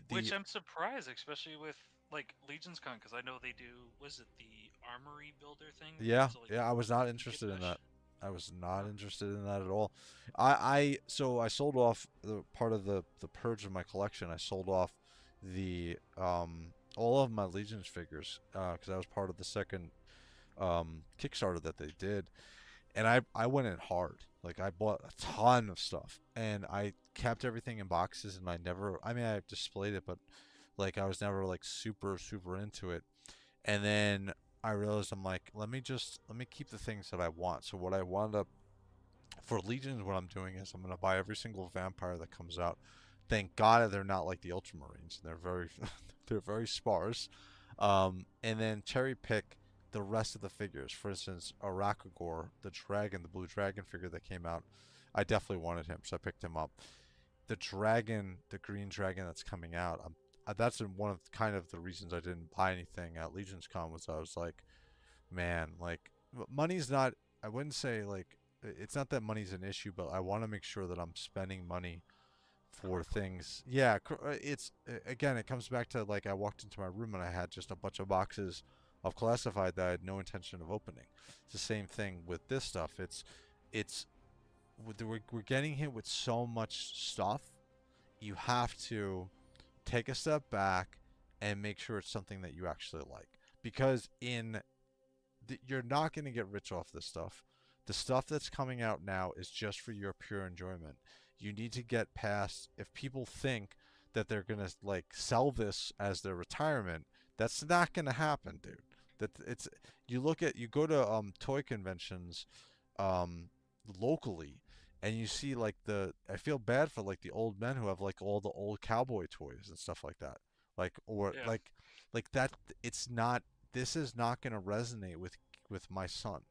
Which The I'm surprised, especially with like Legion's Con, because I know they do. Was it the Armory Builder thing where you Yeah, have to like yeah, I was not get interested in mesh? that. I was not Huh. interested in that at all. So I sold off the part of the purge of my collection. I sold off the all of my Legion's figures because I was part of the second Kickstarter that they did, and I went in hard. Like I bought a ton of stuff, and I kept everything in boxes, and I never. I mean, I displayed it, but like I was never like super into it. And then I realized I'm like, let me keep the things that I want. So what I wound up for Legions, what I'm doing is I'm gonna buy every single vampire that comes out. Thank God they're not like the Ultramarines. They're very they're very sparse. And then cherry pick the rest of the figures. For instance, Arakagor, the dragon, the blue dragon figure that came out. I definitely wanted him, so I picked him up. The dragon, the green dragon that's coming out. That's one of kind of the reasons I didn't buy anything at Legion's Con was I was like, man, like money's not. I wouldn't say like it's not that money's an issue, but I want to make sure that I'm spending money for Correctly. things. Yeah, it's again, it comes back to like I walked into my room and I had just a bunch of boxes of classified that I had no intention of opening. It's the same thing with this stuff. It's we're getting hit with so much stuff. You have to take a step back and make sure it's something that you actually like because you're not going to get rich off this stuff. The stuff that's coming out now is just for your pure enjoyment. You need to get past if people think that they're going to like sell this as their retirement, that's not going to happen, dude. That it's you go to toy conventions um locally and you see like the I feel bad for like the old men who have like all the old cowboy toys and stuff like that. Like or Yeah. like that it's not this is not going to resonate with my son.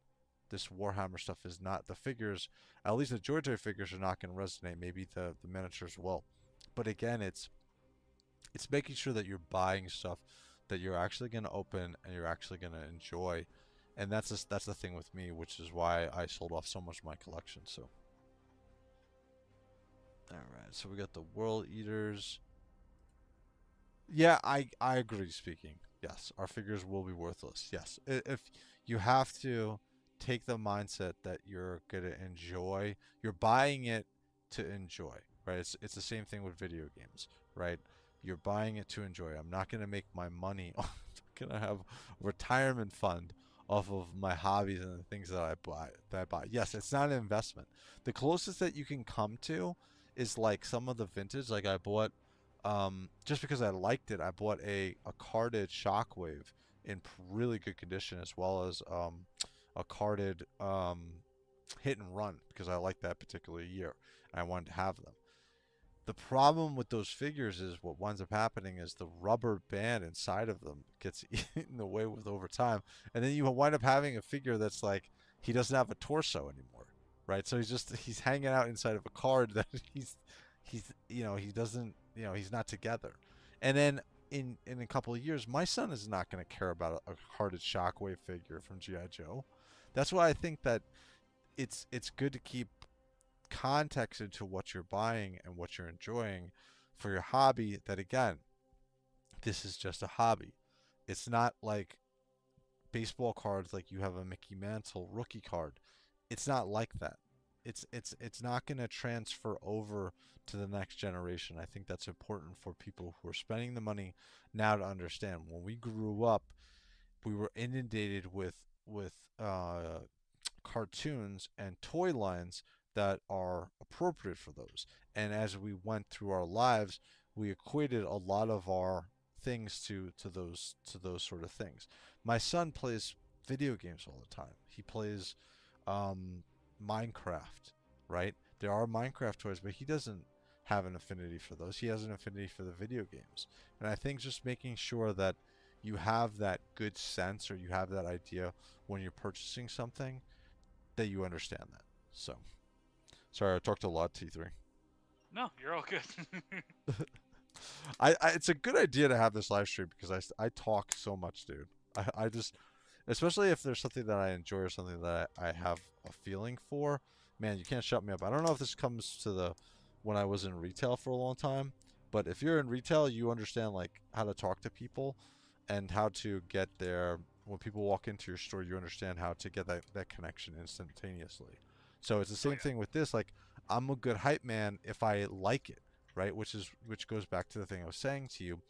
This Warhammer stuff is not the figures. At least the JOYTOY figures are not going to resonate. Maybe the miniatures will, but again, it's making sure that you're buying stuff that you're actually going to open and you're actually going to enjoy, and that's the thing with me, which is why I sold off so much of my collection. So, all right, so we got the World Eaters. Yeah, I agree. Speaking, yes, our figures will be worthless. Yes, if you have to take the mindset that you're gonna enjoy, you're buying it to enjoy, right? It's the same thing with video games, right? You're buying it to enjoy. I'm not gonna make my money. I'm gonna have a retirement fund off of my hobbies and the things that I buy. Yes, it's not an investment. The closest that you can come to is like some of the vintage. Like I bought just because I liked it, I bought a carded Shockwave in really good condition, as well as a carded Hit and Run because I liked that particular year. And I wanted to have them. The problem with those figures is what winds up happening is the rubber band inside of them gets eaten away with over time, and then you wind up having a figure that's like he doesn't have a torso anymore, right? So he's hanging out inside of a card that he's he doesn't he's not together, and then in a couple of years, my son is not going to care about a carded Shockwave figure from GI Joe. That's why I think that it's good to keep context into what you're buying and what you're enjoying for your hobby. That again, this is just a hobby. It's not like baseball cards like you have a Mickey Mantle rookie card. It's not like that. It's not going to transfer over to the next generation. I think that's important for people who are spending the money now to understand. When we grew up, we were inundated with cartoons and toy lines that are appropriate for those. And as we went through our lives, we equated a lot of our things to those sort of things. My son plays video games all the time. He plays um, Minecraft, right? There are Minecraft toys, but he doesn't have an affinity for those. He has an affinity for the video games. And I think just making sure that you have that good sense or you have that idea when you're purchasing something that you understand that. So, sorry, I talked a lot, T3. No, you're all good. It's a good idea to have this live stream because I talk so much, dude. I just, especially if there's something that I enjoy or something that I have a feeling for, man, you can't shut me up. I don't know if this comes to the when I was in retail for a long time, but if you're in retail, you understand like how to talk to people and how to get there. When people walk into your store, you understand how to get that connection instantaneously. So it's the Oh same yeah. thing with this. Like, I'm a good hype man if I like it, right? Which goes back to the thing I was saying to you.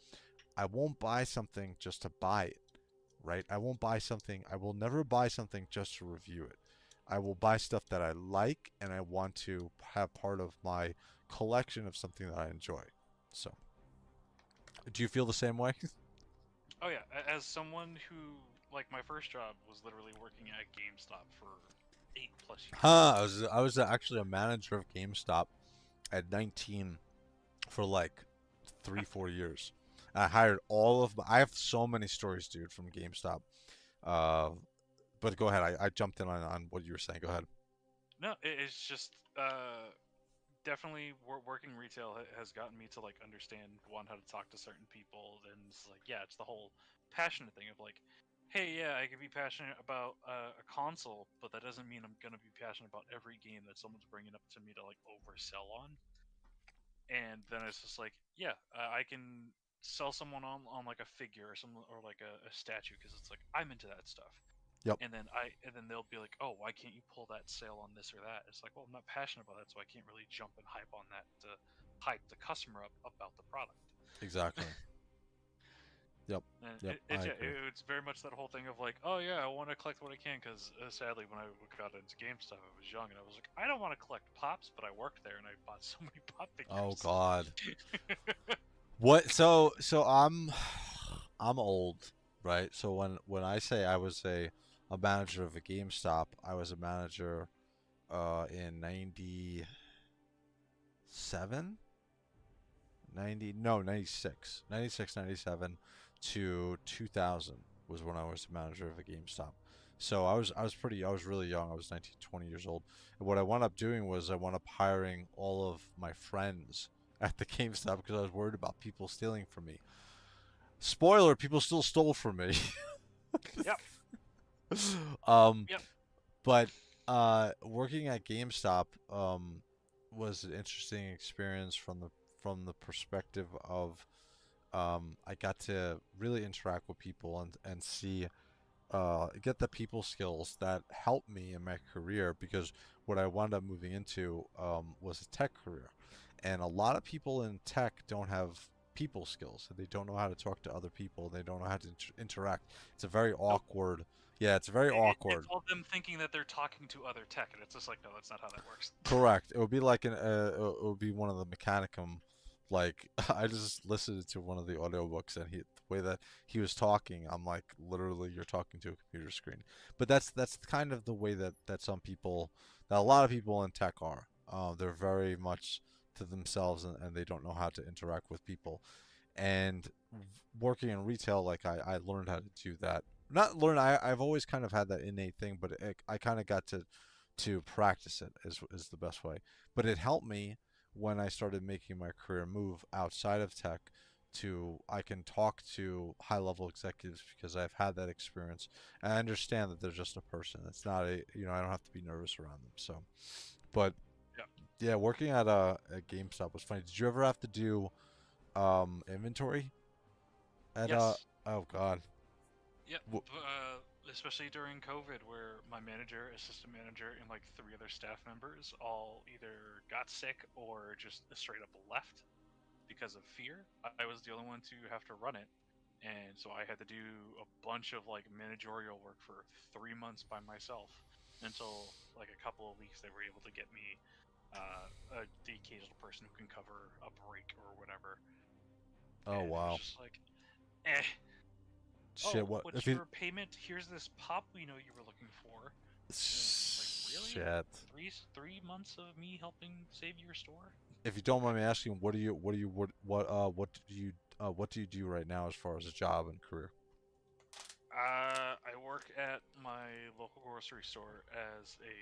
I won't buy something just to buy it, right? I won't buy something. I will never buy something just to review it. I will buy stuff that I like and I want to have part of my collection of something that I enjoy. So, do you feel the same way? Oh yeah. As someone who, like, my first job was literally working at GameStop for 8+ years. Huh, I was actually a manager of GameStop at 19 for like 3 4 years. I hired all of my, I have so many stories, dude, from GameStop. Uh, but go ahead. I jumped in on what you were saying. Go ahead. No, it's just definitely working retail has gotten me to like understand one how to talk to certain people. And it's like, yeah, it's the whole passionate thing of like, hey, yeah, I can be passionate about a console, but that doesn't mean I'm gonna be passionate about every game that someone's bringing up to me to like oversell on. And then it's just like, yeah, I can sell someone on like a figure or some or like a statue because it's like I'm into that stuff. Yep. And then they'll be like, oh, why can't you pull that sale on this or that? It's like, well, I'm not passionate about that, so I can't really jump and hype on that to hype the customer up about the product. Exactly. Yep. And Yep. I agree. it's very much that whole thing of like, oh yeah, I want to collect what I can because sadly when I got into game stuff, I was young and I was like, I don't want to collect pops, but I worked there and I bought so many pop Oh figures. God. What? So I'm old, right? So when I say I was a manager of a GameStop, I was a manager in 97, 90, no, 96, 96, 97 to 2000 was when I was the manager of a GameStop. So I was really young. I was 19, 20 years old. And what I wound up doing was I wound up hiring all of my friends at the GameStop because I was worried about people stealing from me. Spoiler, people still stole from me. Yep, um, yep. but working at GameStop was an interesting experience from the perspective of I got to really interact with people and see get the people skills that helped me in my career because what I wound up moving into was a tech career, and a lot of people in tech don't have people skills. They don't know how to talk to other people. They don't know how to interact. It's a very Nope. awkward. Yeah, it's very It's awkward. all them thinking that they're talking to other tech, and it's just like, no, that's not how that works. Correct. It would be like it would be one of the Mechanicum. Like I just listened to one of the audiobooks and the way that he was talking, I'm like literally you're talking to a computer screen. But that's kind of the way that some people, that a lot of people in tech are. They're very much to themselves and they don't know how to interact with people. And working in retail, like I learned how to do that. Not learn. I've always kind of had that innate thing, but I kind of got to practice it is the best way. But it helped me when I started making my career move outside of tech to I can talk to high level executives because I've had that experience and I understand that they're just a person. It's not a I don't have to be nervous around them. So, but Yeah. yeah, working at a GameStop was funny. Did you ever have to do inventory at Yes. oh God. Yep. W- Especially during COVID, where my manager, assistant manager, and like three other staff members all either got sick or just straight up left because of fear. I was the only one to have to run it, and so I had to do a bunch of like managerial work for 3 months by myself until like a couple of weeks they were able to get me the occasional person who can cover a break or whatever. oh And it was wow. just like, eh. Shit, Oh, what what's if you your payment? Here's this pop we know you were looking for. And it's just like, really? shit. Three months of me helping save your store? If you don't mind me asking, what do you do right now as far as a job and career? I work at my local grocery store as a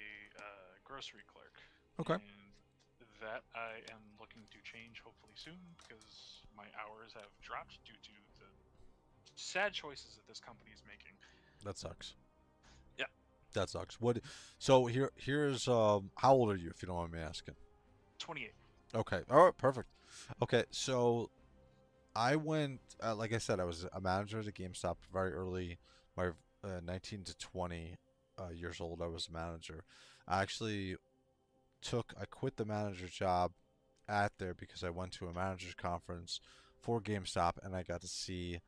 grocery clerk, Okay. and that I am looking to change hopefully soon because my hours have dropped due to the sad choices that this company is making. That sucks. Yeah. That sucks. What? So here's how old are you, if you don't mind me asking? 28. Okay. All right. Perfect. Okay. So I went, like I said, I was a manager at a GameStop very early, my 19 to 20 years old. I was a manager. I actually I quit the manager job at there because I went to a managers conference for GameStop and I got to see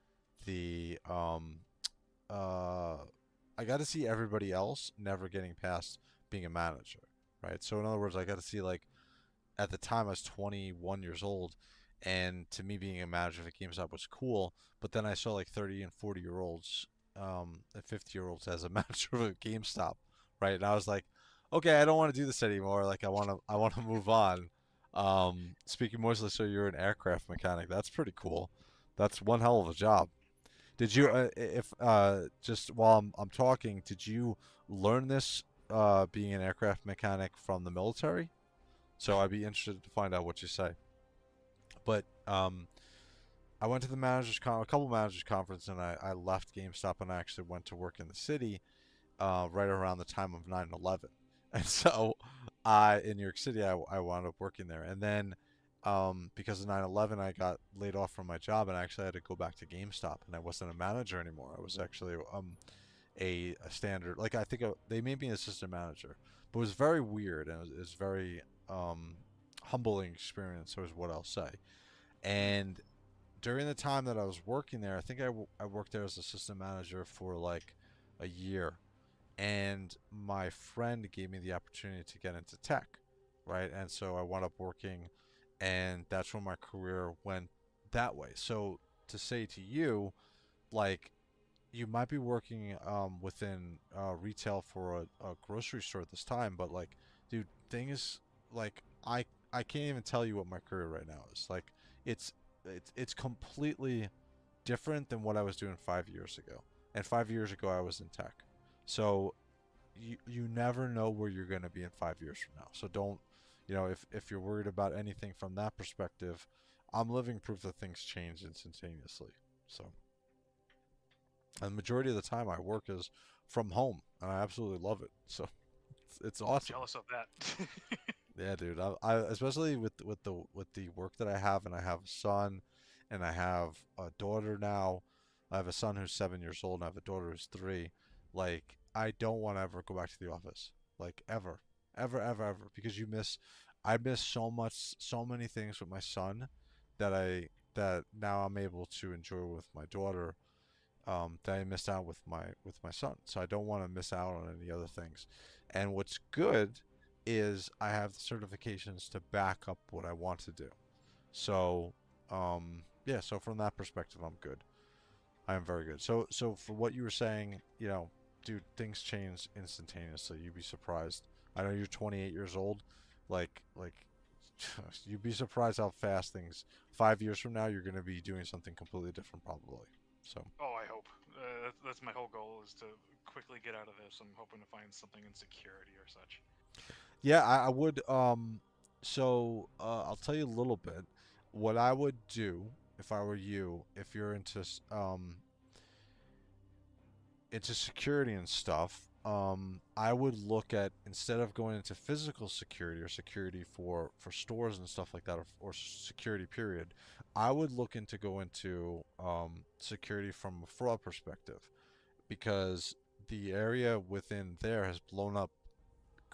the uh I got to see everybody else never getting past being a manager, right? So in other words, I got to see like at the time I was 21 years old, and to me being a manager at GameStop was cool. But then I saw like 30 and 40 year olds, and 50-year olds as a manager of a GameStop, right? And I was like, okay, I don't want to do this anymore. Like I want to move on. Speaking mostly, so you're an aircraft mechanic. That's pretty cool. That's one hell of a job. Did you, Yeah. if just while I'm talking, did you learn this being an aircraft mechanic from the military? So I'd be interested to find out what you say. But I went to a couple managers conference, and I left GameStop and I actually went to work in the city right around the time of 9/11. And so I in New York City I wound up working there. And then because of 9/11 I got laid off from my job and I actually had to go back to GameStop and I wasn't a manager anymore. I was actually a standard, like I think they made me an assistant manager. But it was very weird and it was very humbling experience, is what I'll say. Mm. And during the time that I was working there, I think I worked there as assistant manager for like a year. And my friend gave me the opportunity to get into tech, right? And so I wound up working, and that's when my career went that way. So to say to you, like, you might be working within retail for a grocery store at this time, but like, dude, things like I can't even tell you what my career right now is. Like, it's it's completely different than what I was doing 5 years ago. And 5 years ago, I was in tech. So you never know where you're going to be in 5 years from now. So don't, if you're worried about anything from that perspective, I'm living proof that things change instantaneously. So, and the majority of the time I work is from home, and I absolutely love it. So it's awesome. Jealous of that. Yeah, dude. I especially with the work that I have, and I have a son, and I have a daughter now. I have a son who's 7 years old, and I have a daughter who's 3. Like, I don't want to ever go back to the office, like ever, ever, ever, ever, because I miss so much, so many things with my son that now I'm able to enjoy with my daughter, that I missed out with my son. So I don't want to miss out on any other things. And what's good is I have the certifications to back up what I want to do. So yeah, so from that perspective, I'm good. I am very good. So for what you were saying, dude, things change instantaneously. You'd be surprised. I know you're 28 years old. Like you'd be surprised how fast things. 5 years from now, you're going to be doing something completely different, probably. So. Oh, I hope. That's my whole goal is to quickly get out of this. I'm hoping to find something in security or such. Yeah, I would. So I'll tell you a little bit. What I would do if I were you, if you're into security and stuff, I would look at, instead of going into physical security or security for stores and stuff like that, or security period, I would look into go into security from a fraud perspective, because the area within there has blown up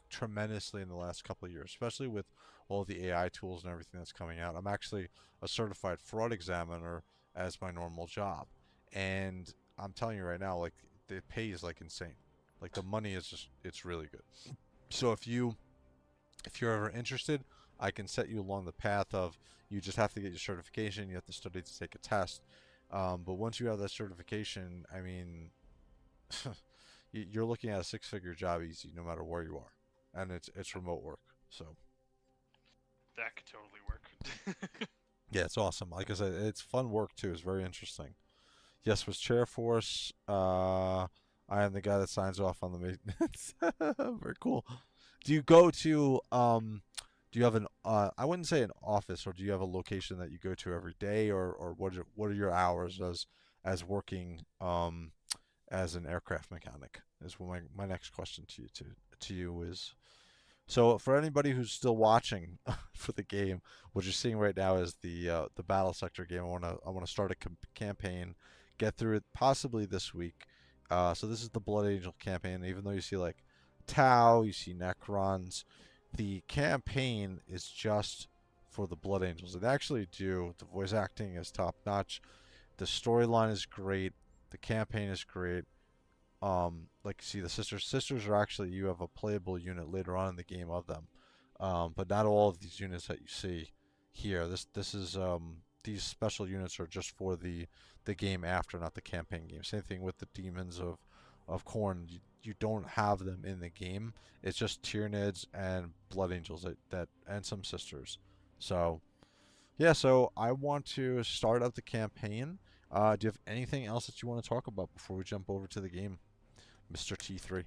tremendously in the last couple of years, especially with all the AI tools and everything that's coming out. I'm actually a certified fraud examiner as my normal job, and I'm telling you right now, like, it pays like insane. Like, the money is just, it's really good. So if you're ever interested, I can set you along the path of, you just have to get your certification. You have to study to take a test. But once you have that certification, I mean, you're looking at a six-figure job easy, no matter where you are, and it's remote work. So That could totally work. yeah, it's awesome. Like I said, it's fun work too. It's very interesting. Yes, was Chair Force. I am the guy that signs off on the maintenance. Very cool. Do you go to Do you have an I wouldn't say an office, or do you have a location that you go to every day, or what are your hours as working as an aircraft mechanic? is what my next question to you is. So for anybody who's still watching for the game, what you're seeing right now is the Battlesector game. I wanna start a campaign, get through it possibly this week. So this is the Blood Angel campaign. Even though you see like Tau, you see Necrons, the campaign is just for the Blood Angels. And actually, the voice acting is top notch. The storyline is great. The campaign is great. Like see the sisters are actually, you have a playable unit later on in the game of them, but not all of these units that you see here. This is these special units are just for the game after, not the campaign game. Same thing with the demons of Khorne. You don't have them in the game. It's just Tyranids and Blood Angels that and some sisters. So yeah, so I want to start up the campaign. Do you have anything else that you want to talk about before we jump over to the game, Mr. T3?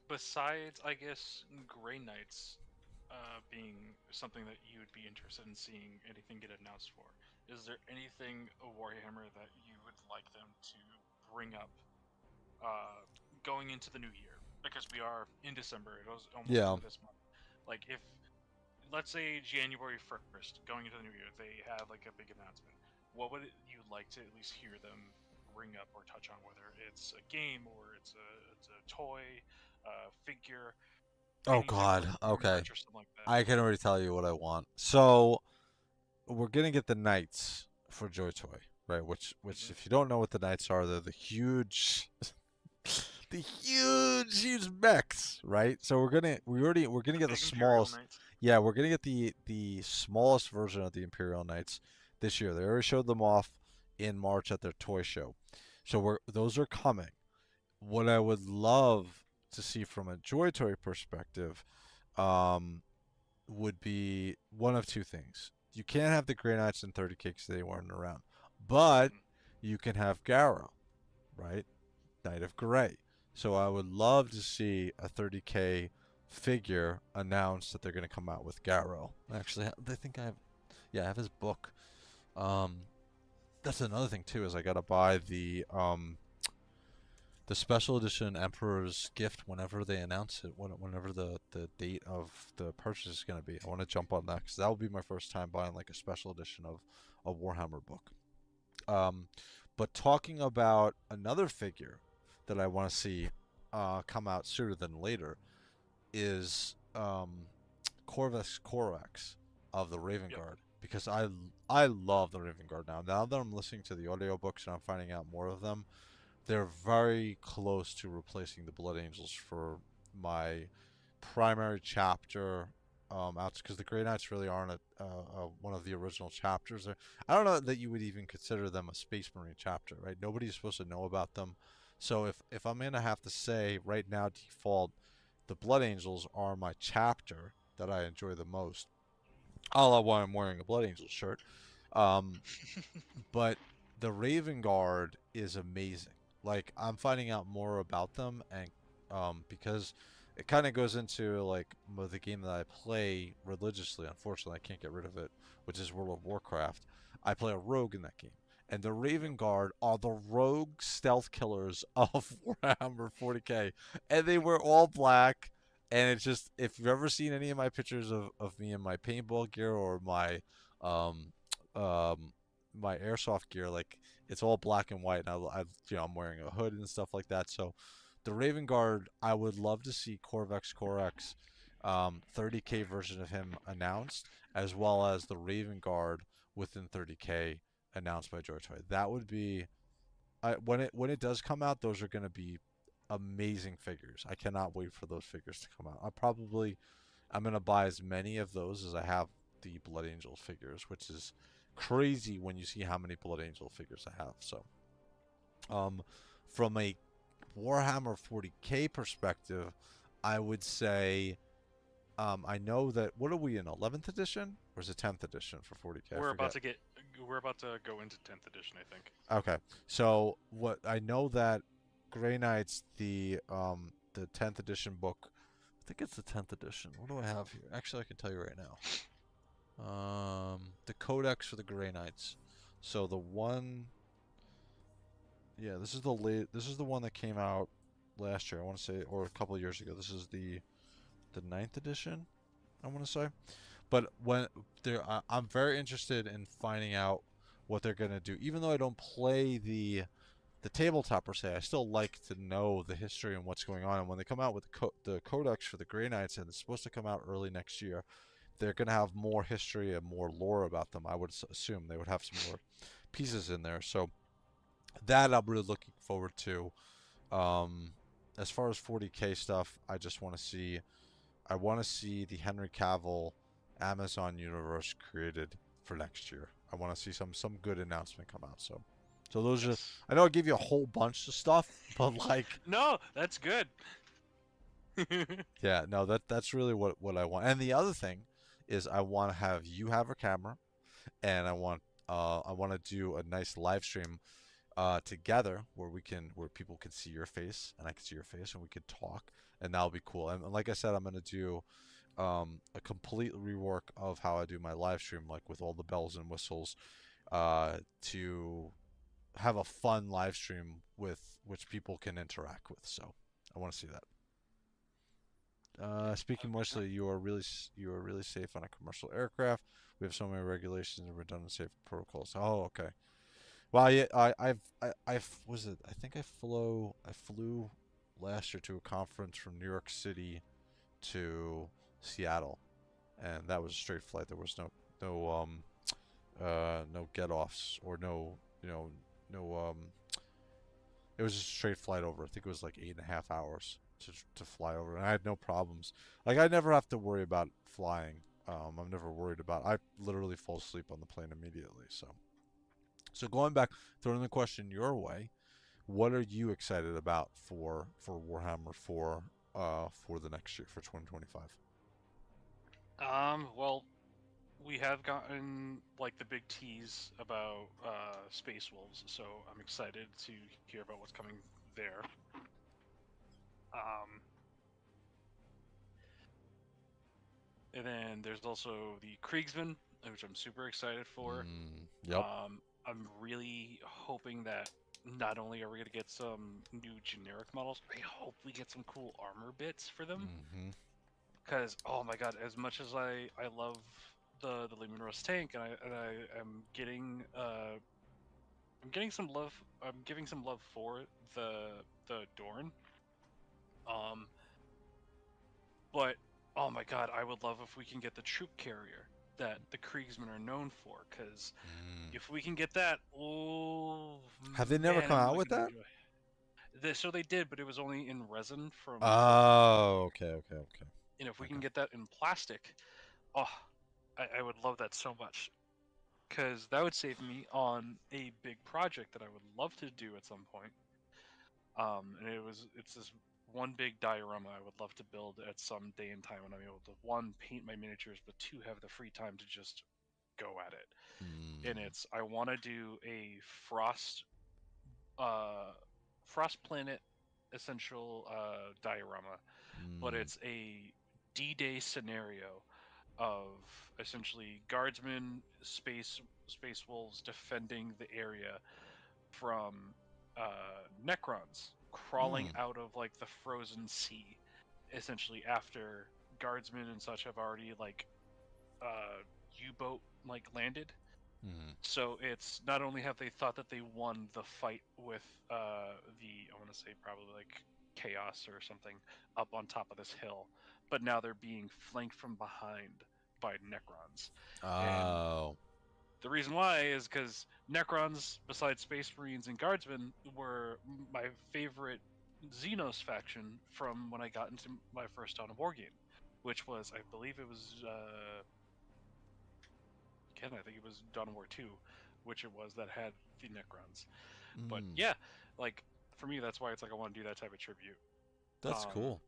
Besides, I guess, Grey Knights being something that you would be interested in seeing anything get announced for, is there anything of Warhammer that you would like them to bring up going into the new year? Because we are in December, it was almost Yeah. into this month. Like, if, let's say, January 1st, going into the new year, they have like a big announcement, what would you like to at least hear them bring up or touch on, whether it's a game or it's a toy, figure, Oh any type of God. Okay. merch or something like that? I can already tell you what I want. So we're gonna get the knights for JOYTOY, right? Which Hmm. if you don't know what the knights are, they're the huge the huge mechs, right? So we're gonna The get the big Imperial smallest. Knights. Yeah, we're gonna get the smallest version of the Imperial Knights this year. They already showed them off in March at their toy show. So those are coming. What I would love to see from a JOYTOY perspective, um, would be one of two things. You can't have the Grey Knights in 30K because they weren't around, but Hmm. you can have Garrow, right? Knight of Grey. So I would love to see a 30K figure announce that they're going to come out with Garrow. Actually, I think I have his book. Um, that's another thing too, is I gotta buy the special edition Emperor's Gift whenever they announce it, whenever the date of the purchase is going to be. I want to jump on that because that will be my first time buying like a special edition of a Warhammer book. Um, but talking about another figure that I want to see come out sooner than later is Corvus Corax of the Raven Yep. Guard, because I love the Raven Guard now. Now that I'm listening to the audiobooks and I'm finding out more of them, they're very close to replacing the Blood Angels for my primary chapter out, because the Grey Knights really aren't one of the original chapters. I don't know that you would even consider them a Space Marine chapter, right? Nobody's supposed to know about them. So if I'm gonna have to say right now, default, the Blood Angels are my chapter that I enjoy the most. All why I'm wearing a Blood Angel shirt. Um, but the Raven Guard is amazing. Like I'm finding out more about them, and because it kind of goes into like the game that I play religiously. Unfortunately, I can't get rid of it, which is World of Warcraft. I play a rogue in that game, and the Yep. Raven Guard are the rogue stealth killers of Warhammer 40K, and they were all black. And it's just, if you've ever seen any of my pictures of me in my paintball gear or um, um, my airsoft gear, like it's all black and white, and I'm wearing a hood and stuff like that. So the Raven Guard, I would love to see Corvex Corax 30K version of him announced, as well as the Raven Guard within 30K announced by JOYTOY. That would be, when it does come out, those are going to be amazing figures. I cannot wait for those figures to come out. I'm gonna buy as many of those as I have the Blood Angel figures, which is crazy when you see how many Blood Angel figures I have. So, um, from a Warhammer 40K perspective, I would say, I know that, what are we in, 11th edition or is it 10th edition for 40K? I We're about forget. to get. We're about to go into 10th edition, I think. Okay, so what I know that Grey Knights, the 10th edition book. I think it's the 10th edition. What do I have here? Actually, I can tell you right now. The Codex for the Grey Knights. So the one, yeah, this is the late. This is the one that came out last year. I want to say, or a couple of years ago. This is the ninth edition. I want to say. But when I'm very interested in finding out what they're gonna do. Even though I don't play the tabletop per se, I still like to know the history and what's going on. And when they come out with the Codex for the Grey Knights, and it's supposed to come out early next year, they're gonna have more history and more lore about them. I would assume they would have some more pieces in there. So that I'm really looking forward to. Um, as far as 40K stuff, I just want to see. I want to see the Henry Cavill Amazon universe created for next year. I want to see some good announcement come out. So those are. Yes. I know I gave you a whole bunch of stuff, but like, No, that's good. yeah, no, that's really what I want. And the other thing is, I want to have you have a camera, and I want to do a nice live stream together where people can see your face and I can see your face and we could talk, and that'll be cool. And like I said, I'm gonna do a complete rework of how I do my live stream, like with all the bells and whistles, to have a fun live stream with which people can interact with. So I want to see that. Speaking 100%. mostly, you are really safe on a commercial aircraft. We have so many regulations and redundant safety protocols. Oh, okay. Well, yeah, I was it. I think I flew last year to a conference from New York City to Seattle, and that was a straight flight. There was no get offs or no, no, it was just a straight flight over. I think it was like 8.5 hours to fly over, and I had no problems. Like, I never have to worry about flying. I'm never worried about. I literally fall asleep on the plane immediately. So going back, throwing the question your way, what are you excited about for Warhammer 4 for the next year for 2025? Well, we have gotten like the big tease about Space Wolves, so I'm excited to hear about what's coming there. Um, and then there's also the Kriegsman, which I'm super excited for. Yep. I'm really hoping that not only are we going to get some new generic models, I hope we get some cool armor bits for them. Mm-hmm. Because oh my god, as much as I love the Luminous tank, and I am getting I'm getting some love. I'm giving some love for the Dorn. Um, but oh my god, I would love if we can get the troop carrier that the Kriegsmen are known for. Because Mm. if we can get that, oh Have they never man, come I'm out really with gonna that? enjoy. So they did, but it was only in resin from Warhammer. Oh, okay, okay, okay, And if we can okay. get that in plastic, oh, I would love that so much. Because that would save me on a big project that I would love to do at some point. And it's this one big diorama I would love to build at some day and time when I'm able to one paint my miniatures, but two have the free time to just go at it. And Mm. it's I want to do a uh, frost planet essential diorama, but Mm. it's a D-Day scenario of essentially guardsmen, space wolves defending the area from Necrons crawling Mm. out of like the frozen sea, essentially after guardsmen and such have already like U-boat like landed. Mm. So it's not only have they thought that they won the fight with the I want to say probably like chaos or something up on top of this hill, but now they're being flanked from behind by Necrons, and Oh. the reason why is because Necrons, besides Space Marines and Guardsmen, were my favorite Xenos faction from when I got into my first Dawn of War game, which was, I believe it was, again, I think it was Dawn of War 2, which it was that had the Necrons. But Mm. yeah, like, for me, that's why it's like I want to do that type of tribute. That's Um, cool.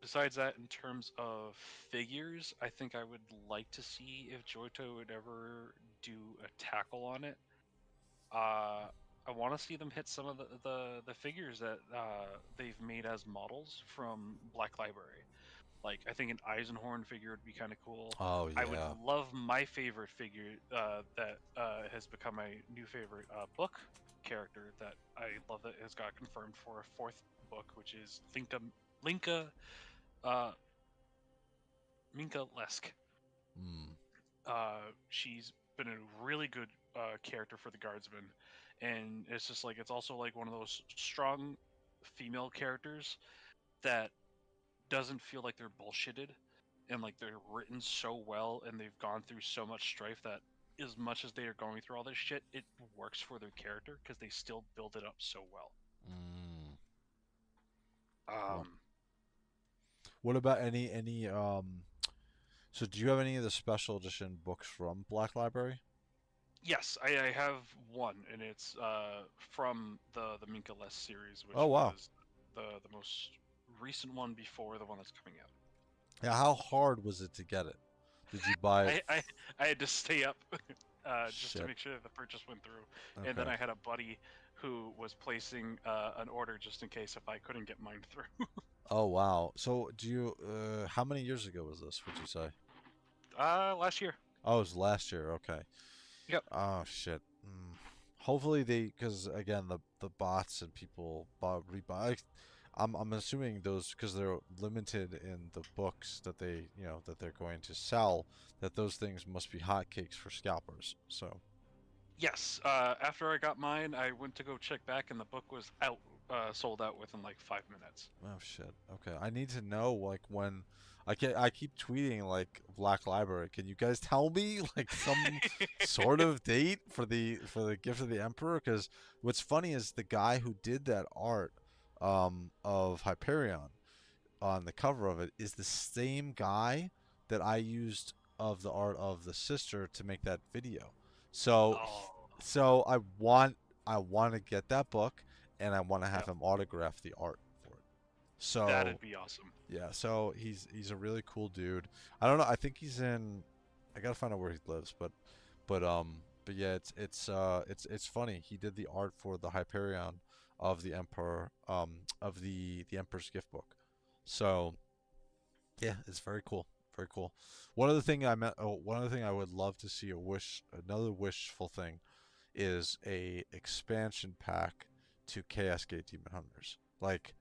Besides that, in terms of figures, I think I would like to see if JOYTOY would ever do a tackle on it. I want to see them hit some of the figures that they've made as models from Black Library. Like I think an Eisenhorn figure would be kind of cool. Oh I would yeah. love my favorite figure that has become my new favorite book character that I love that has got confirmed for a fourth book, which is Linka uh, Minka Lesk. Mm. She's been a really good character for the Guardsmen, and it's just like it's also like one of those strong female characters that doesn't feel like they're bullshitted, and like they're written so well, and they've gone through so much strife that as much as they are going through all this shit, it works for their character because they still build it up so well. Mm. Well, Um, what about any? So do you have any of the special edition books from Black Library? yes, I have one, and it's from the Minka Les series, Oh which wow. was the most recent one before the one that's coming out. Yeah, how hard was it to get it? Did you buy it? I I, I had to stay up just to Shit. make sure that the purchase went through, and then Okay. I had a buddy who was placing an order just in case if I couldn't get mine through. Oh wow. So do you how many years ago was this, would you say? Last year. Oh, it was last year. Okay. Yep. Oh shit. Hopefully they, because again the bots and people rebuy. I'm assuming those, because they're limited in the books that they, that they're going to sell, that those things must be hotcakes for scalpers. So Yes. After I got mine, I went to go check back, and the book was out, sold out within like 5 minutes. oh shit. Okay. I need to know like when. I keep tweeting like Black Library. Can you guys tell me like some sort of date for the Gift of the Emperor? Because what's funny is the guy who did that art of Hyperion on the cover of it is the same guy that I used of the art of the sister to make that video. So Oh, so I want to get that book, and I want to have yep. him autograph the art for it. So That'd be awesome. yeah, so he's a really cool dude. I don't know. I think he's in. I gotta find out where he lives, but yeah, it's funny. He did the art for the Hyperion of the Emperor, of the Emperor's Gift book. So yeah, it's very cool, very cool. One other thing I would love to see, another wishful thing, is a expansion pack to Chaos Gate Demon Hunters. Like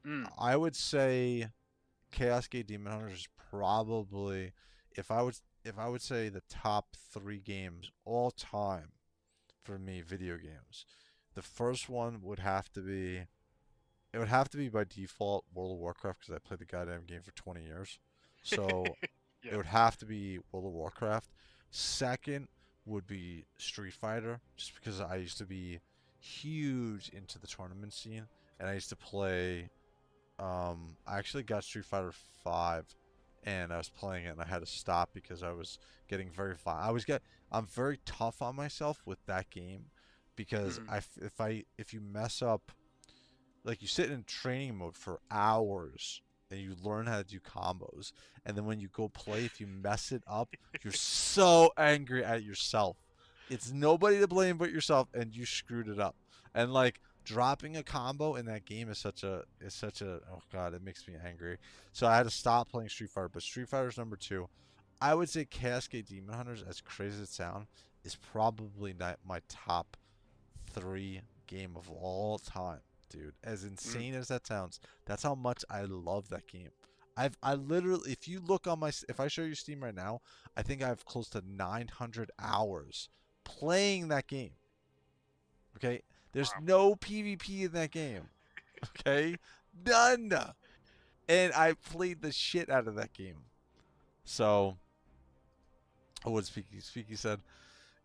Mm. I would say Chaos Gate Demon Hunters is probably, if I would say the top 3 games all time for me, video games. The first one would have to be, it would have to be by default World of Warcraft, because I played the goddamn game for 20 years. So it Yeah. would have to be World of Warcraft. Second would be Street Fighter, just because I used to be huge into the tournament scene, and I used to play. I actually got Street Fighter 5, and I was playing it, and I had to stop because I was getting very violent. I'm very tough on myself with that game, because Mm. if you mess up, like you sit in training mode for hours and you learn how to do combos, and then when you go play, if you mess it up, you're so angry at yourself. It's nobody to blame but yourself, and you screwed it up. And like dropping a combo in that game is such a oh god, it makes me angry. So I had to stop playing Street Fighter. But Street Fighter's number 2. I would say Cascade Demon Hunters, as crazy as it sounds, is probably not my top 3 game of all time, dude. As Mm. insane as that sounds, that's how much I love that game. I literally, if you look on if I show you Steam right now, I think I have close to 900 hours playing that game. Okay, there's Wow. no PvP in that game. Okay, none. And I played the shit out of that game. So, what Speaky said,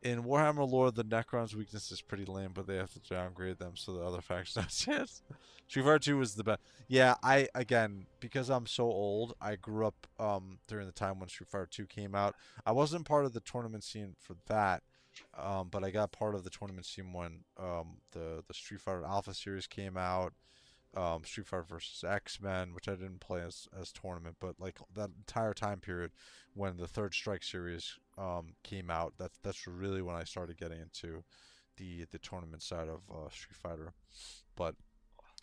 in Warhammer lore, the Necron's weakness is pretty lame, but they have to downgrade them so the other factions have a chance. Street Fighter 2 was the best. Yeah, again, because I'm so old, I grew up during the time when Street Fighter 2 came out. I wasn't part of the tournament scene for that, but I got part of the tournament scene when the Street Fighter Alpha series came out. Street Fighter versus X-Men, which I didn't play as tournament, but like that entire time period when the Third Strike series came out, that's really when I started getting into the tournament side of Street Fighter. But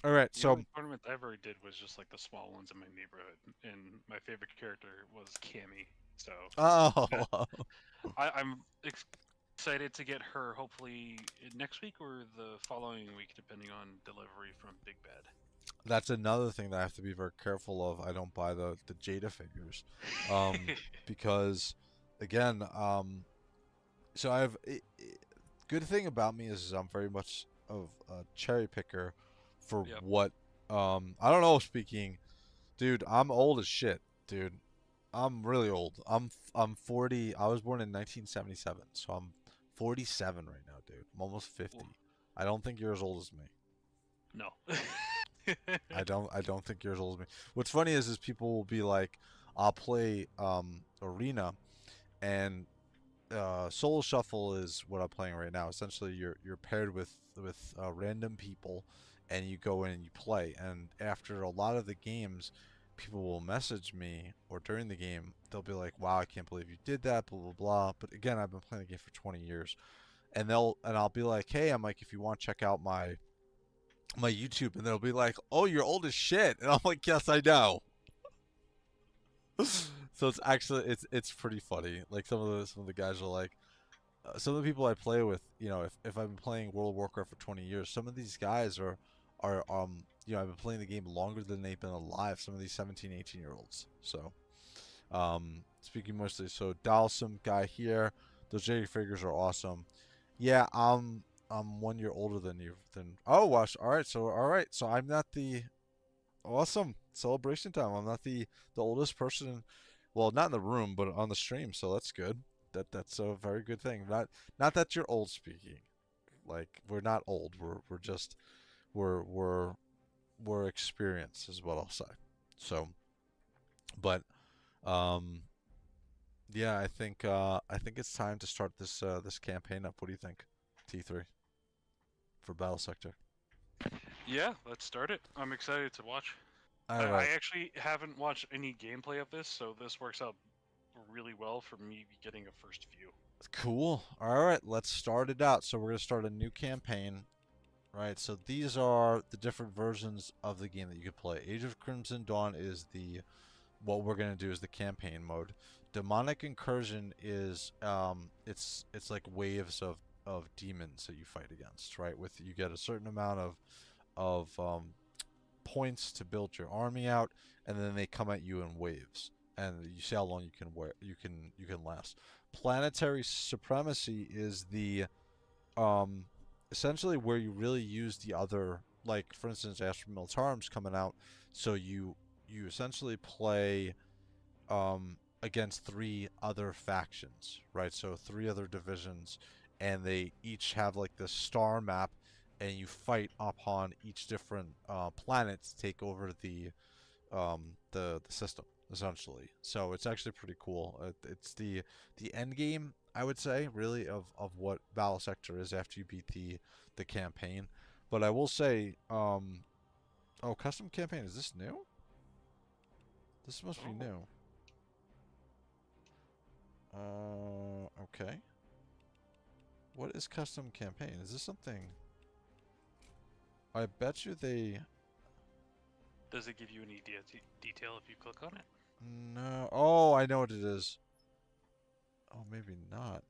All right, The so only tournament I ever did was just like the small ones in my neighborhood, and my favorite character was Cammy. So oh, I'm excited to get her hopefully next week or the following week, depending on delivery from Big that's another thing that I have to be very careful of. I don't buy the Jada figures, Bad. because again, so good thing about me is I'm very much of a cherry picker for Yep. what I don't know. Speaking, dude, I'm old as shit, dude. I'm really old. I'm 40. I was born in 1977, so I'm 47 right now, dude. I'm almost 50. I don't think you're as old as me. No. I don't think you're as old as me. What's funny is people will be like, I'll play arena, and Solo Shuffle is what I'm playing right now. Essentially, you're paired with random people, and you go in and you play. And after a lot of the games, people will message me, or during the game, they'll be like, "Wow, I can't believe you did that." Blah blah blah. But again, I've been playing the game for 20 years, and I'll be like, "Hey," I'm like, "If you want, check out my YouTube," and they'll be like, "Oh, you're old as shit," and I'm like, "Yes, I know." So it's actually it's pretty funny. Like some of the guys are like, some of the people I play with, if I've been playing World of Warcraft for 20 years, some of these guys I've been playing the game longer than they've been alive. Some of these 17, 18 year olds. So, speaking mostly, so Dalsum guy here, those JD figures are awesome. Yeah, I'm 1 year older than you. Oh, Wash. All right, so I'm not the awesome celebration time. I'm not the oldest person, well, not in the room, but on the stream. So that's good. That's a very good thing. Not that you're old speaking. Like we're not old. We're just we're we're experienced is what I'll say. So, but um yeah, I think it's time to start this campaign up. What do you think? T3 for Battlesector. Yeah, let's start it. I'm excited to watch. All I right. actually haven't watched any gameplay of this, so this works out really well for me getting a first view. Cool. All right, let's start it out. So we're going to start a new campaign. Right, so these are the different versions of the game that you could play. Age of Crimson Dawn is what we're gonna do is the campaign mode. Demonic Incursion is it's like waves of demons that you fight against, right? With you get a certain amount of points to build your army out, and then they come at you in waves, and you see how long you can last. Planetary Supremacy is the um, essentially where you really use the other, like for instance, Astra Militarum's coming out, so you essentially play against three other factions, right? So three other divisions, and they each have like this star map, and you fight upon each different planet to take over the system essentially. So it's actually pretty cool. It's the end game, I would say, really of what Battlesector is after you beat the campaign. But I will say, oh, custom campaign, is this new? This must be Oh, new. Okay. What is custom campaign? Is this something? I bet you they. does it give you any detail if you click on it? No. Oh, I know what it is. Oh, maybe not.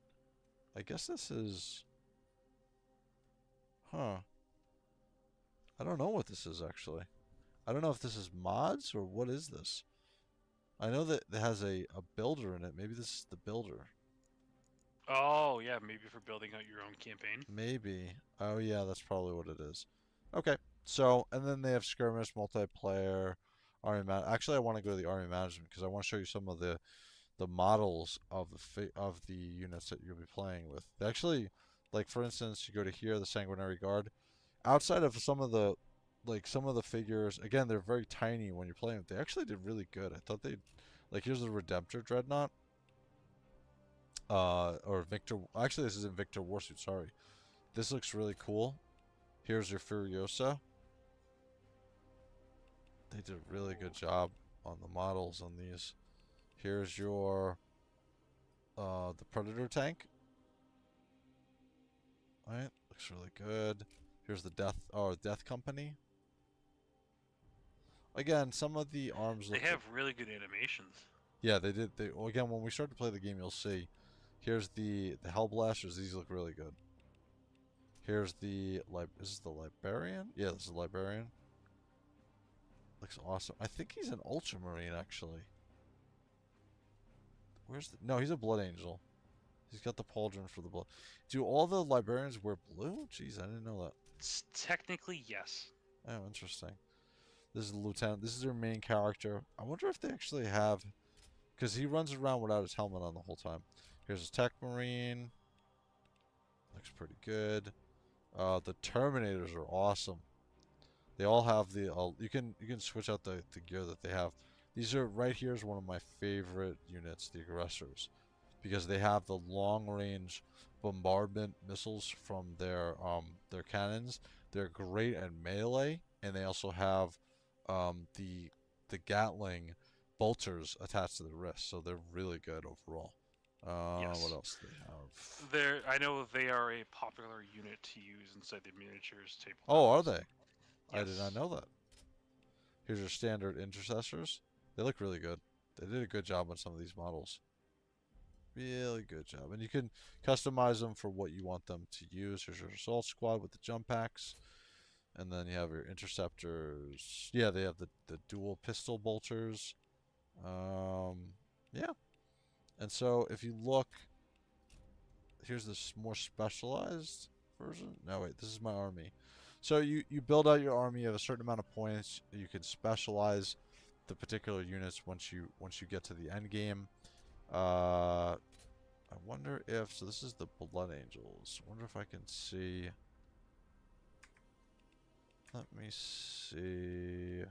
I guess this is. Huh. I don't know what this is actually. I don't know if this is mods or what is this. I know that it has a builder in it. Maybe this is the builder. Oh, yeah, maybe for building out your own campaign. Maybe. Oh yeah, that's probably what it is. Okay. So, and then they have skirmish, multiplayer, army man. Actually, I want to go to the army management because I want to show you some of the models of of the units that you'll be playing with. They actually, like for instance, you go to here, the Sanguinary Guard. Outside of some of the figures, again, they're very tiny when you're playing. They actually did really good. I thought they'd like here's the Redemptor Dreadnought. Or Victor. Actually, this isn't Victor Warsuit. Sorry. This looks really cool. Here's your Furiosa. They did a really good job on the models on these. Here's your the Predator tank. All right, looks really good. Here's the Death Company. again, some of the arms They look. have really good animations. Yeah, they did. Well, again, when we start to play the game, you'll see. Here's the Hellblasters. These look really good. Here's the Is this the Librarian? Yeah, this is the Librarian. Looks awesome. I think he's an Ultramarine actually. No, he's a Blood Angel. He's got the pauldron for the blood. Do all the Librarians wear blue? Jeez, I didn't know that. Technically, yes. Oh, interesting. This is the Lieutenant. This is their main character. I wonder if they actually have, because he runs around without his helmet on the whole time. Here's his Tech Marine. Looks pretty good. The Terminators are awesome. They all have the. You can switch out the gear that they have. These are right here is one of my favorite units, the Aggressors, because they have the long range bombardment missiles from their cannons. They're great at melee, and they also have the Gatling bolters attached to the wrist, so they're really good overall. Yes. What else do they have? I know they are a popular unit to use inside the miniatures tabletop. Oh, are they? Yes. I did not know that. Here's your standard intercessors. They look really good. They did a good job on some of these models. Really good job. And you can customize them for what you want them to use. Here's your assault squad with the jump packs. And then you have your interceptors. Yeah, they have the dual pistol bolters. Yeah. And so if you look, here's this more specialized version. No, wait, this is my army. So you build out your army. You have a certain amount of points. You can specialize the particular units once you get to the end game. I wonder if this is the Blood Angels. I wonder if I can see. Let me see.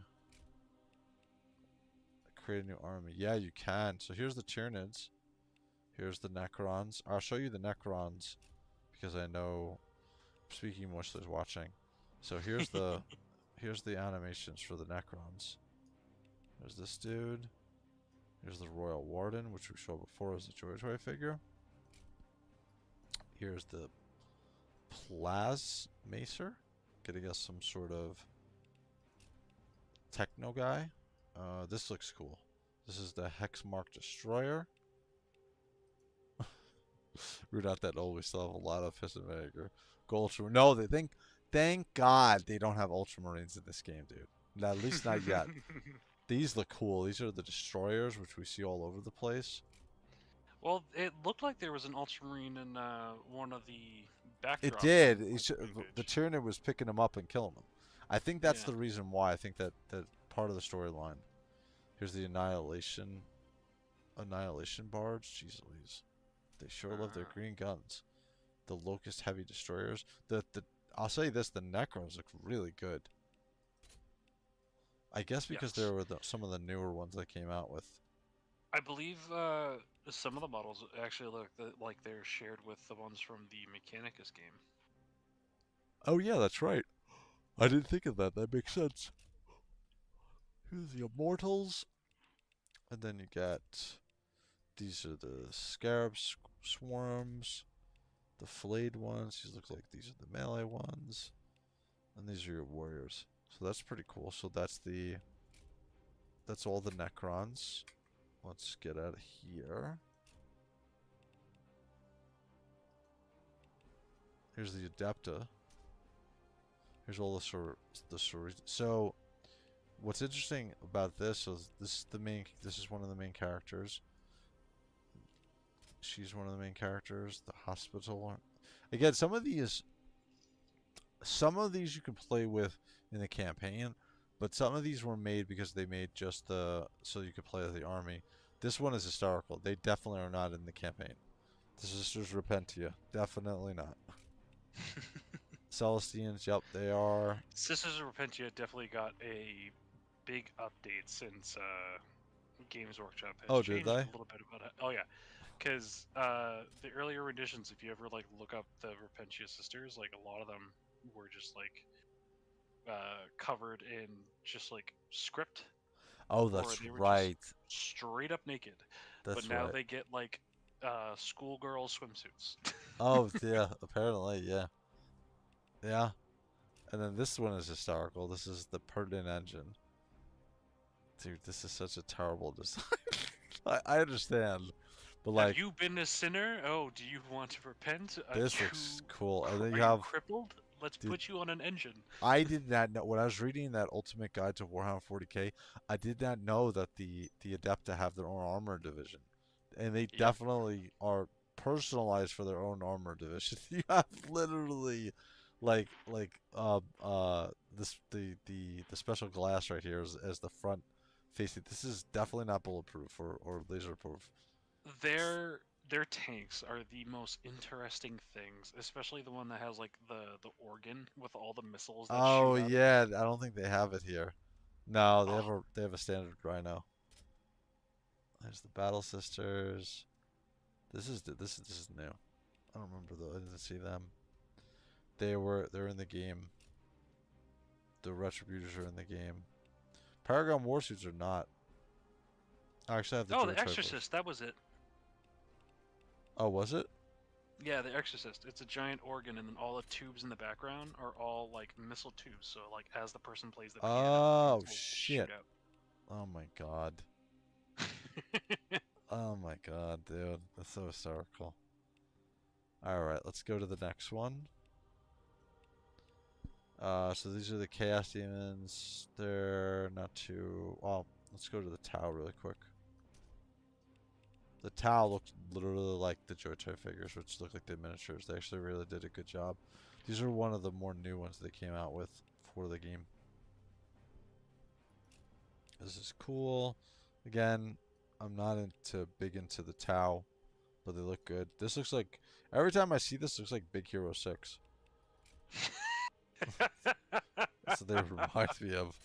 Create a new army. Yeah, you can. So here's the Tyranids. Here's the Necrons. I'll show you the Necrons because I know. Speaking English, there's watching. So here's the here's the animations for the Necrons. There's this dude. Here's the Royal Warden, which we showed before as a JOYTOY figure. Here's the Plasmacer, getting us some sort of techno guy. This looks cool. This is the Hexmark Destroyer. We're not that old. We still have a lot of Piss and Vinegar. Ultramarine. No, they think. Thank God they don't have Ultramarines in this game, dude. At least not yet. These look cool. These are the Destroyers, which we see all over the place. Well, it looked like there was an Ultramarine in one of the backdrops. It did. The Tyranid was picking him up and killing him. I think that's the reason why. I think that part of the storyline. Here's the Annihilation Bards. Jeez Louise. They sure love their green guns. The Locust Heavy Destroyers. I'll say this, the Necrons look really good. I guess because they were some of the newer ones that came out with. I believe some of the models actually look like they're shared with the ones from the Mechanicus game. Oh yeah, that's right. I didn't think of that. That makes sense. Here's the Immortals. And then you got... These are the Scarab Swarms. The flayed ones. These look like these are the melee ones. And these are your warriors. So that's pretty cool. So that's all the Necrons. Let's get out of here. Here's the Adepta. Here's all the stories. So what's interesting about this is this is one of the main characters. She's one of the main characters. The hospital. Again, some of these you can play with in the campaign, but some of these were made because they made just so you could play with the army. This one is historical. They definitely are not in the campaign. The Sisters Repentia, definitely not. Celestians, yep, they are. Sisters of Repentia definitely got a big update since Games Workshop has changed did they? a little bit about it. Oh yeah, because the earlier renditions, if you ever like look up the Repentia sisters, like a lot of them were just like covered in just like script. Oh, that's right. Straight up naked. That's but now right. they get like schoolgirl swimsuits. Oh yeah, apparently, yeah. Yeah. And then this one is historical. This is the Perdian Engine. Dude, this is such a terrible design. I understand, but Have like you been a sinner? Oh, do you want to repent? this looks cool. And then Are you you have, crippled? Let's dude, put you on an engine. I did not know when I was reading that Ultimate Guide to Warhammer 40K. I did not know that the Adepta have their own armor division, and they Yep. definitely are personalized for their own armor division. You have literally, this the special glass right here as the front facing. This is definitely not bulletproof or laser proof. Their tanks are the most interesting things, especially the one that has like the organ with all the missiles that Oh shoot out of it. yeah, I don't think they have it here. No, Oh, they have a standard Rhino. There's the Battle Sisters. This is new. I don't remember though. I didn't see them. They're in the game. The Retributors are in the game. Paragon Warsuits are not. Actually, I have the oh, Joy the Exorcist. That was it. Oh, was it? Yeah, the Exorcist. It's a giant organ, and then all the tubes in the background are all like missile tubes. So like as the person plays the piano, Oh missiles shit! shoot out. Oh my god! Oh my god, dude, that's so hysterical. All right, let's go to the next one. So these are the Chaos Demons. They're not too. Well, let's go to the Tau really quick. The Tau looks literally like the JOYTOY figures, which look like the miniatures. They actually really did a good job. These are one of the more new ones they came out with for the game. This is cool. Again, I'm not big into the Tau, but they look good. This looks like every time I see this, it looks like Big Hero 6. That's what they remind me of.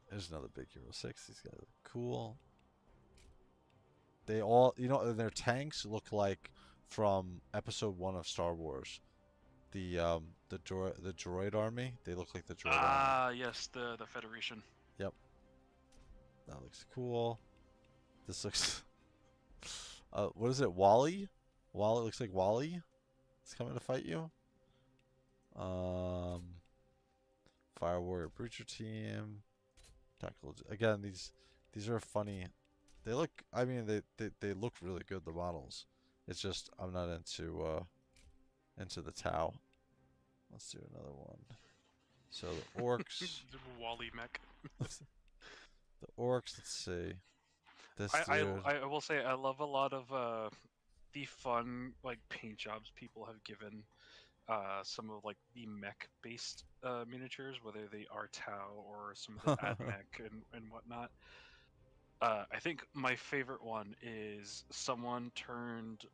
There's another Big Hero 6. These guys are cool. They all, their tanks look like from episode 1 of Star Wars. The droid army. They look like the droid army. Ah, yes, the Federation. Yep. That looks cool. This looks. What is it? Wally? Wally looks like Wally. It's coming to fight you. Fire Warrior Breacher team. Tactical. Again, these are funny. They look. I mean, they look really good. The models. It's just I'm not into the Tau. Let's do another one. So the orcs. Wally mech. The orcs. Let's see. This I, dude. I will say I love a lot of the fun like paint jobs people have given some of like the mech based miniatures, whether they are Tau or some of the ad mech and whatnot. I think my favorite one is someone turned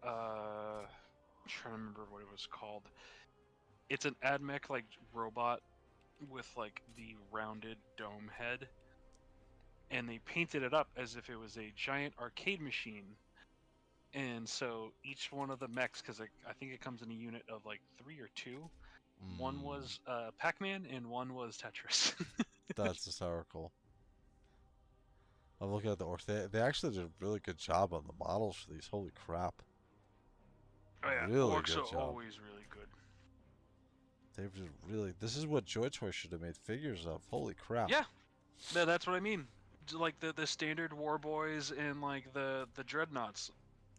I'm trying to remember what it was called. It's an ad mech like robot with like the rounded dome head, and they painted it up as if it was a giant arcade machine. And so each one of the mechs, because I think it comes in a unit of like 3 or 2. One was Pac-Man and one was Tetris. That's hysterical. I'm looking at the orcs. They actually did a really good job on the models for these. Holy crap. Oh yeah, Really orcs good are job. always really good. They've just really. This is what JOYTOY should have made figures of. Holy crap. Yeah, that's what I mean. Like the standard war boys and like the dreadnoughts.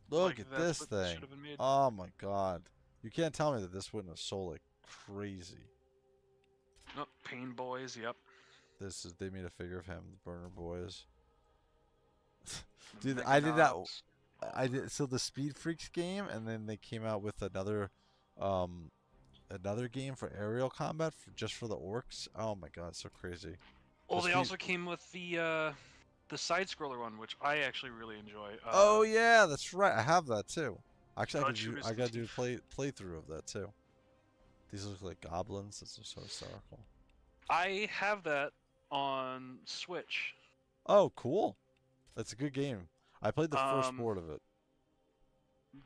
Look Like at that's this what thing. should have been made. Oh my god. You can't tell me that this wouldn't have sold like crazy. Oh, Pain Boys, yep. They made a figure of him, the Burner Boys. Dude, Meganauts. I did so the Speed Freaks game, and then they came out with another game for aerial combat just for the orcs. Oh my god, so crazy. Well, The they Speed- also came with the side scroller one, which I actually really enjoy. Oh yeah, that's right. I have that too. Actually, God shoot his I gotta do a teeth. playthrough of that too. These look like goblins. This is so hysterical. I have that on Switch. Oh, cool. That's a good game. I played the first board of it.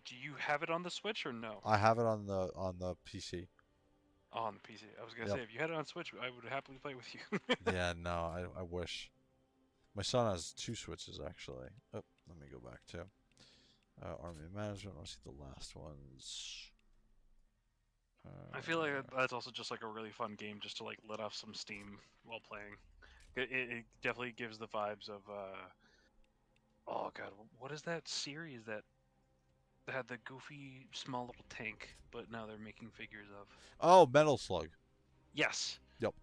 Do you have it on the Switch or no? I have it on the PC. Oh, on the PC. I was gonna Yep. say if you had it on Switch, I would happily play with you. Yeah, no, I wish. My son has 2 Switches actually. Oh, let me go back to Army Management. I want to see the last ones. I feel like that's also just like a really fun game just to like let off some steam while playing. It definitely gives the vibes of oh god, what is that series that had the goofy small little tank, but now they're making figures of? Oh, Metal Slug. Yes. Yep.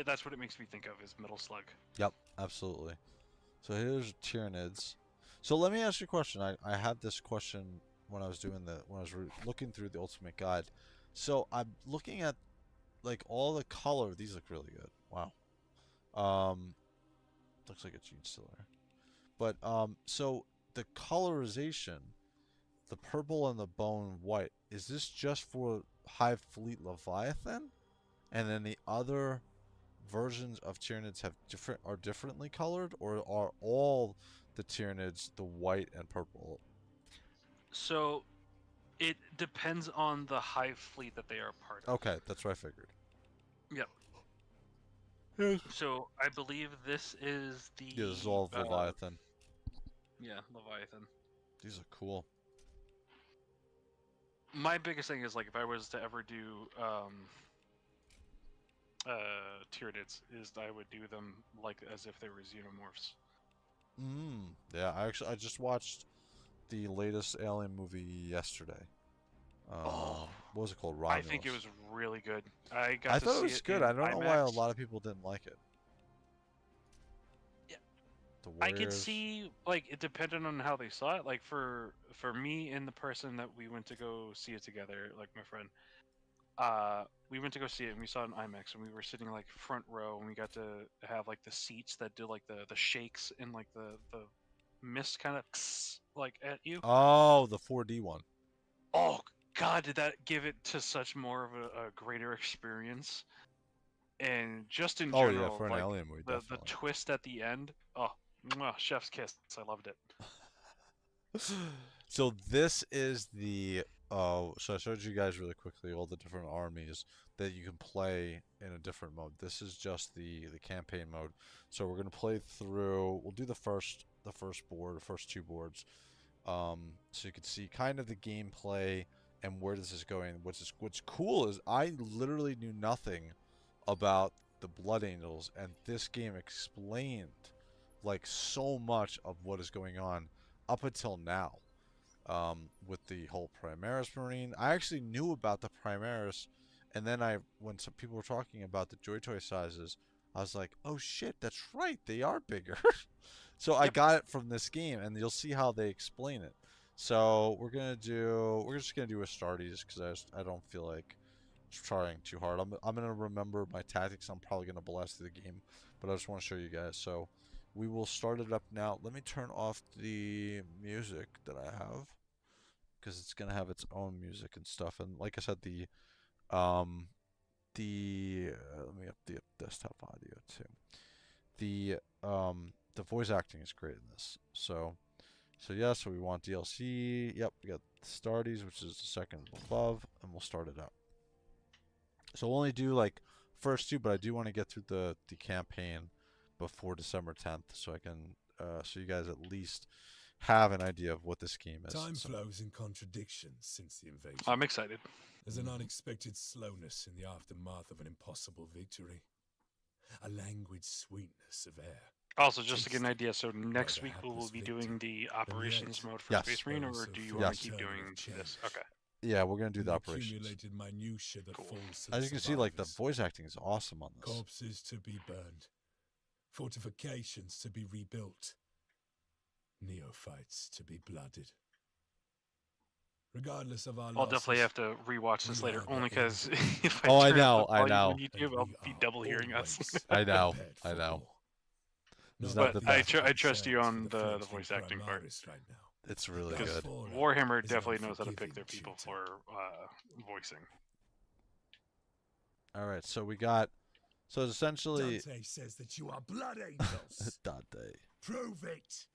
That's what it makes me think of, is Metal Slug. Yep, absolutely. So here's Tyranids. So let me ask you a question. I had this question when I was doing looking through the Ultimate Guide. So I'm looking at like all the color. These look really good. Wow. Looks like a Gene still there. But so the colorization, the purple and the bone white, is this just for Hive Fleet Leviathan? And then the other versions of Tyranids are differently colored, or are all the Tyranids the white and purple? So it depends on the hive fleet that they are part of. Okay, that's what I figured. Yep. So I believe this is the Yeah, this is all of Leviathan. Yeah, Leviathan. These are cool. My biggest thing is, like, if I was to ever do Tyranids, is I would do them like as if they were xenomorphs. Yeah, I just watched the latest Alien movie yesterday. What was it called? Romulus. I think it was really good. I thought it was good. I don't know why a lot of people didn't like it. Yeah. The I could Warriors. see, like, it depended on how they saw it. Like, for me and the person that we went to go see it together, like my friend, we went to go see it and we saw it in IMAX, and we were sitting like front row, and we got to have like the seats that do like the shakes and like the mist kind of like at you. Oh, the 4D one. Oh god, did that give it to such more of a greater experience? And just in general, yeah, for an like Alien movie, the definitely. twist at the end. Oh, mwah, chef's kiss. I loved it. So this is the so I showed you guys really quickly all the different armies that you can play in a different mode. This is just the campaign mode. So we're gonna play through. We'll do the first board, the first two boards, so you can see kind of the gameplay and where this is going. What's cool is I literally knew nothing about the Blood Angels, and this game explained like so much of what is going on up until now. With the whole Primaris Marine, I actually knew about the Primaris, and then when some people were talking about the JOYTOY sizes, I was like, oh shit, that's right, they are bigger. So I got it from this game, and you'll see how they explain it. So we're just gonna do a Astartes because I don't feel like trying too hard. I'm gonna remember my tactics. I'm probably gonna blast through the game, but I just want to show you guys. So we will start it up now. Let me turn off the music that I have, because it's gonna have its own music and stuff. And like I said, um let me up the desktop audio too. The voice acting is great in this. So yeah, so we want DLC. Yep, we got Starties, which is the second above, and we'll start it out. So we'll only do like first two, but I do want to get through the campaign before December 10th, so I can so you guys at least have an idea of what this game is. Time flows in contradictions since the invasion. I'm excited. There's an unexpected slowness in the aftermath of an impossible victory. A languid sweetness of air. Also, just to get an idea, so next week we will be doing the operations mode for Space Marine, or do you want to keep doing this? Okay. Yeah, we're gonna do the operations. Cool. As you can see, like the voice acting is awesome on this. Corpses to be burned, fortifications to be rebuilt, neophytes to be blooded. Regardless of our I'll definitely have to rewatch this later, only because if I turn know, up the I volume know. on YouTube, I'll be double hearing us. I know, I know. It's not But the best. I trust you on the voice acting part. It's really Because good. Warhammer definitely knows how to pick their people for voicing. All right, so we got. So it's essentially. Dante says that you are blood angels. Dante. Prove it.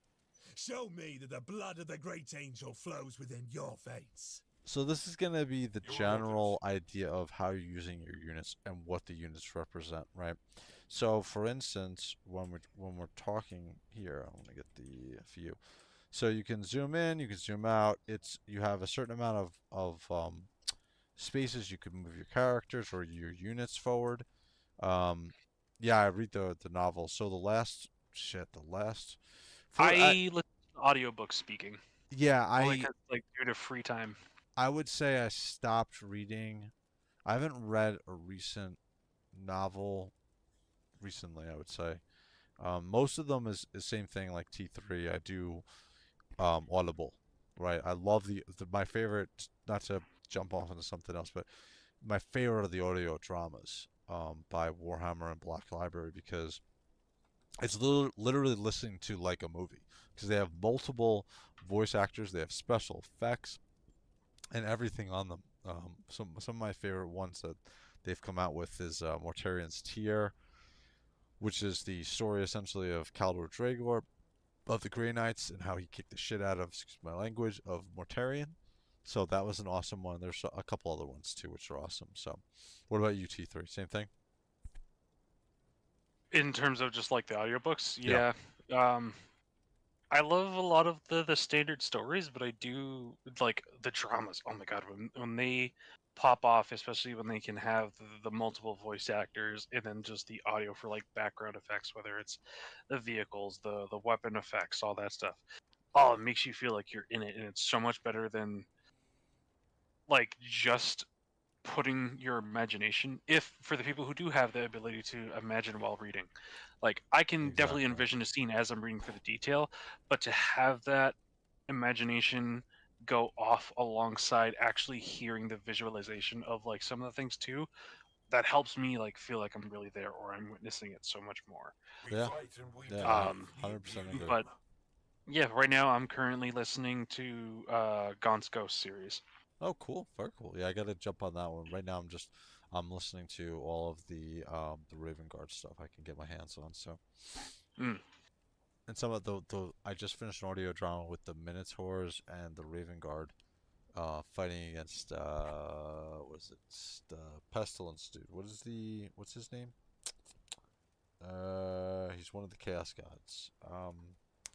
Show me that the blood of the great angel flows within your veins. So this is going to be the general idea of how you're using your units and what the units represent, right? So for instance, when we're talking here, I want to get the view. So you can zoom in, you can zoom out. You have a certain amount of spaces you can move your characters or your units forward. Yeah, I read the novel. So the last for I listen to audiobooks speaking yeah, only because like due to free time. I would say I stopped reading. I haven't read a recent novel recently, I would say. Most of them is the same thing like T3. I do Audible, right? I love my favorite, not to jump off into something else, but my favorite are the audio dramas by Warhammer and Black Library because it's literally listening to like a movie because they have multiple voice actors, they have special effects and everything on them. Some of my favorite ones that they've come out with is Mortarian's Tier, which is the story essentially of Kaldor Dragor of the Grey Knights and how he kicked the shit out of, excuse my language, of Mortarion. So that was an awesome one. There's a couple other ones too, which are awesome. So, what about you, T3? Same thing? In terms of just like the audiobooks, Yeah. yeah. Um, I love a lot of the standard stories, but I do like the dramas. Oh my god, when they pop off, especially when they can have the multiple voice actors and then just the audio for like background effects, whether it's the vehicles, the weapon effects, all that stuff. Oh, it makes you feel like you're in it, and it's so much better than like just putting your imagination. If for the people who do have the ability to imagine while reading, like I can definitely Exactly. envision a scene as I'm reading for the detail, but to have that imagination go off alongside actually hearing the visualization of like some of the things too, that helps me like feel like I'm really there or I'm witnessing it so much more. Yeah. Yeah, I um 100% agree. but yeah, right now I'm currently listening to Gaunt's Ghost series. Oh, cool. Very cool. Yeah, I gotta jump on that one. Right now I'm listening to all of the Raven Guard stuff I can get my hands on. So Mm. and some of the I just finished an audio drama with the Minotaurs and the Raven Guard fighting against what is it? The Pestilence dude. What's his name? He's one of the Chaos Gods.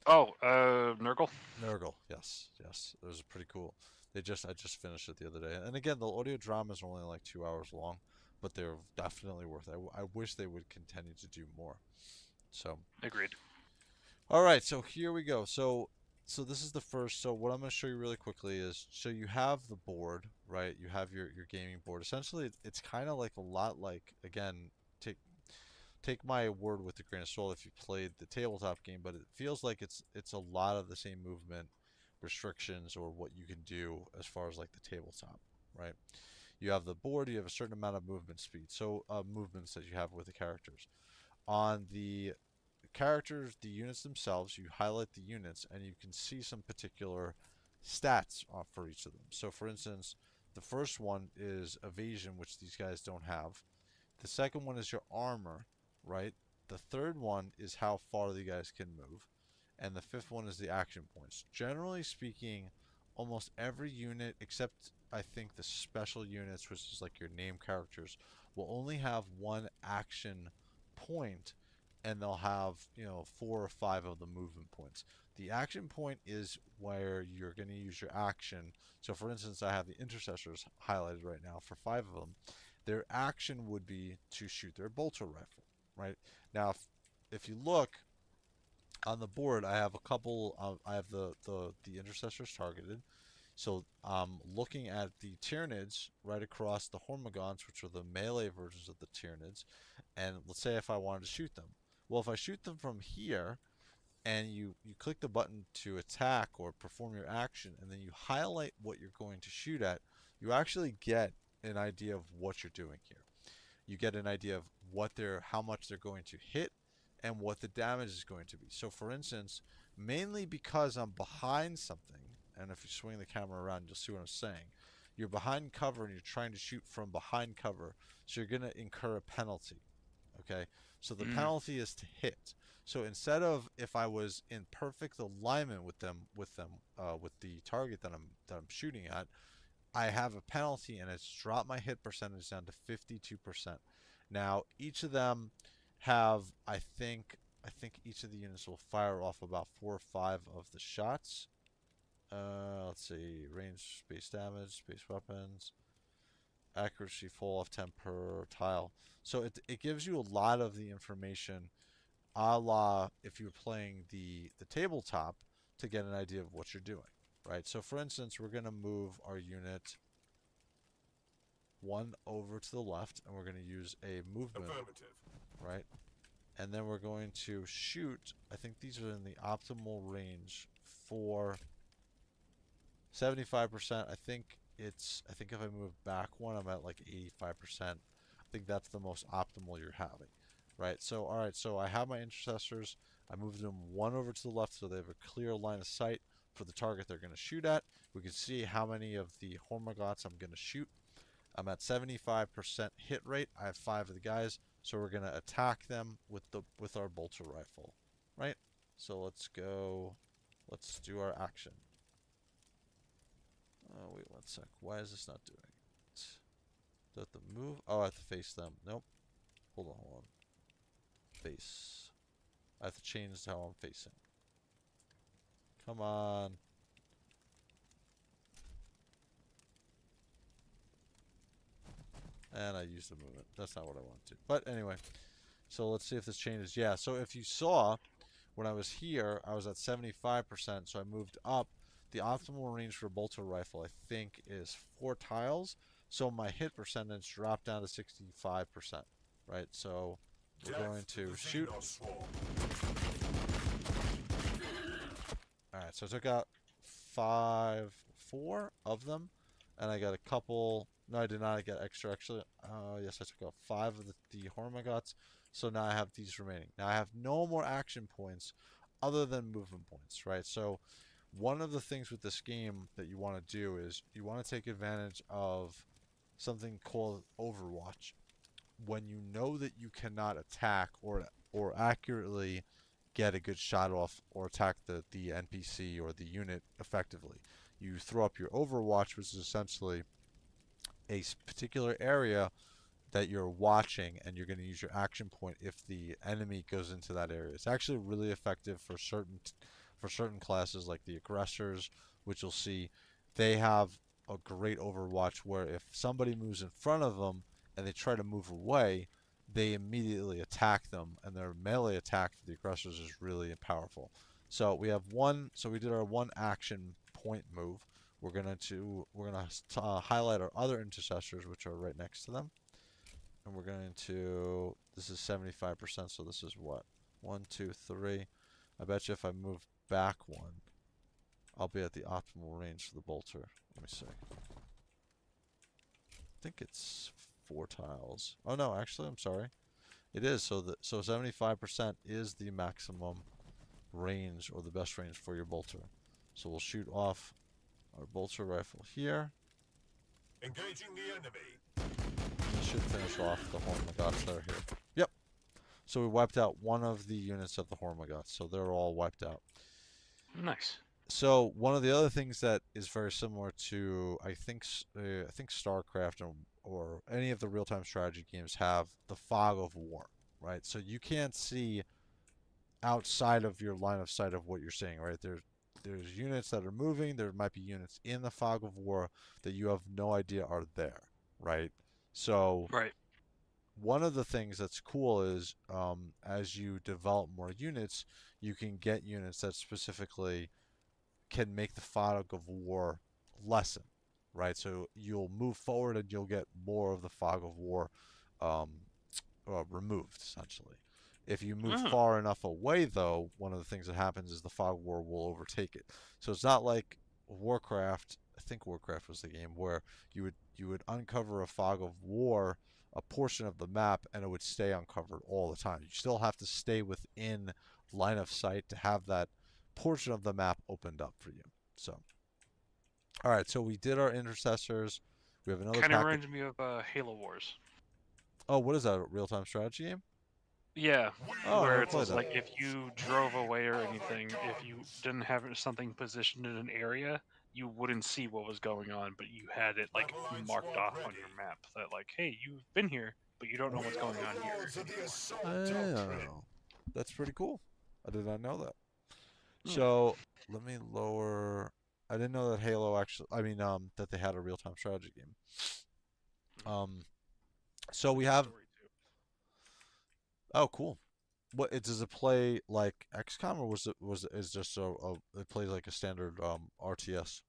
Oh, Nurgle. Nurgle. Yes, yes. It was pretty cool. I just finished it the other day. And again, the audio dramas are only like 2 hours long, but they're definitely worth it. I wish they would continue to do more. So, Agreed. all right. So here we go. So this is the first. So what I'm going to show you really quickly is so you have the board, right? You have your gaming board. Essentially, it's kind of like a lot like again. Take take my word with a grain of salt if you played the tabletop game, but it feels like it's a lot of the same movement restrictions or what you can do as far as like the tabletop, right? You have the board, you have a certain amount of movement speed, so movements that you have with the characters. On the characters, the units themselves, you highlight the units and you can see some particular stats for each of them. So for instance, the first one is evasion, which these guys don't have. The second one is your armor, right? The third one is how far the guys can move. And the fifth one is the action points. Generally speaking, almost every unit, except I think the special units, which is like your name characters, will only have one action point and they'll have, 4 or 5 of the movement points. The action point is where you're going to use your action. So for instance, I have the intercessors highlighted right now for 5 of them. Their action would be to shoot their bolter rifle, right? Now, if you look on the board, I have a couple I have the intercessors targeted. So looking at the Tyranids right across the Hormagaunts, which are the melee versions of the Tyranids, and let's say if I wanted to shoot them. Well, if I shoot them from here, and you click the button to attack or perform your action, and then you highlight what you're going to shoot at, you actually get an idea of what you're doing here. You get an idea of how much they're going to hit and what the damage is going to be. So for instance, mainly because I'm behind something, and if you swing the camera around, you'll see what I'm saying. You're behind cover and you're trying to shoot from behind cover, so you're going to incur a penalty. Okay? So the penalty is to hit. So instead of if I was in perfect alignment with the target that I'm shooting at, I have a penalty and it's dropped my hit percentage down to 52%. Now, each of them have, I think each of the units will fire off about 4 or 5 of the shots. Let's see, range, space damage, space weapons. accuracy fall off 10 per tile. So it gives you a lot of the information, a la if you're playing the tabletop, to get an idea of what you're doing, right? So for instance, we're going to move our unit 1 over to the left, and we're going to use a movement, right? And then we're going to shoot. I think these are in the optimal range for 75%. I think if I move back 1, I'm at like 85%. I think that's the most optimal you're having, right? So, all right, so I have my intercessors. I moved them 1 over to the left so they have a clear line of sight for the target they're going to shoot at. We can see how many of the Hormagots I'm going to shoot. I'm at 75% hit rate. I have 5 of the guys, so we're going to attack them with our bolter rifle, right? So let's go. Let's do our action. Oh, wait 1 sec. Why is this not doing it? Is that the move? Oh, I have to face them. Nope. Hold on. Face. I have to change how I'm facing. Come on. And I used the movement. That's not what I wanted to. But anyway, so let's see if this changes. Yeah, so if you saw, when I was here, I was at 75%, so I moved up. The optimal range for a bolter rifle, I think, is 4 tiles. So my hit percentage dropped down to 65%, right? So we're going to shoot. Alright, so I took out 4 of them, and I got a couple. No, I did not get extra, actually. Yes, I took out 5 of the Hormagots, so now I have these remaining. Now I have no more action points other than movement points, right? So one of the things with this game that you want to do is you want to take advantage of something called Overwatch. When you know that you cannot attack or accurately get a good shot off or attack the NPC or the unit effectively, you throw up your Overwatch, which is essentially a particular area that you're watching, and you're going to use your action point if the enemy goes into that area. It's actually really effective for certain classes like the aggressors, which you'll see they have a great Overwatch where if somebody moves in front of them and they try to move away, they immediately attack them, and their melee attack for the aggressors is really powerful. So we have we did our 1 action point move. We're gonna highlight our other intercessors, which are right next to them, and we're going to. This is 75%, so this is what 1, 2, 3. I bet you if I move back 1, I'll be at the optimal range for the bolter. Let me see. I think it's 4 tiles. Oh no, actually, I'm sorry. It is. So 75% is the maximum range, or the best range for your bolter. So we'll shoot off our bolter rifle here. Engaging the enemy. This should finish off the Hormagots that are here. Yep. So we wiped out 1 of the units of the Hormagots, so they're all wiped out. Nice. So one of the other things that is very similar to, I think StarCraft or any of the real-time strategy games have the fog of war, right? So you can't see outside of your line of sight of what you're seeing, right? There's units that are moving. There might be units in the fog of war that you have no idea are there, right? So Right. one of the things that's cool is as you develop more units, you can get units that specifically can make the fog of war lessen, right? So you'll move forward and you'll get more of the fog of war removed, essentially. If you move far enough away, though, one of the things that happens is the fog of war will overtake it. So it's not like Warcraft. I think Warcraft was the game where you would uncover a fog of war, a portion of the map, and it would stay uncovered all the time. You still have to stay within line of sight to have that portion of the map opened up for you. So, all right. So we did our intercessors. We have another. Kind of reminds me of Halo Wars. Oh, what is that? A real-time strategy game? Yeah, Oh, where never it's played just that. like if you drove away or anything, if you didn't have something positioned in an area, you wouldn't see what was going on, but you had it like marked off on your map that like, hey, you've been here, but you don't know what's going on here. Oh, that's pretty cool. I did not know that. So let me lower. I didn't know that Halo actually. I mean, that they had a real-time strategy game. So we Good have. story too. Oh, cool. What it does it play like XCOM or was it is just it plays like a standard RTS?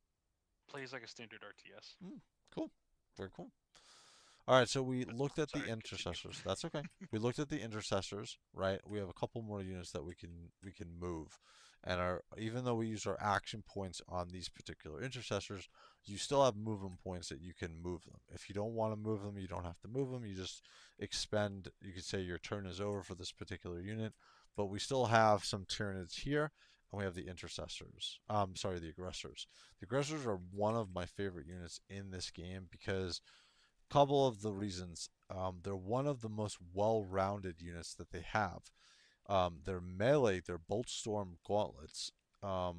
Plays like a standard RTS. Hmm, cool, very cool. All right, so we But looked at the sorry, continue. intercessors. That's okay. We looked at the intercessors, right? We have a couple more units that we can move, and our even though we use our action points on these particular intercessors, you still have movement points that you can move them. If you don't want to move them, you don't have to move them. You just expend. You could say your turn is over for this particular unit, but we still have some Tyranids here, and we have the intercessors. Sorry, the aggressors. The aggressors are one of my favorite units in this game because couple of the reasons. They're one of the most well-rounded units that they have. Their melee, their Bolt Storm gauntlets. Sorry,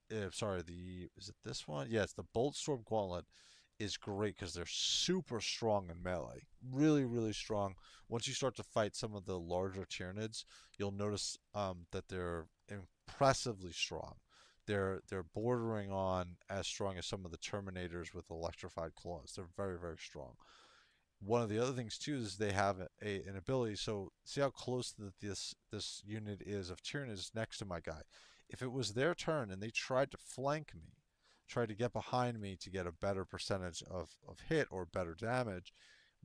is it this one? Yeah, it's the Bolt Storm gauntlet is great because they're super strong in melee. Really, really strong. Once you start to fight some of the larger Tyranids, you'll notice that they're impressively strong. They're bordering on as strong as some of the Terminators with electrified claws. They're very, very strong. One of the other things too is they have an ability. So see how close this unit is of Tyranids next to my guy. If it was their turn and they tried to flank me, tried to get behind me to get a better percentage of hit or better damage,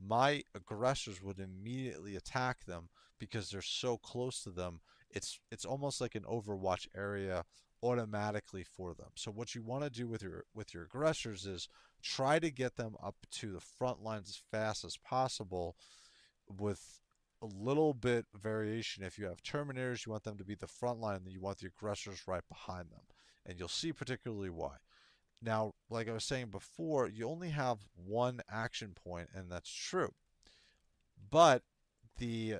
my aggressors would immediately attack them because they're so close to them. It's almost like an Overwatch area automatically for them. So what you want to do with your aggressors is try to get them up to the front lines as fast as possible with a little bit variation. If you have Terminators, you want them to be the front line, and you want the aggressors right behind them. And you'll see particularly why. Now, like I was saying before, you only have one action point, and that's true. But the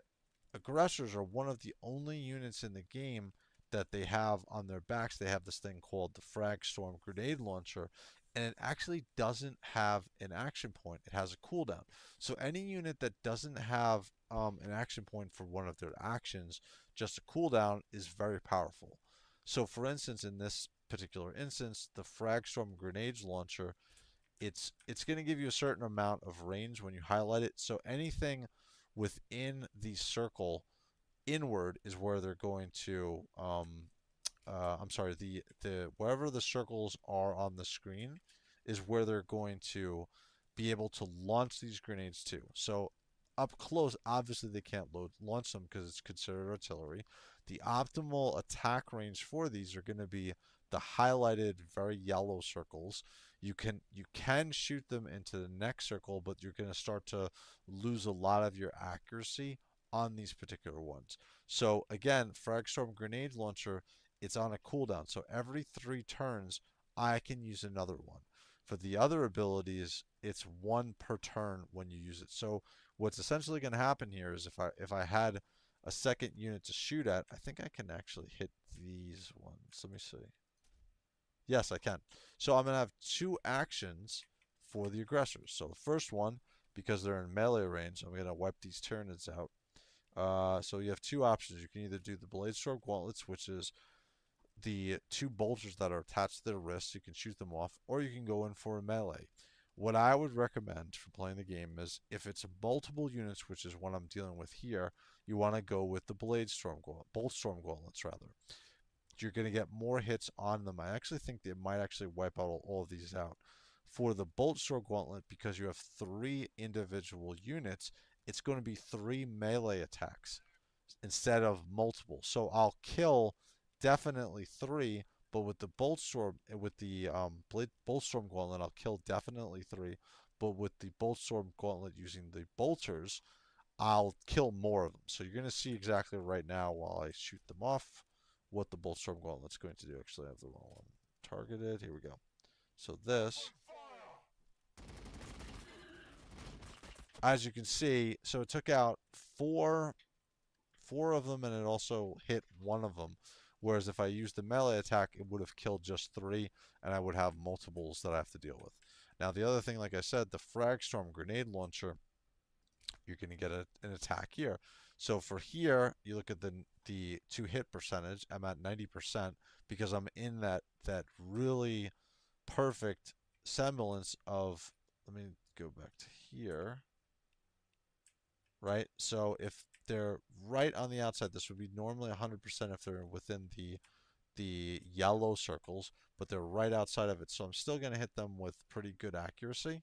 aggressors are one of the only units in the game that they have on their backs. They have this thing called the Frag Storm Grenade Launcher, and it actually doesn't have an action point. It has a cooldown. So any unit that doesn't have an action point for one of their actions, just a cooldown, is very powerful. So for instance, in this particular instance, the Frag Storm Grenade Launcher, it's going to give you a certain amount of range when you highlight it. So anything within the circle inward is where they're going to I'm sorry, the wherever the circles are on the screen is where they're going to be able to launch these grenades to. So up close, obviously they can't launch them because it's considered artillery. The optimal attack range for these are going to be the highlighted very yellow circles. You can shoot them into the next circle, but you're going to start to lose a lot of your accuracy on these particular ones. So again, Fragstorm Grenade Launcher, it's on a cooldown. So every 3 turns, I can use another one. For the other abilities, it's 1 per turn when you use it. So what's essentially going to happen here is if I had a second unit to shoot at, I think I can actually hit these ones. Let me see. Yes, I can. So I'm going to have 2 actions for the aggressors. So the first one, because they're in melee range, I'm going to wipe these Tyranids out. So you have 2 options. You can either do the Blade Storm Gauntlets, which is the 2 bolters that are attached to their wrists. You can shoot them off, or you can go in for a melee. What I would recommend for playing the game is if it's multiple units, which is what I'm dealing with here, you want to go with the Bolt Storm Gauntlets rather. You're going to get more hits on them. I actually think they might actually wipe out all of these out. For the Bolt Storm Gauntlet, because you have 3 individual units, it's going to be 3 melee attacks instead of multiple. So I'll kill definitely 3, but with the Bolt Storm Gauntlet, I'll kill definitely 3. But with the Bolt Storm Gauntlet using the bolters, I'll kill more of them. So you're going to see exactly right now while I shoot them off what the Bolt Storm Gauntlet's going to do. Actually, I have the wrong one targeted. Here we go. So this, as you can see, so it took out four of them, and it also hit 1 of them. Whereas if I used the melee attack, it would have killed just 3, and I would have multiples that I have to deal with. Now, the other thing, like I said, the Fragstorm Grenade Launcher, you're going to get an attack here. So for here, you look at the 2 hit percentage. I'm at 90% because I'm in that really perfect semblance of let me go back to here. Right? So if they're right on the outside, this would be normally 100% if they're within the yellow circles, but they're right outside of it. So I'm still going to hit them with pretty good accuracy.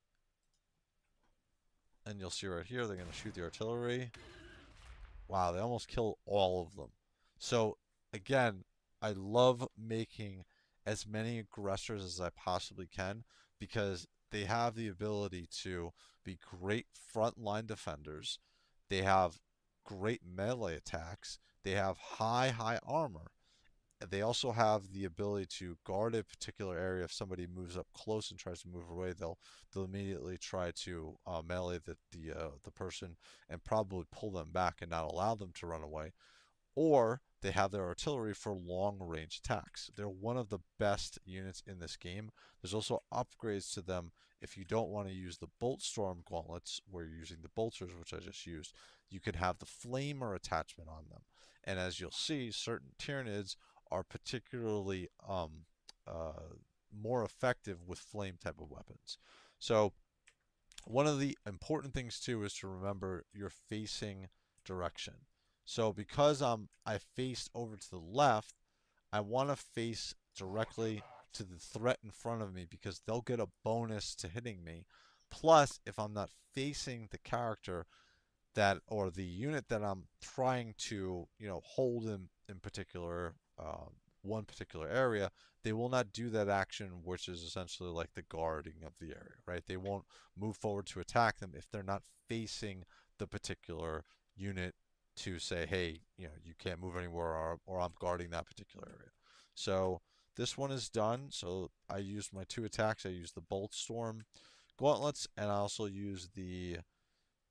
And you'll see right here, they're going to shoot the artillery. Wow, they almost kill all of them. So again, I love making as many aggressors as I possibly can because they have the ability to be great frontline defenders. They have great melee attacks. They have high armor. They also have the ability to guard a particular area. If somebody moves up close and tries to move away, they'll immediately try to melee the person and probably pull them back and not allow them to run away. Or they have their artillery for long range attacks. They're one of the best units in this game. There's also upgrades to them if you don't want to use the Bolt Storm gauntlets where you're using the bolters, which I just used. You can have the Flamer attachment on them. And as you'll see, certain Tyranids are particularly more effective with flame type of weapons. So one of the important things too is to remember your facing direction. So because I faced over to the left, I want to face directly to the threat in front of me because they'll get a bonus to hitting me. Plus, if I'm not facing the character that or the unit that I'm trying to, hold in particular one particular area, they will not do that action, which is essentially like the guarding of the area, right? They won't move forward to attack them if they're not facing the particular unit to say, hey, you can't move anywhere, or I'm guarding that particular area. So this one is done. So I used my 2 attacks. I used the Bolt Storm gauntlets, and I also used the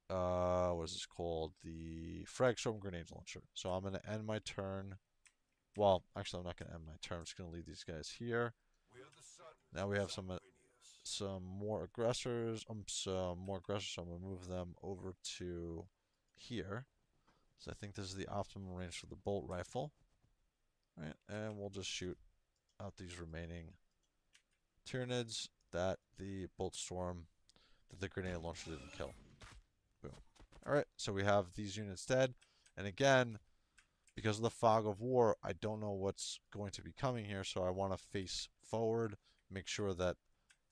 what is this called? The Frag Storm Grenade Launcher. So I'm going to end my turn. Well, actually, I'm not going to end my turn. I'm just going to leave these guys here. Now we have some more aggressors. So I'm going to move them over to here. So I think this is the optimum range for the bolt rifle. Right, and we'll just shoot out these remaining Tyranids that the Bolt Storm, that the grenade launcher didn't kill. Boom. Alright, so we have these units dead. And again, because of the fog of war, I don't know what's going to be coming here, so I want to face forward, make sure that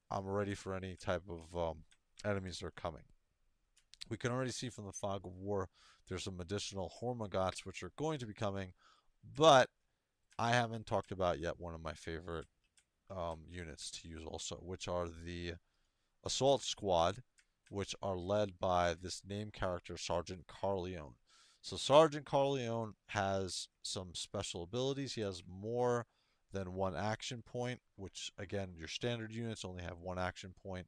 I'm ready for any type of enemies that are coming. We can already see from the fog of war there's some additional Hormagots which are going to be coming, but I haven't talked about yet one of my favorite units to use also, which are the Assault Squad, which are led by this name character, Sergeant Carleone. So Sergeant Carleone has some special abilities. He has more than 1 action point, which again, your standard units only have 1 action point,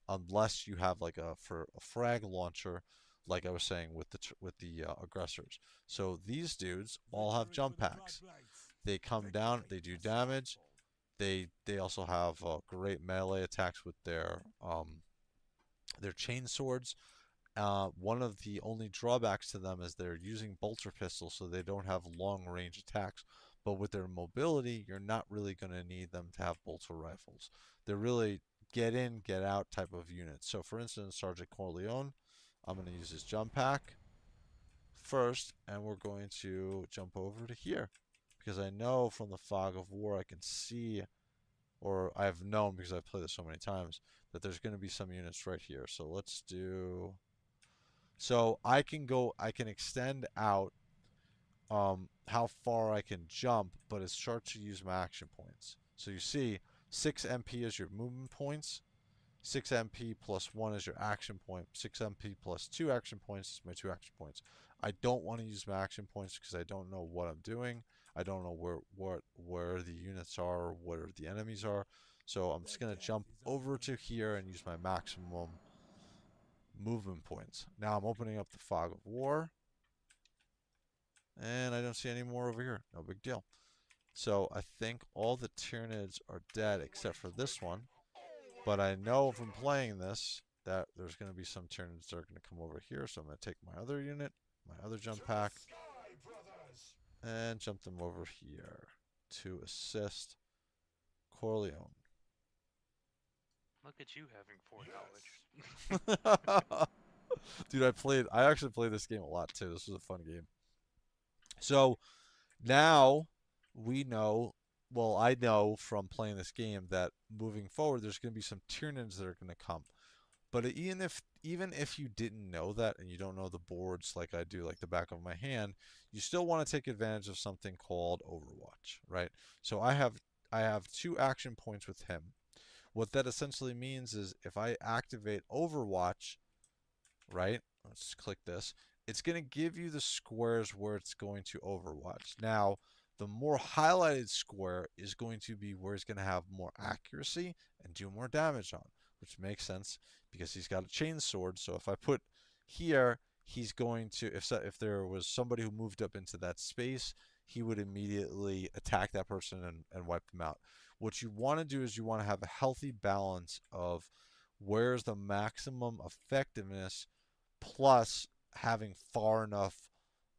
unless you have like a frag launcher, like I was saying with the aggressors. So these dudes all have jump packs. They come down, they do damage. They also have great melee attacks with their chain swords. One of the only drawbacks to them is they're using bolter pistols, so they don't have long range attacks. But with their mobility, you're not really going to need them to have bolter rifles. They're really get in, get out type of units. So for instance, Sergeant Corleone, I'm going to use his jump pack first, and we're going to jump over to here. Because I know from the fog of war I can see, or I've known because I've played this so many times, that there's going to be some units right here. So let's do... So I can extend out how far I can jump, but it starts to use my action points. So you see 6 MP is your movement points, 6 MP plus 1 is your action point, 6 MP plus 2 action points is my 2 action points. I don't want to use my action points because I don't know what I'm doing. I don't know where the units are or where the enemies are. So I'm just going to jump over to here and use my maximum movement points. Now I'm opening up the fog of war. And I don't see any more over here. No big deal. So I think all the Tyranids are dead except for this one. But I know from playing this that there's going to be some Tyranids that are going to come over here. So I'm going to take my other unit, my other jump pack, and jump them over here to assist Corleone. Look at you having foreknowledge. Dude, I actually played this game a lot too. This was a fun game. So now we know, well, I know from playing this game that moving forward, there's going to be some Tyranids that are going to come. But even if you didn't know that and you don't know the boards like I do, like the back of my hand, you still want to take advantage of something called Overwatch, right? So I have 2 action points with him. What that essentially means is if I activate Overwatch, right? Let's click this. It's going to give you the squares where it's going to Overwatch. Now, the more highlighted square is going to be where it's going to have more accuracy and do more damage on, which makes sense because he's got a chain sword. So if I put here, he's going to, if there was somebody who moved up into that space, he would immediately attack that person and wipe them out. What you want to do is you want to have a healthy balance of where's the maximum effectiveness plus having far enough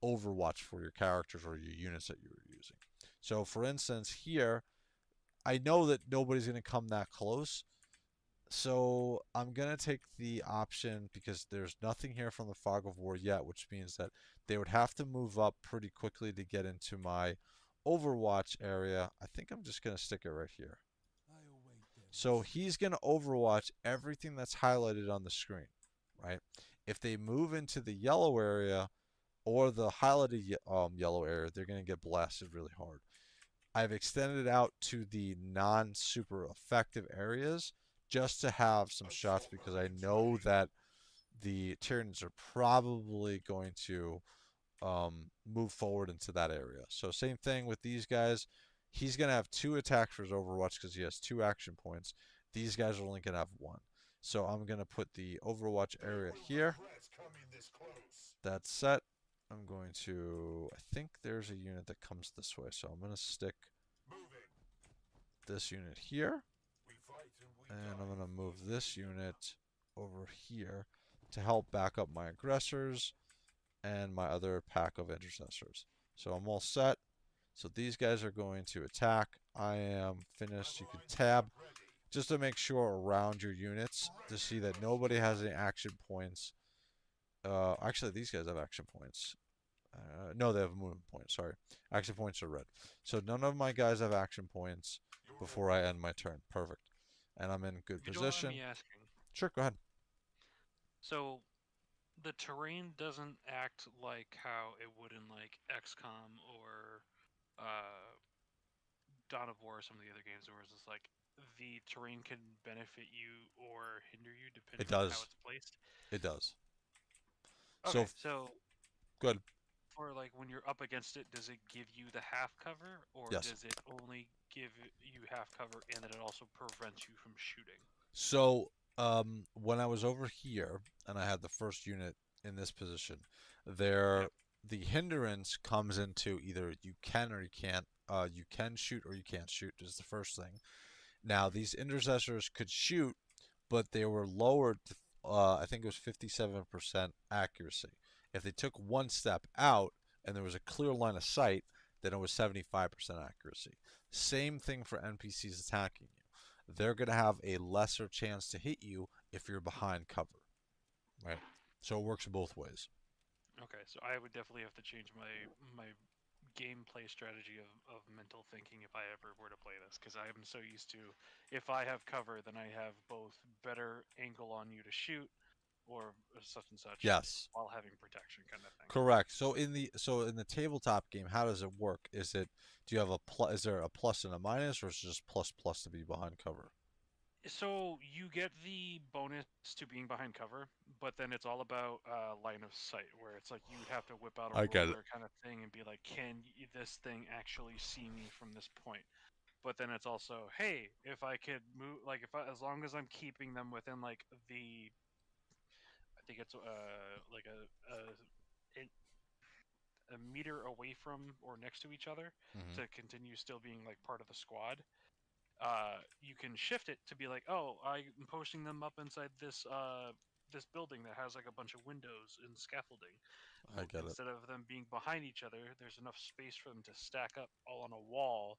overwatch for your characters or your units that you were using. So for instance, here, I know that nobody's going to come that close. So I'm going to take the option because there's nothing here from the Fog of War yet, which means that they would have to move up pretty quickly to get into my Overwatch area. I think I'm just going to stick it right here. So he's going to Overwatch everything that's highlighted on the screen, right? If they move into the yellow area or the highlighted yellow area, they're going to get blasted really hard. I've extended it out to the non-super effective areas just to have some shots because I know that the Tyranids are probably going to move forward into that area. So same thing with these guys. He's going to have 2 attacks for his Overwatch because he has 2 action points. These guys are only going to have 1. So I'm going to put the Overwatch area here. That's set. I'm going to, I think there's a unit that comes this way. So I'm going to stick this unit here. And I'm going to move this unit over here to help back up my aggressors and my other pack of intercessors. So I'm all set. So these guys are going to attack. I am finished. You can tab just to make sure around your units to see that nobody has any action points. Actually, these guys have action points. No, they have movement points. Sorry. Action points are red. So none of my guys have action points before I end my turn. Perfect. And I'm in good If you don't position. mind me asking, Sure, go ahead. so the terrain doesn't act like how it would in like XCOM or uh, Dawn of War or some of the other games where it's just like the terrain can benefit you or hinder you It depending on how does. it's placed. It does. Okay, So, so good. for like when you're up against it, does it give you the half cover or Yes. does it only give you half cover and then it also prevents you from shooting? So, when I was over here and I had the first unit in this position, there Yep. the hindrance comes into either you can or you can't. You can shoot or you can't shoot is the first thing. Now, these intercessors could shoot, but they were lowered to, I think it was 57% accuracy. If they took one step out and there was a clear line of sight, then it was 75% accuracy. Same thing for NPCs attacking you. They're going to have a lesser chance to hit you if you're behind cover, right? So it works both ways. Okay, so I would definitely have to change my gameplay strategy of mental thinking if I ever were to play this because I'm so used to if I have cover then I have both better angle on you to shoot or such and such Yes, while having protection kind of thing. correct. So in the tabletop game, how does it work? Do you have a plus? Is there a plus and a minus, or is it just plus plus to be behind cover? So you get the bonus to being behind cover, but then it's all about line of sight, where it's like you'd have to whip out a I get it. ruler kind of thing and be like, can this thing actually see me from this point? But then it's also, hey, if I could move, like as long as I'm keeping them within like I think it's like a meter away from or next to each other Hmm. to continue still being like part of the squad. You can shift it to be like, oh, I'm posting them up inside this building that has like a bunch of windows and scaffolding. I get it. Instead of them being behind each other, there's enough space for them to stack up all on a wall,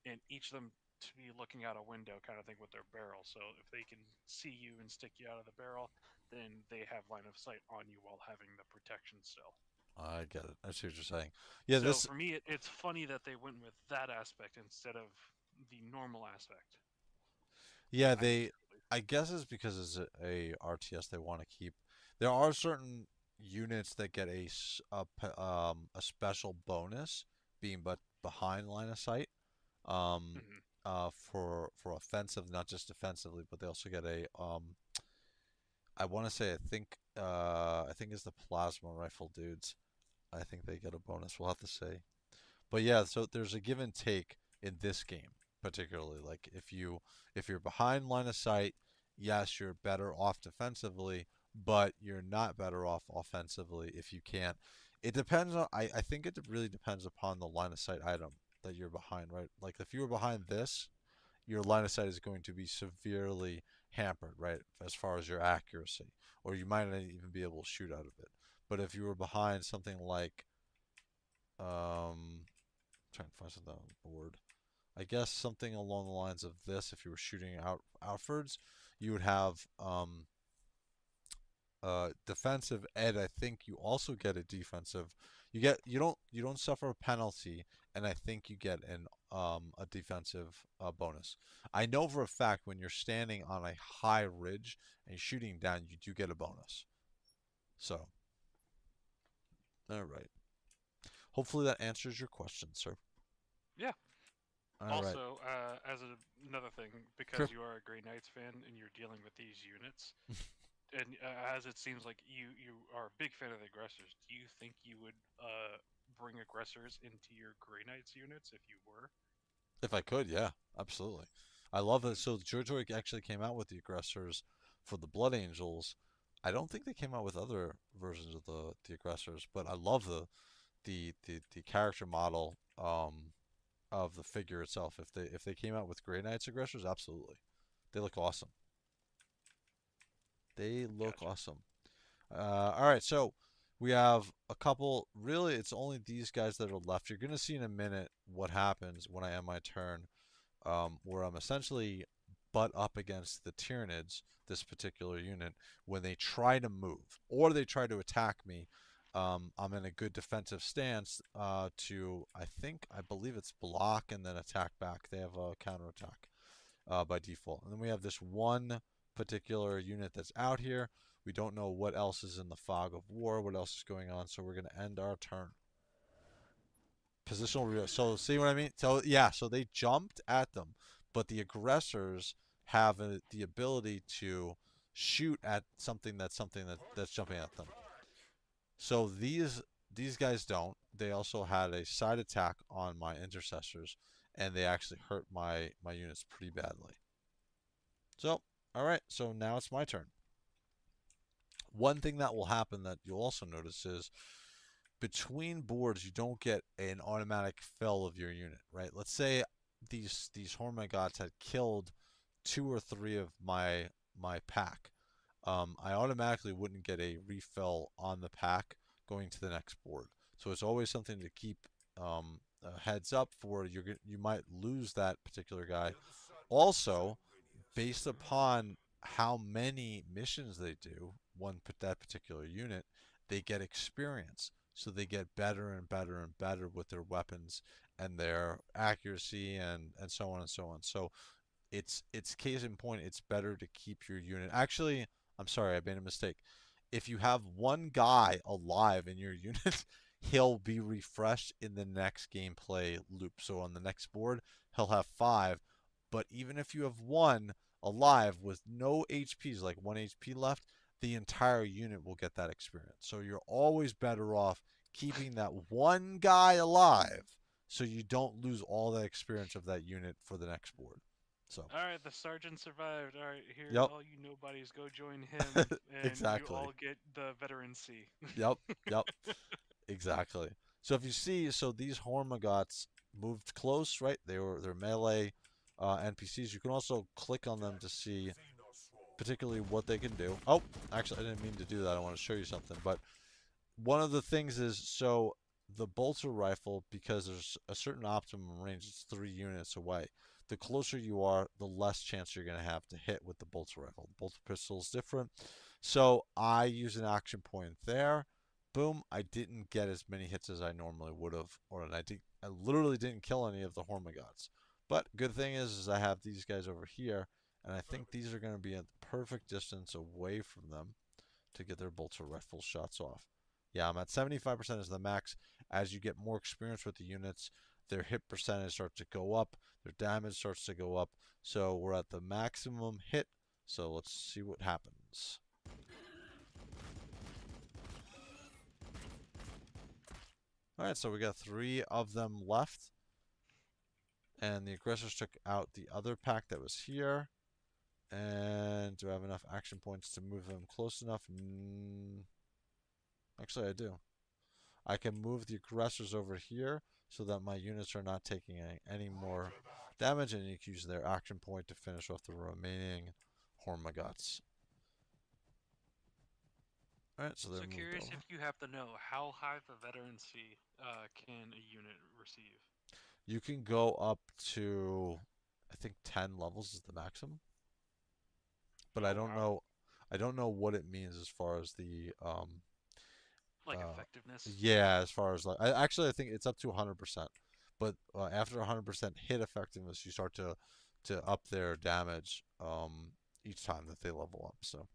and each of them to be looking out a window kind of thing with their barrel. So if they can see you and stick you out of the barrel, then they have line of sight on you while having the protection still. I get it. I see what you're saying. Yeah, So this. for me, it's funny that they went with that aspect instead of the normal aspect. Yeah, they. I guess it's because it's a RTS they want to keep. There are certain units that get a special bonus being but behind line of sight. Um, Mm-hmm. for offensive, not just defensively, but they also get a I want to say I think it's the plasma rifle dudes. I think they get a bonus. We'll have to say. But yeah, so there's a give and take in this game, particularly. Like if you're behind line of sight, yes, you're better off defensively, but you're not better off offensively if you can't. It depends on I think it really depends upon the line of sight item that you're behind, right? Like if you were behind this, your line of sight is going to be severely hampered, right, as far as your accuracy, or you might not even be able to shoot out of it. But if you were behind something like trying to find something on the board. I guess something along the lines of this. If you were shooting outwards, you would have defensive ed. I think you also get a defensive. You don't suffer a penalty, and I think you get an a defensive bonus. I know for a fact when you're standing on a high ridge and shooting down, you do get a bonus. So, all right. Hopefully that answers your question, sir. Yeah. All right. Also, another thing, Sure. because you are a Grey Knights fan and you're dealing with these units, and as it seems like you are a big fan of the aggressors, do you think you would bring aggressors into your Grey Knights units if you were? If I could, yeah, absolutely. I love it. Hmm. So JOYTOY actually came out with the aggressors for the Blood Angels. I don't think they came out with other versions of the aggressors, but I love the character model of the figure itself. If they came out with Grey Knights aggressors, absolutely. They look awesome. They look Gotcha. awesome. All right, so we have a couple. Really, it's only these guys that are left. You're gonna see in a minute what happens when I end my turn, where I'm essentially butt up against the Tyranids, this particular unit, when they try to move or they try to attack me. I'm in a good defensive stance I believe it's block and then attack back. They have a counterattack by default. And then we have this one particular unit that's out here. We don't know what else is in the fog of war, what else is going on, so we're going to end our turn. Positional real. So see what I mean? So yeah, so they jumped at them, but the aggressors have the ability to shoot at something that's jumping at them. So these guys don't. They also had a side attack on my intercessors, and they actually hurt my units pretty badly. So all right, so now it's my turn. One thing that will happen that you'll also notice is between boards, you don't get an automatic fill of your unit, right? Let's say these Hormagots had killed 2 or 3 of my pack. I automatically wouldn't get a refill on the pack going to the next board. So it's always something to keep a heads up for. You might lose that particular guy. Also, based upon how many missions they do, that particular unit, they get experience. So they get better and better and better with their weapons and their accuracy and so on and so on. So it's case in point, it's better to keep your unit. Actually, I'm sorry, I made a mistake. If you have one guy alive in your unit, he'll be refreshed in the next gameplay loop. So on the next board, he'll have 5. But even if you have one alive with no HPs, like 1 HP left, the entire unit will get that experience. So you're always better off keeping that one guy alive so you don't lose all that experience of that unit for the next board. So, All right, the sergeant survived. All right, here, yep, all you nobodies, go join him, and you exactly. all get the veterancy. Yep, yep, exactly. So if you see, so these Hormagots moved close, right? They're melee NPCs. You can also click on them to see particularly what they can do. Oh, actually, I didn't mean to do that. I want to show you something. But one of the things is, so the bolter rifle, because there's a certain optimum range, it's 3 units away. the closer you are, the less chance you're going to have to hit with the bolter rifle. The bolter pistol is different. So I use an action point there. Boom, I didn't get as many hits as I normally would have, or I literally didn't kill any of the Hormagods. But good thing is I have these guys over here, and I think these are going to be at the perfect distance away from them to get their bolter rifle shots off. Yeah, I'm at 75% is the max. As you get more experience with the units, their hit percentage starts to go up, their damage starts to go up. So we're at the maximum hit. So let's see what happens. Alright, so we got 3 of them left. And the aggressors took out the other pack that was here. And do I have enough action points to move them close enough? Actually, I do. I can move the aggressors over here so that my units are not taking any more damage, and you can use their action point to finish off the remaining Hormagods. Alright, so they're moved curious over. if you happen to know how high the veterancy can a unit receive? You can go up to, I think 10 levels is the maximum. But I don't know. I don't know what it means as far as the Like effectiveness? yeah, as far as like I think it's up to 100%. But after 100% hit effectiveness, you start to up their damage each time that they level up. So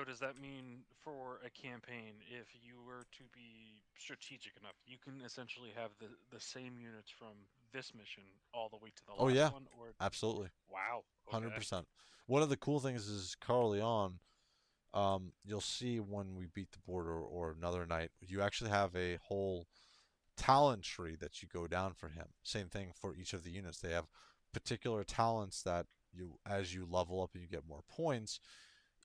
does that mean for a campaign, if you were to be strategic enough, you can essentially have the same units from this mission all the way to the Oh last yeah, one? Or absolutely, wow, okay. 100%. One of the cool things is Carleon. You'll see when we beat the border or another night, you actually have a whole talent tree that you go down for him. Same thing for each of the units. They have particular talents that you, as you level up and you get more points,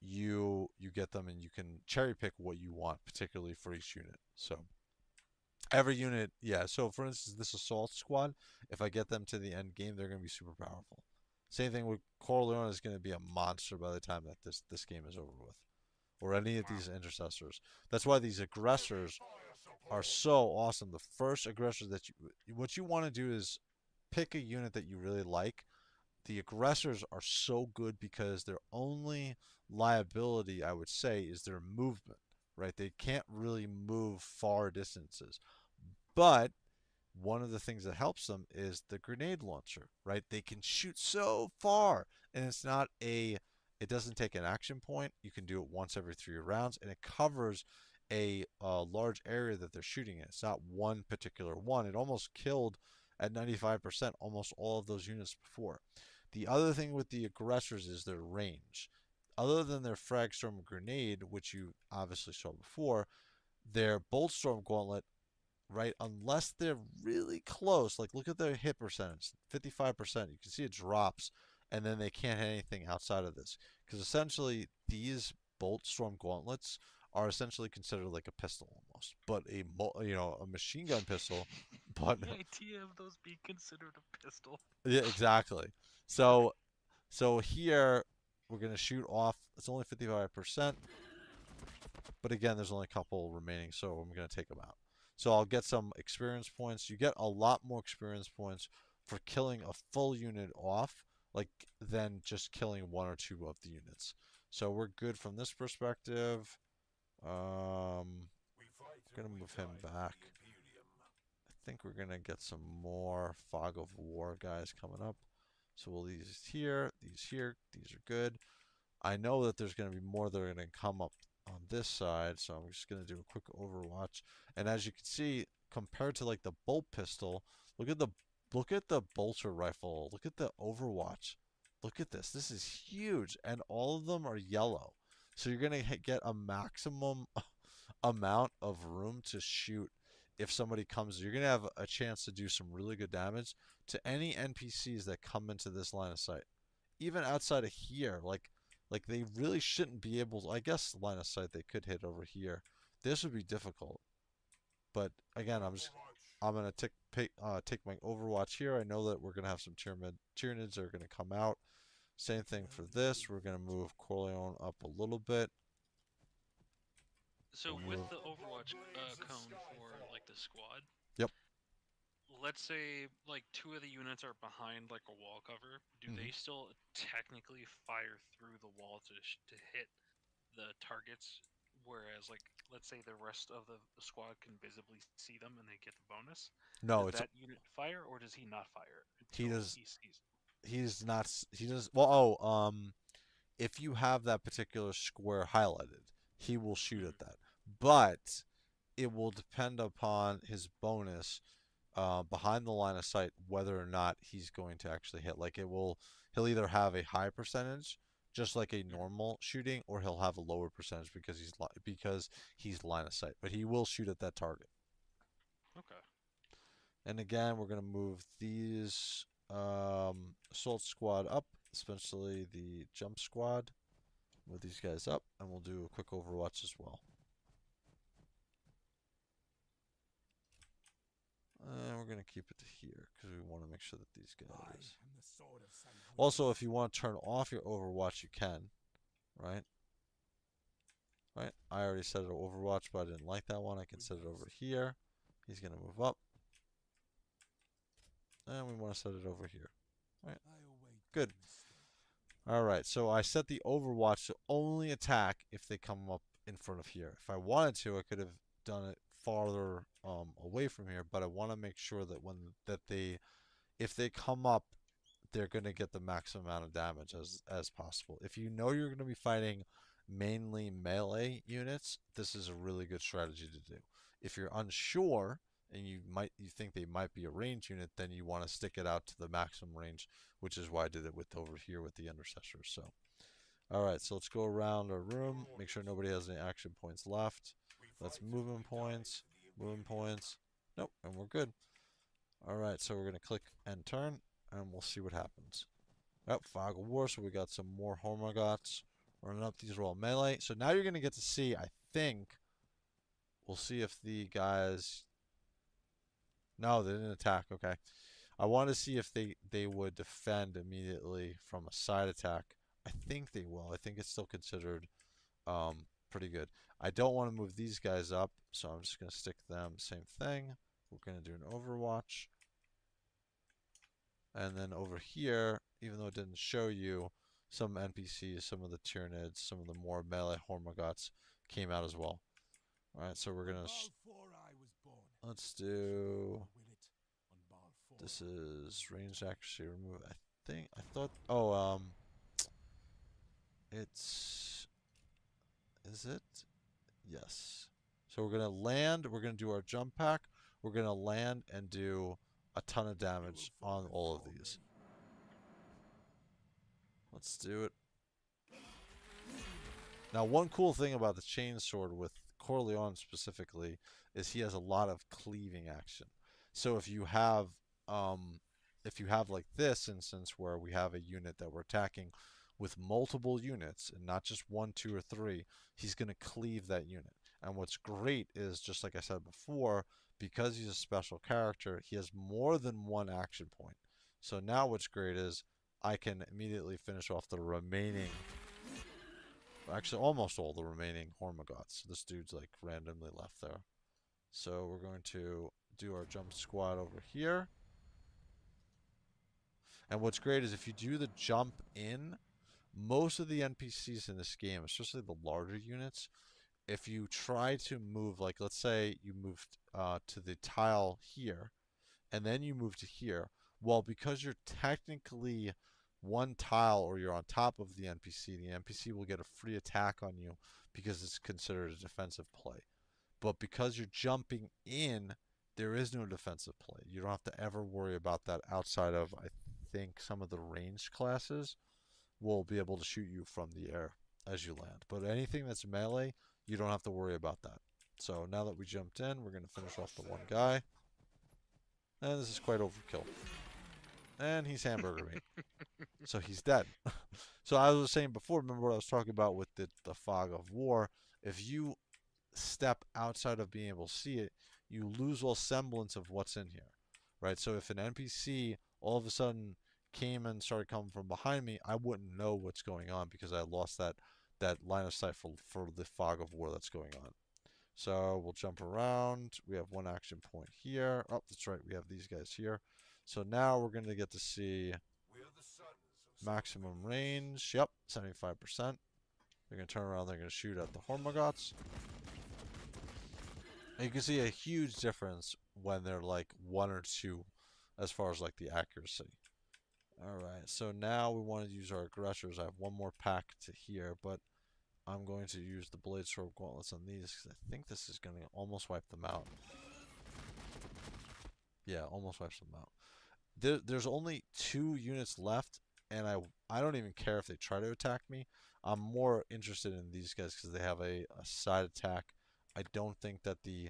you get them and you can cherry pick what you want, particularly for each unit. So every unit, yeah. So for instance, this assault squad, if I get them to the end game, they're going to be super powerful. Same thing with Corleone is going to be a monster by the time that this game is over with, or any of these intercessors. That's why these aggressors are so awesome. The first aggressor that what you want to do is pick a unit that you really like. The aggressors are so good because their only liability, I would say, is their movement, right? They can't really move far distances. But one of the things that helps them is the grenade launcher, right? They can shoot so far, and it doesn't take an action point. You can do it once every 3 rounds, and it covers a large area that they're shooting in. It's not one particular one. It almost killed at 95% almost all of those units before. The other thing with the aggressors is their range. Other than their Fragstorm grenade, which you obviously saw before, their Boltstorm gauntlet, right? Unless they're really close, like look at their hit percentage, 55%. You can see it drops, and then they can't hit anything outside of this. Because essentially, these Boltstorm gauntlets are essentially considered like a pistol almost, but a machine gun pistol. But The idea of those being considered a pistol. yeah, exactly. So here we're gonna shoot off. It's only 55%, but again, there's only a couple remaining, so I'm gonna take them out. So I'll get some experience points. You get a lot more experience points for killing a full unit off, like than just killing 1 or 2 of the units. So we're good from this perspective. Gonna move him back. I think we're gonna get some more Fog of War guys coming up. So we'll leave these here, these here, these are good. I know that there's going to be more that are going to come up on this side, so I'm just going to do a quick overwatch. And as you can see, compared to like the bolt pistol, look at the bolter rifle. Look at the overwatch. Look at this. This is huge, and all of them are yellow. So you're going to get a maximum amount of room to shoot if somebody comes. You're going to have a chance to do some really good damage to any NPCs that come into this line of sight. Even outside of here, like they really shouldn't be able to. I guess line of sight they could hit over here. This would be difficult. But again, I'm gonna take my Overwatch here. I know that we're gonna have some Tyranids that are gonna come out. Same thing for this. We're gonna move Corleone up a little bit. So with the Overwatch cone for like the squad, Yep. let's say like 2 of the units are behind like a wall cover. Do they still technically fire through the wall to hit the targets? Whereas like let's say the rest of the squad can visibly see them and they get the bonus. No, Does it's that unit fire or does he not fire he until does. he sees? He's not. He does. Well, if you have that particular square highlighted, he will shoot at that. But it will depend upon his bonus behind the line of sight whether or not he's going to actually hit. Like he'll either have a high percentage, just like a normal shooting, or he'll have a lower percentage because he's line of sight. But he will shoot at that target. Okay. And again, we're gonna move these assault squad up, especially the jump squad. Move these guys up, and we'll do a quick overwatch as well. And we're gonna keep it to here because we want to make sure that these guys. Also, if you want to turn off your overwatch, you can, right? Right. I already set it to overwatch, but I didn't like that one. I can set it over here. He's gonna move up, and we want to set it over here. Right. Good. Alright, so I set the Overwatch to only attack if they come up in front of here. If I wanted to, I could have done it farther away from here, but I want to make sure that if they come up, they're going to get the maximum amount of damage as possible. If you know you're going to be fighting mainly melee units, this is a really good strategy to do. If you're unsure and you think they might be a range unit, then you want to stick it out to the maximum range, which is why I did it with over here with the intercessors. So, all right, so let's go around our room, make sure nobody has any action points left. That's movement points, Nope, and we're good. All right, so we're gonna click end turn, and we'll see what happens. Yep, Fog of War. So we got some more Hormagots running up. These are all melee. So now you're gonna get to see. I think we'll see if the guys. No, they didn't attack. Okay. I want to see if they would defend immediately from a side attack. I think they will. I think it's still considered pretty good. I don't want to move these guys up, so I'm just going to stick them. Same thing. We're going to do an Overwatch. And then over here, even though it didn't show you, some NPCs, some of the Tyranids, some of the more melee Hormagots came out as well. Alright, so we're going to... Let's do... This is ranged accuracy remove. I thought. Oh, it's. Is it? Yes. So we're gonna land. We're gonna do our jump pack. We're gonna land and do a ton of damage on all of these. Let's do it. Now, one cool thing about the chainsword with Corleone specifically is he has a lot of cleaving action. So if you have like this instance where we have a unit that we're attacking with multiple units and not just 1, 2, or 3, he's going to cleave that unit. And what's great is, just like I said before, because he's a special character, he has more than one action point. So now what's great is I can immediately finish off the remaining, actually almost all the remaining Hormagots. This dude's like randomly left there. So we're going to do our jump squad over here. And what's great is if you do the jump in, most of the NPCs in this game, especially the larger units, if you try to move, like let's say you moved to the tile here, and then you move to here, well, because you're technically one tile or you're on top of the NPC will get a free attack on you because it's considered a defensive play. But because you're jumping in, there is no defensive play. You don't have to ever worry about that outside of, I think, some of the ranged classes will be able to shoot you from the air as you land. But anything that's melee, you don't have to worry about that. So now that we jumped in, we're going to finish off the one guy. And this is quite overkill. And he's hamburger meat. So he's dead. So I was saying before, remember what I was talking about with the fog of war? If you step outside of being able to see it, you lose all semblance of what's in here. Right? So if an NPC all of a sudden came and started coming from behind me, I wouldn't know what's going on because I lost that line of sight for the fog of war that's going on. So we'll jump around. We have one action point here. Oh, that's right. We have these guys here. So now we're going to get to see maximum range. Yep, 75%. They're going to turn around. They're going to shoot at the Hormagots. And you can see a huge difference when they're like 1 or 2 as far as like the accuracy. Alright, so now we want to use our aggressors. I have one more pack to here, but I'm going to use the Blade Sword Gauntlets on these because I think this is going to almost wipe them out. Yeah, almost wipes them out. There's only 2 units left, and I don't even care if they try to attack me. I'm more interested in these guys because they have a side attack. I don't think that the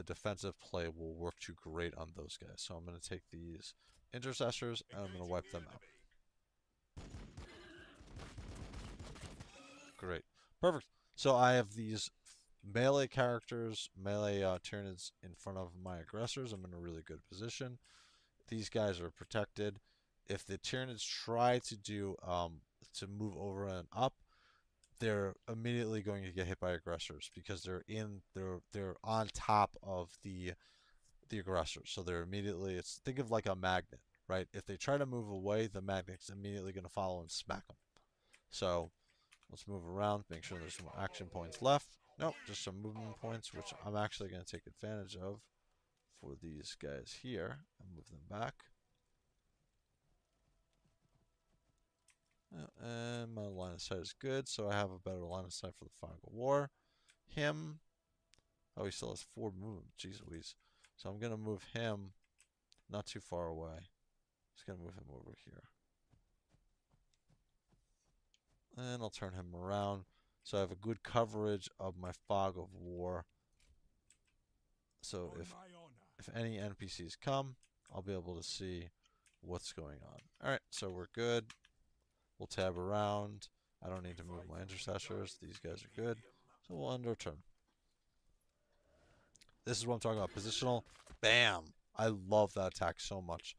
defensive play will work too great on those guys. So I'm going to take these intercessors and I'm going to wipe them out. Great. Perfect. So I have these melee characters, melee Tyranids in front of my aggressors. I'm in a really good position. These guys are protected. If the Tyranids try to do to move over and up, they're immediately going to get hit by aggressors because they're on top of the aggressors. So they're immediately, think of like a magnet, right? If they try to move away, the magnet's immediately going to follow and smack them. So let's move around, make sure there's some action points left. Nope, just some movement points, which I'm actually going to take advantage of for these guys here and move them back. And my line of sight is good, so I have a better line of sight for the final war. Him, oh, he still has 4 movement. Jeez Louise. So I'm going to move him not too far away. Just going to move him over here. And I'll turn him around. So I have a good coverage of my fog of war. So if any NPCs come, I'll be able to see what's going on. Alright, so we're good. We'll tab around. I don't need to move my intercessors. These guys are good. So we'll end our turn. This is what I'm talking about. Positional. Bam! I love that attack so much.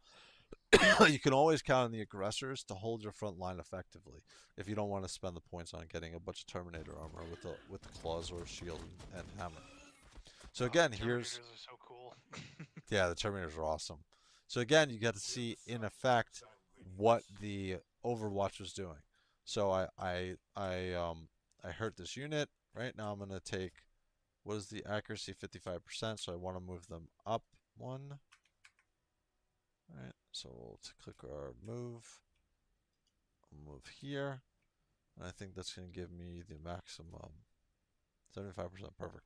You can always count on the aggressors to hold your front line effectively if you don't want to spend the points on getting a bunch of Terminator armor with the claws or shield and hammer. So again, here's... Terminators are so cool. Yeah, the Terminators are awesome. So again, you get to see in effect what the Overwatch was doing. So I hurt this unit. Right now I'm going to take, what is the accuracy? 55%. So I want to move them up 1. Alright, so we'll click our move. Move here. And I think that's going to give me the maximum 75%. Perfect.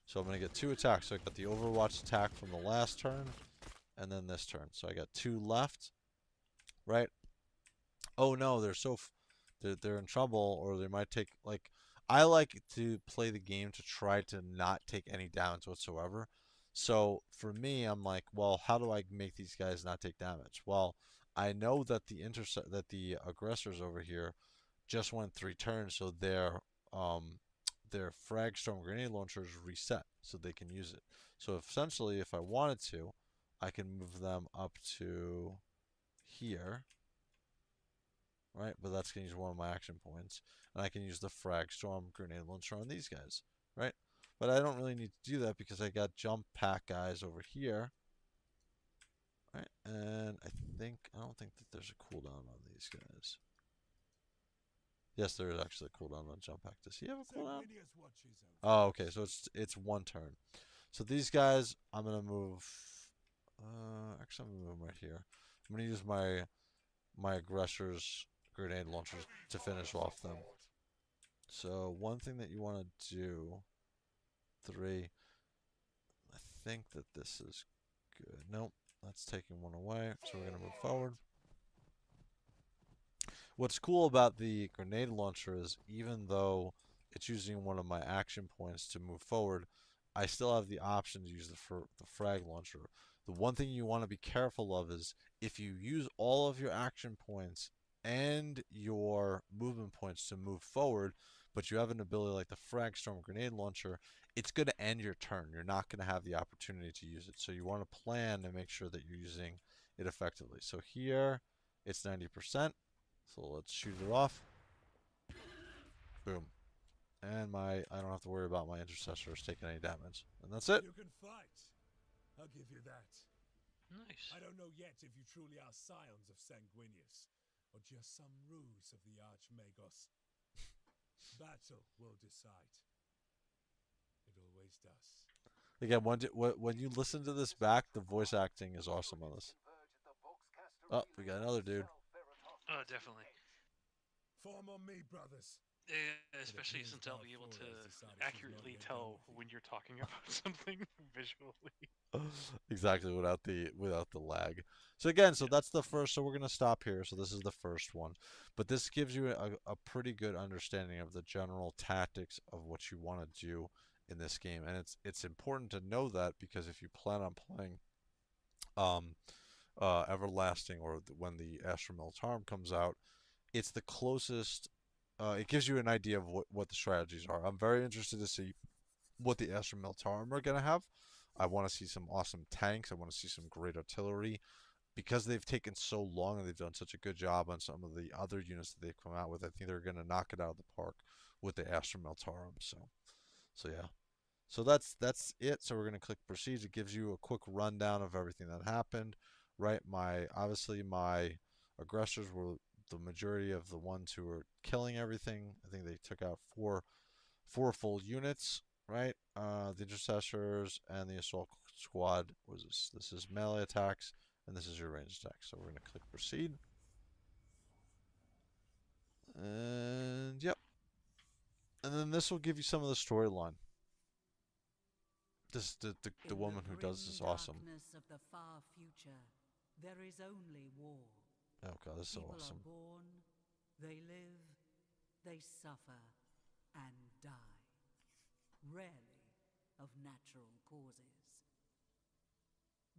So I'm going to get 2 attacks. So I got the Overwatch attack from the last turn, and then this turn. So I got 2 left. Right? Oh no, they're in trouble, or they might take, like, I like to play the game to try to not take any damage whatsoever. So for me, I'm like, well, how do I make these guys not take damage? Well, I know that the aggressors over here just went 3 turns, so their frag storm grenade launchers reset, so they can use it. So essentially, if I wanted to, I can move them up to here. Right, but that's going to use one of my action points. And I can use the frag storm grenade launcher on these guys. Right? But I don't really need to do that because I got jump pack guys over here. Right, and I don't think that there's a cooldown on these guys. Yes, there is actually a cooldown on jump pack. Does he have a cooldown? Oh, okay, so it's 1 turn. So these guys, I'm going to move... actually, I'm going to move them right here. I'm going to use my aggressors grenade launchers to finish off them. So one thing that you want to do, 3, I think that this is good. Nope, that's taking 1 away, so we're going to move forward. What's cool about the grenade launcher is even though it's using one of my action points to move forward, I still have the option to use the frag launcher. The one thing you want to be careful of is if you use all of your action points and your movement points to move forward, but you have an ability like the frag storm grenade launcher, it's going to end your turn. You're not going to have the opportunity to use it. So you want to plan to make sure that you're using it effectively. So here it's 90%. So let's shoot it off. Boom. and I don't have to worry about my intercessors taking any damage. And that's it. You can fight. I'll give you that. Nice. I don't know yet if you truly are scions of Sanguinius, or just some ruse of the Archmagos. Battle will decide. It always does. Again, when you listen to this back, the voice acting is awesome on this. Oh, we got another dude. Oh, definitely. Form on me, brothers. Yeah, especially since I'll be able to accurately tell when you're talking about something visually. Exactly, without the lag. So again, so that's the first. So we're gonna stop here. So this is the first one, but this gives you a pretty good understanding of the general tactics of what you want to do in this game, and it's important to know that, because if you plan on playing Everlasting, or when the Astra Militarum comes out, it's the closest. It gives you an idea of what the strategies are. I'm very interested to see what the Astra Militarum are going to have. I want to see some awesome tanks. I want to see some great artillery. Because they've taken so long and they've done such a good job on some of the other units that they've come out with, I think they're going to knock it out of the park with the Astra Militarum. So yeah. So that's it. So we're going to click proceed. It gives you a quick rundown of everything that happened, right? Obviously my aggressors were the majority of the ones who were killing everything. I think they took out four full units, right? The intercessors and the assault squad was this. This is melee attacks, and this is your ranged attacks. So we're going to click proceed. And yep. And then this will give you some of the storyline. This the woman who does this awesome. Of the far future, there is only war. Oh god, this is so People awesome. are born, they live, they suffer, and die. Rarely of natural causes.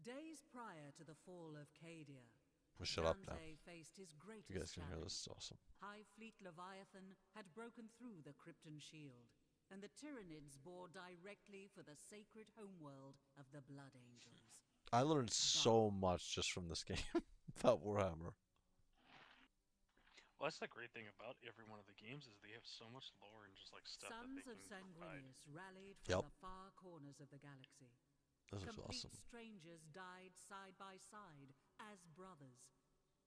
Days prior to the fall of Cadia, Well, shut up now. Dante faced his greatest You guys can hear challenge. this. It's awesome. High Fleet Leviathan had broken through the Krypton shield, and the Tyranids bore directly for the sacred homeworld of the Blood Angels. I learned so much just from this game about Warhammer. Well, that's the great thing about every one of the games is they have so much lore and just like stuff Sons that of they can provide. Sanguinius rallied from Yep. the far corners of the galaxy. This looks Complete awesome. strangers died side by side as brothers.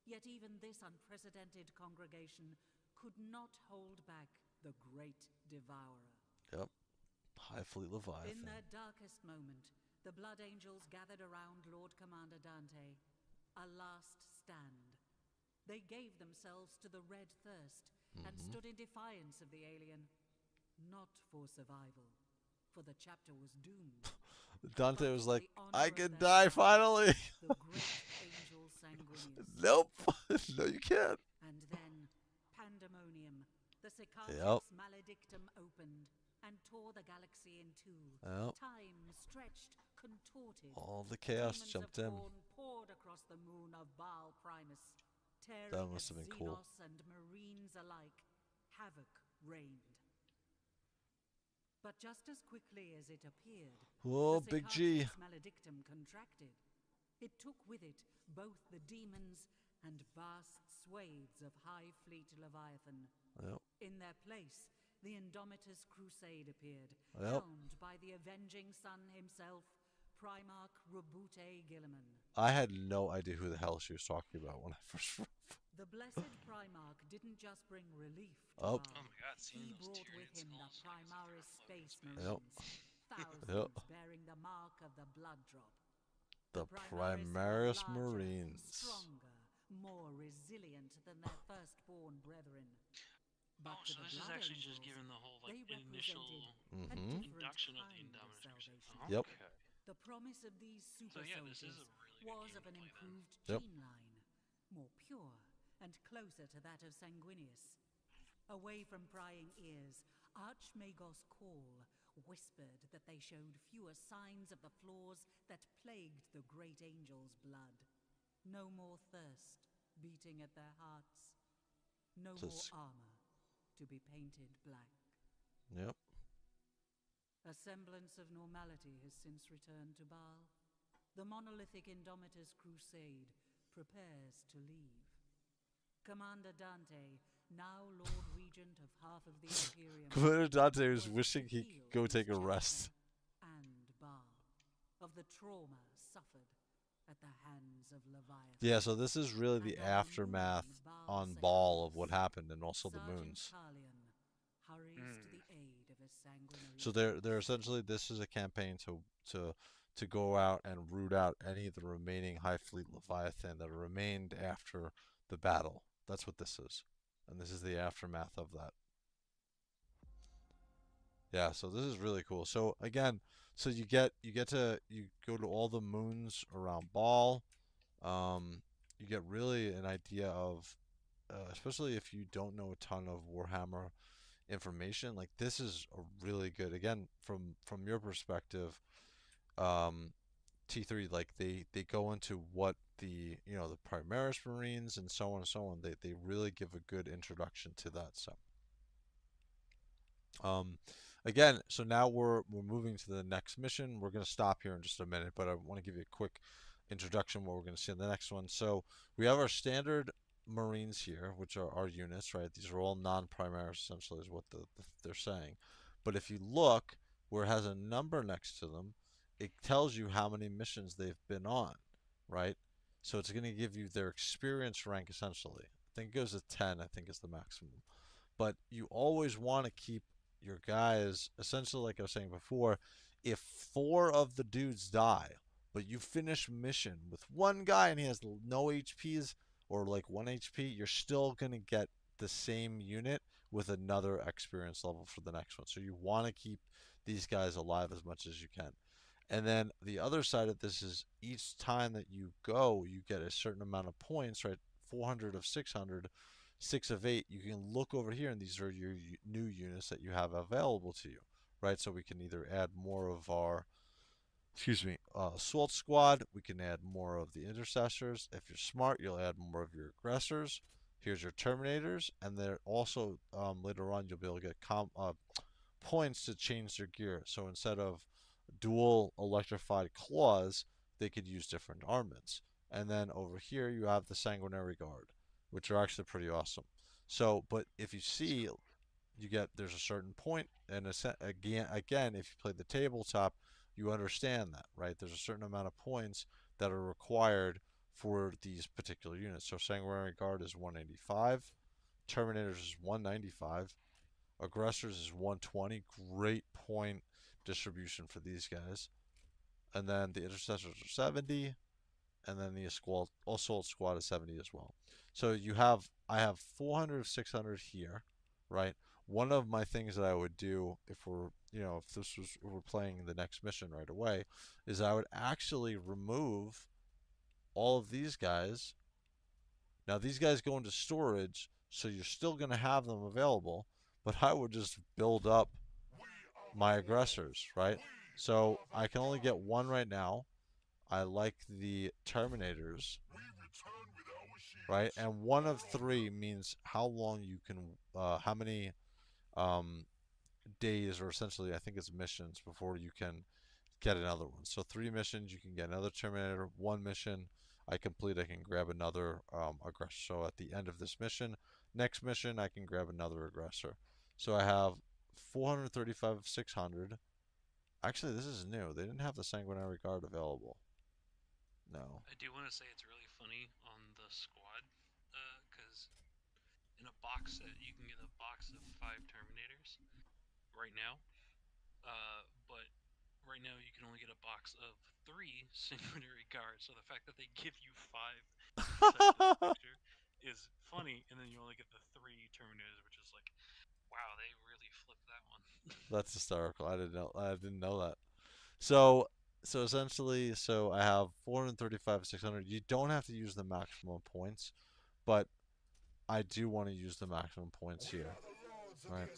Yet even this unprecedented congregation could not hold back the great devourer. Yep. High Fleet In Leviathan. their darkest moment, the Blood Angels gathered around Lord Commander Dante. A last stand. They gave themselves to the Red Thirst and stood in defiance of the alien. Not for survival, for the chapter was doomed. Dante was like, The honor I of can their die father, finally. The great angel Sanguinius. Nope. No, you can't. And then, pandemonium. The Yep. Sicatrix Maledictum opened and tore the galaxy in two. Yep. Time stretched, contorted. All the chaos Demons jumped of in. Khorne poured across the moon of Baal Primus, tearing That must have at been cool. Xenos and Marines alike. Havoc reigned. But just as quickly as it appeared, Whoa, the big G. Sicatrix Maledictum contracted. It took with it both the demons and vast swathes of High Fleet Leviathan. Yep. In their place, the Indomitus Crusade appeared, Yep. helmed by the avenging sun himself, Primarch Robute Gilliman. I had no idea who the hell she was talking about when I first. The blessed Primarch didn't just bring relief to Oh. Baal. Oh my god, seeing He those brought with Tyranid him the skulls Primaris Space Marines. Marines, thousands Yep. bearing the mark of the blood drop. The Primaris Primaris were larger, Marines. stronger, more resilient than their firstborn brethren. But Oh, to so the this is Blood actually just Angels, given the whole they like initial represented a Mhm. different induction of the kind Indominus Crusade. salvation. Yep. Okay. The promise of these super So yeah, this is soldiers a really good was game of to an play then. improved Yep. gene line, more pure and closer to that of Sanguinius. Away from prying ears, Archmagos Call whispered that they showed fewer signs of the flaws that plagued the great angel's blood. No more thirst beating at their hearts. No more Just- armor to be painted black. Yep. A semblance of normality has since returned to Baal. The monolithic Indomitus Crusade prepares to leave. Commander Dante now Lord Regent of half of the Imperium, Commander Dante was was wishing to he heal could go his take a jester rest. and Baal of the trauma suffered at the hands of Leviathan. Yeah, so this is really the And on aftermath removing on Baal's Baal of what accoutrements, happened, and also the Sergeant moons. Carlion hurries to the aid of his sanguinary So troops. they're essentially, this is a campaign to go out and root out any of the remaining High Fleet Leviathan that remained after the battle. That's what this is, and this is the aftermath of that. Yeah, so this is really cool. So again, so you go to all the moons around Baal. You get really an idea of, especially if you don't know a ton of Warhammer information, like this is a really good, again, from your perspective, T3, like they go into what the, the Primaris Marines and so on and so on. They really give a good introduction to that. So um again, so now we're moving to the next mission. We're going to stop here in just a minute, but I want to give you a quick introduction what we're going to see in the next one. So we have our standard Marines here, which are our units, right? These are all non-Primaris, essentially, is what they're saying. But if you look where it has a number next to them, it tells you how many missions they've been on, right? So it's going to give you their experience rank, essentially. I think it goes to 10, I think is the maximum. But you always want to keep your guys, essentially, like I was saying before, if 4 of the dudes die, but you finish mission with one guy and he has no HPs or like 1 HP, you're still going to get the same unit with another experience level for the next one. So you want to keep these guys alive as much as you can. And then the other side of this is each time that you go, you get a certain amount of points, right? 400 of 600, 6 of 8. You can look over here, and these are your new units that you have available to you, right? So we can either add more of our, assault squad. We can add more of the intercessors. If you're smart, you'll add more of your aggressors. Here's your terminators, and then also later on you'll be able to get points to change their gear. So instead of dual electrified claws, they could use different armaments. And then over here you have the Sanguinary Guard, which are actually pretty awesome. So, but if you see, there's a certain point, and again, if you play the tabletop, you understand that, right? There's a certain amount of points that are required for these particular units. So Sanguinary Guard is 185, Terminators is 195, Aggressors is 120. Great point distribution for these guys. And then the Intercessors are 70, and then the Assault Squad is 70 as well. So I have 400 of 600 here, right? One of my things that I would do if we're playing the next mission right away, is I would actually remove all of these guys. Now these guys go into storage, so you're still going to have them available, but I would just build up my aggressors, right? So I can only get one right now. I like the Terminators, right? And 1 of 3 means how long you can, how many days, or essentially I think it's missions, before you can get another one. So 3 missions, you can get another Terminator. 1 mission I complete, I can grab another aggressor. So at the end of this mission, next mission, I can grab another aggressor. So I have 435 of 600. Actually, this is new. They didn't have the Sanguinary Guard available. No. I do want to say it's really funny on the squad, because in a box set you can get a box of 5 Terminators right now, but right now you can only get a box of 3 Sanguinary Guards. So the fact that they give you 5 inside of this picture is funny, and then you only get the 3 Terminators, which is like, wow, they really flipped that one. That's hysterical. I didn't know that. So essentially, so I have 435 600. You don't have to use the maximum points, but I do want to use the maximum points here. Right.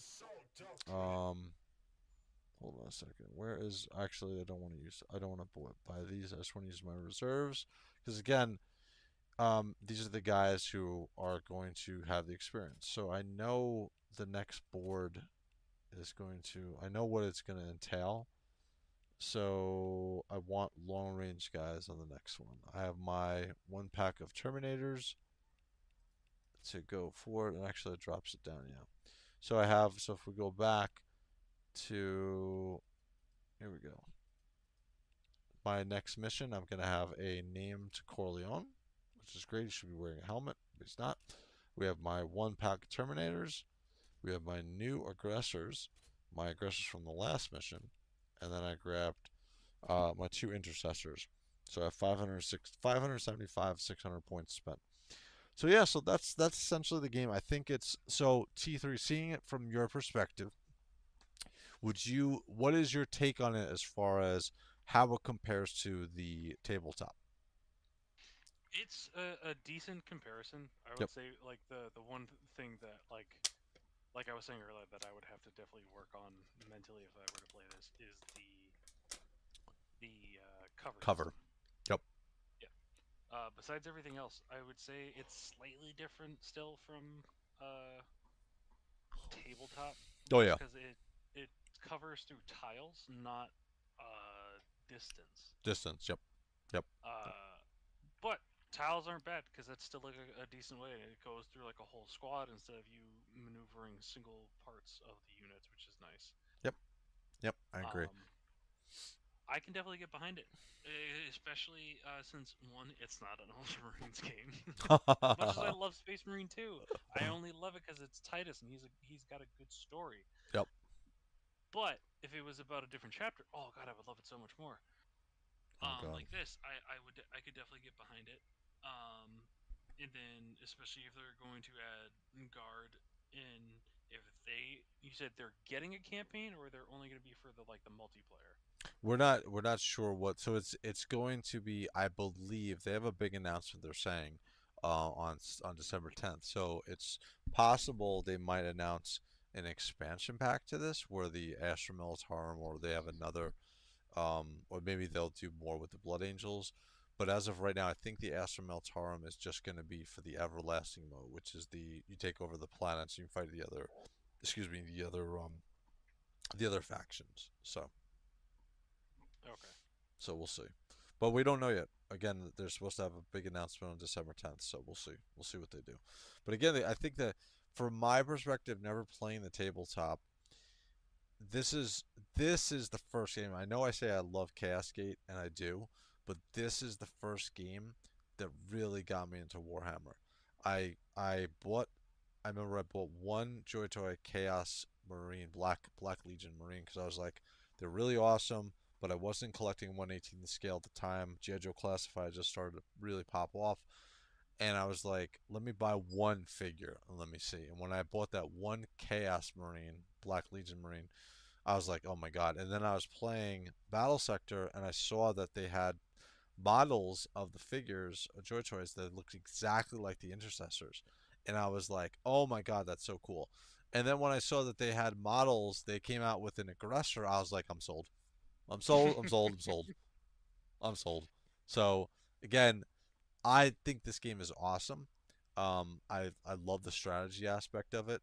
Hold on a second. Where is, actually, I don't want to buy these. I just want to use my reserves, because again, these are the guys who are going to have the experience. So I know the next board is going to, I know what it's going to entail. So I want long range guys on the next one. I have my 1 pack of Terminators. to go forward, and actually it drops it down. Yeah. So I have. So if we go back to, here we go. My next mission, I'm gonna have a named Corleone, which is great. He should be wearing a helmet, but he's not. We have my 1 pack Terminators. We have my new aggressors, my aggressors from the last mission, and then I grabbed my 2 intercessors. So I have 575, 600 points spent. So yeah, so that's essentially the game. I think it's so T3. Seeing it from your perspective, what is your take on it as far as how it compares to the tabletop? It's a decent comparison. I Yep. would say like the one thing that like I was saying earlier that I would have to definitely work on mentally if I were to play this is the cover Cover. system. Yep. Yeah. Besides everything else, I would say it's slightly different still from uh, tabletop, Oh just yeah. because it covers through tiles, not distance. Distance. Yep. Yep. But tiles aren't bad because that's still like a decent way. It goes through like a whole squad instead of you maneuvering single parts of the units, which is nice. Yep. Yep. I agree. I can definitely get behind it, especially since one, it's not an Ultramarines game. As much as I love Space Marine 2, I only love it because it's Titus and he's got a good story. Yep. But if it was about a different chapter, oh god, I would love it so much more. Oh god. Like this, I could definitely get behind it. And then especially if they're going to add guard in, if you said they're getting a campaign or they're only going to be for the multiplayer. We're not sure what. So it's going to be. I believe they have a big announcement. They're saying on December 10th. So it's possible they might announce an expansion pack to this, where the Astra Militarum, or they have another, or maybe they'll do more with the Blood Angels. But as of right now, I think the Astra Militarum is just going to be for the Everlasting mode, which is you take over the planets and you fight the other, excuse me, the other factions. Okay. So we'll see. But we don't know yet. Again, they're supposed to have a big announcement on December 10th, so we'll see. We'll see what they do. But again, I think that from my perspective, never playing the tabletop, this is the first game. I know I say I love Chaos Gate, and I do, but this is the first game that really got me into Warhammer. I remember I bought one JOYTOY Chaos Marine, Black Legion Marine, because I was like, they're really awesome, but I wasn't collecting 1/18 scale at the time. G.I. Joe Classified just started to really pop off. And I was like, let me buy one figure and let me see. And when I bought that one Chaos Marine, Black Legion Marine, I was like, oh my god. And then I was playing Battlesector and I saw that they had models of the figures, Joy Toys, that looked exactly like the Intercessors. And I was like, oh my god, that's so cool. And then when I saw that they had models, they came out with an aggressor, I was like, I'm sold. I'm sold, I'm sold, I'm sold. I'm sold. So again, I think this game is awesome. I love the strategy aspect of it.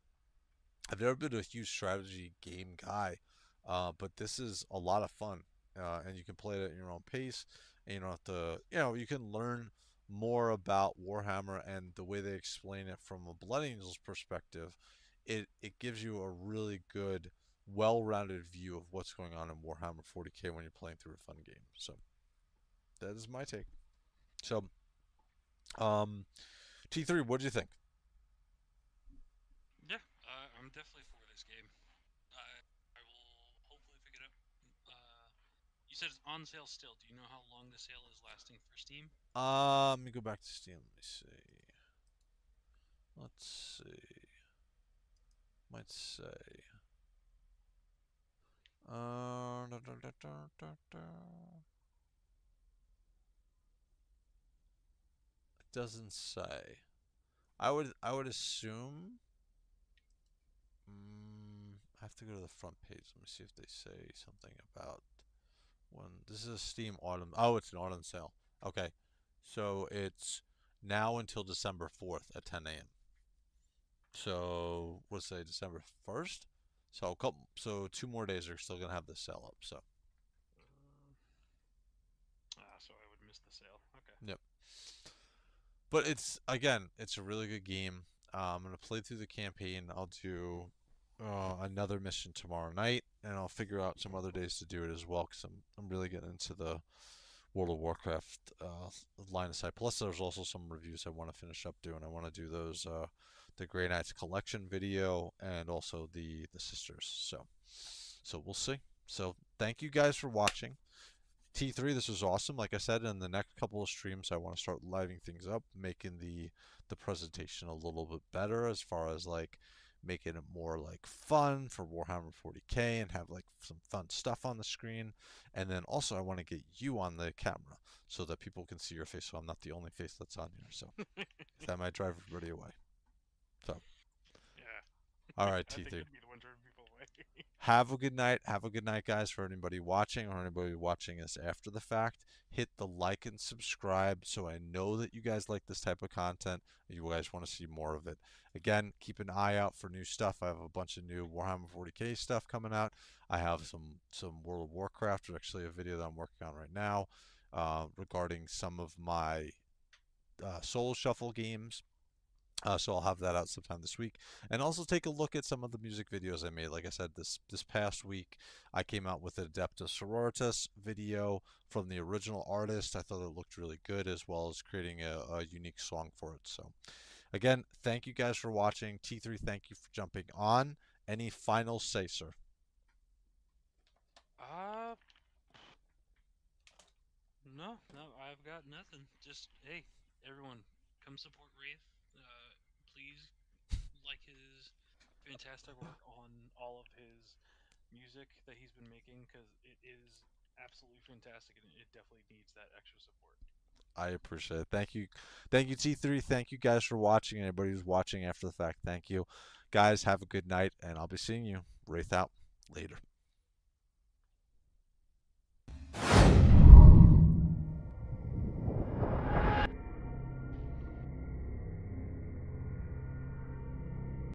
I've never been a huge strategy game guy, but this is a lot of fun, and you can play it at your own pace. And you don't have to, you can learn more about Warhammer and the way they explain it from a Blood Angels perspective. It gives you a really good, well-rounded view of what's going on in Warhammer 40K when you're playing through a fun game. So that is my take. So, T3, what do you think? Yeah, I'm definitely for this game. I will hopefully pick it up. You said it's on sale still. Do you know how long the sale is lasting for Steam? Let me go back to Steam. Let me see. Let's see. Might say. Da, da, da, da, da, da. It doesn't say. I would assume. I have to go to the front page. Let me see if they say something about when this is a Steam autumn. Oh, it's an autumn sale. Okay, so it's now until December 4th at 10 a.m. So let's say December 1st. So 2 more days are still gonna have this sale up. So So I would miss the sale. Okay. yep. But it's again, it's a really good game. I'm gonna play through the campaign. I'll do another mission tomorrow night, and I'll figure out some other days to do it as well. Because I'm really getting into the World of Warcraft line of sight. Plus, there's also some reviews I want to finish up doing. I want to do those the Grey Knights collection video and also the sisters. So we'll see. So thank you guys for watching. T3, this was awesome. Like I said, in the next couple of streams, I want to start livening things up, making the presentation a little bit better as far as like making it more like fun for Warhammer 40K and have like some fun stuff on the screen. And then also I want to get you on the camera so that people can see your face, so I'm not the only face that's on here. So that might drive everybody away. So Yeah. all right, I think T3. it'd be the one driving people away. Have a good night. Have a good night, guys. For anybody watching or anybody watching us after the fact, hit the like and subscribe so I know that you guys like this type of content and you guys want to see more of it. Again, keep an eye out for new stuff. I have a bunch of new Warhammer 40K stuff coming out. I have some World of Warcraft, or actually a video that I'm working on right now regarding some of my Soul Shuffle games. So I'll have that out sometime this week, and also take a look at some of the music videos I made. Like I said, this past week, I came out with an Adeptus Sororitas video from the original artist. I thought it looked really good, as well as creating a unique song for it. So, again, thank you guys for watching. T3, thank you for jumping on. Any final say, sir? No, I've got nothing. Just hey, everyone, come support Wraith. Please like his fantastic work on all of his music that he's been making, because it is absolutely fantastic and it definitely needs that extra support. I appreciate it. Thank you, T3. Thank you guys for watching. Anybody who's watching after the fact, thank you, guys. Have a good night, and I'll be seeing you. Wraith out later.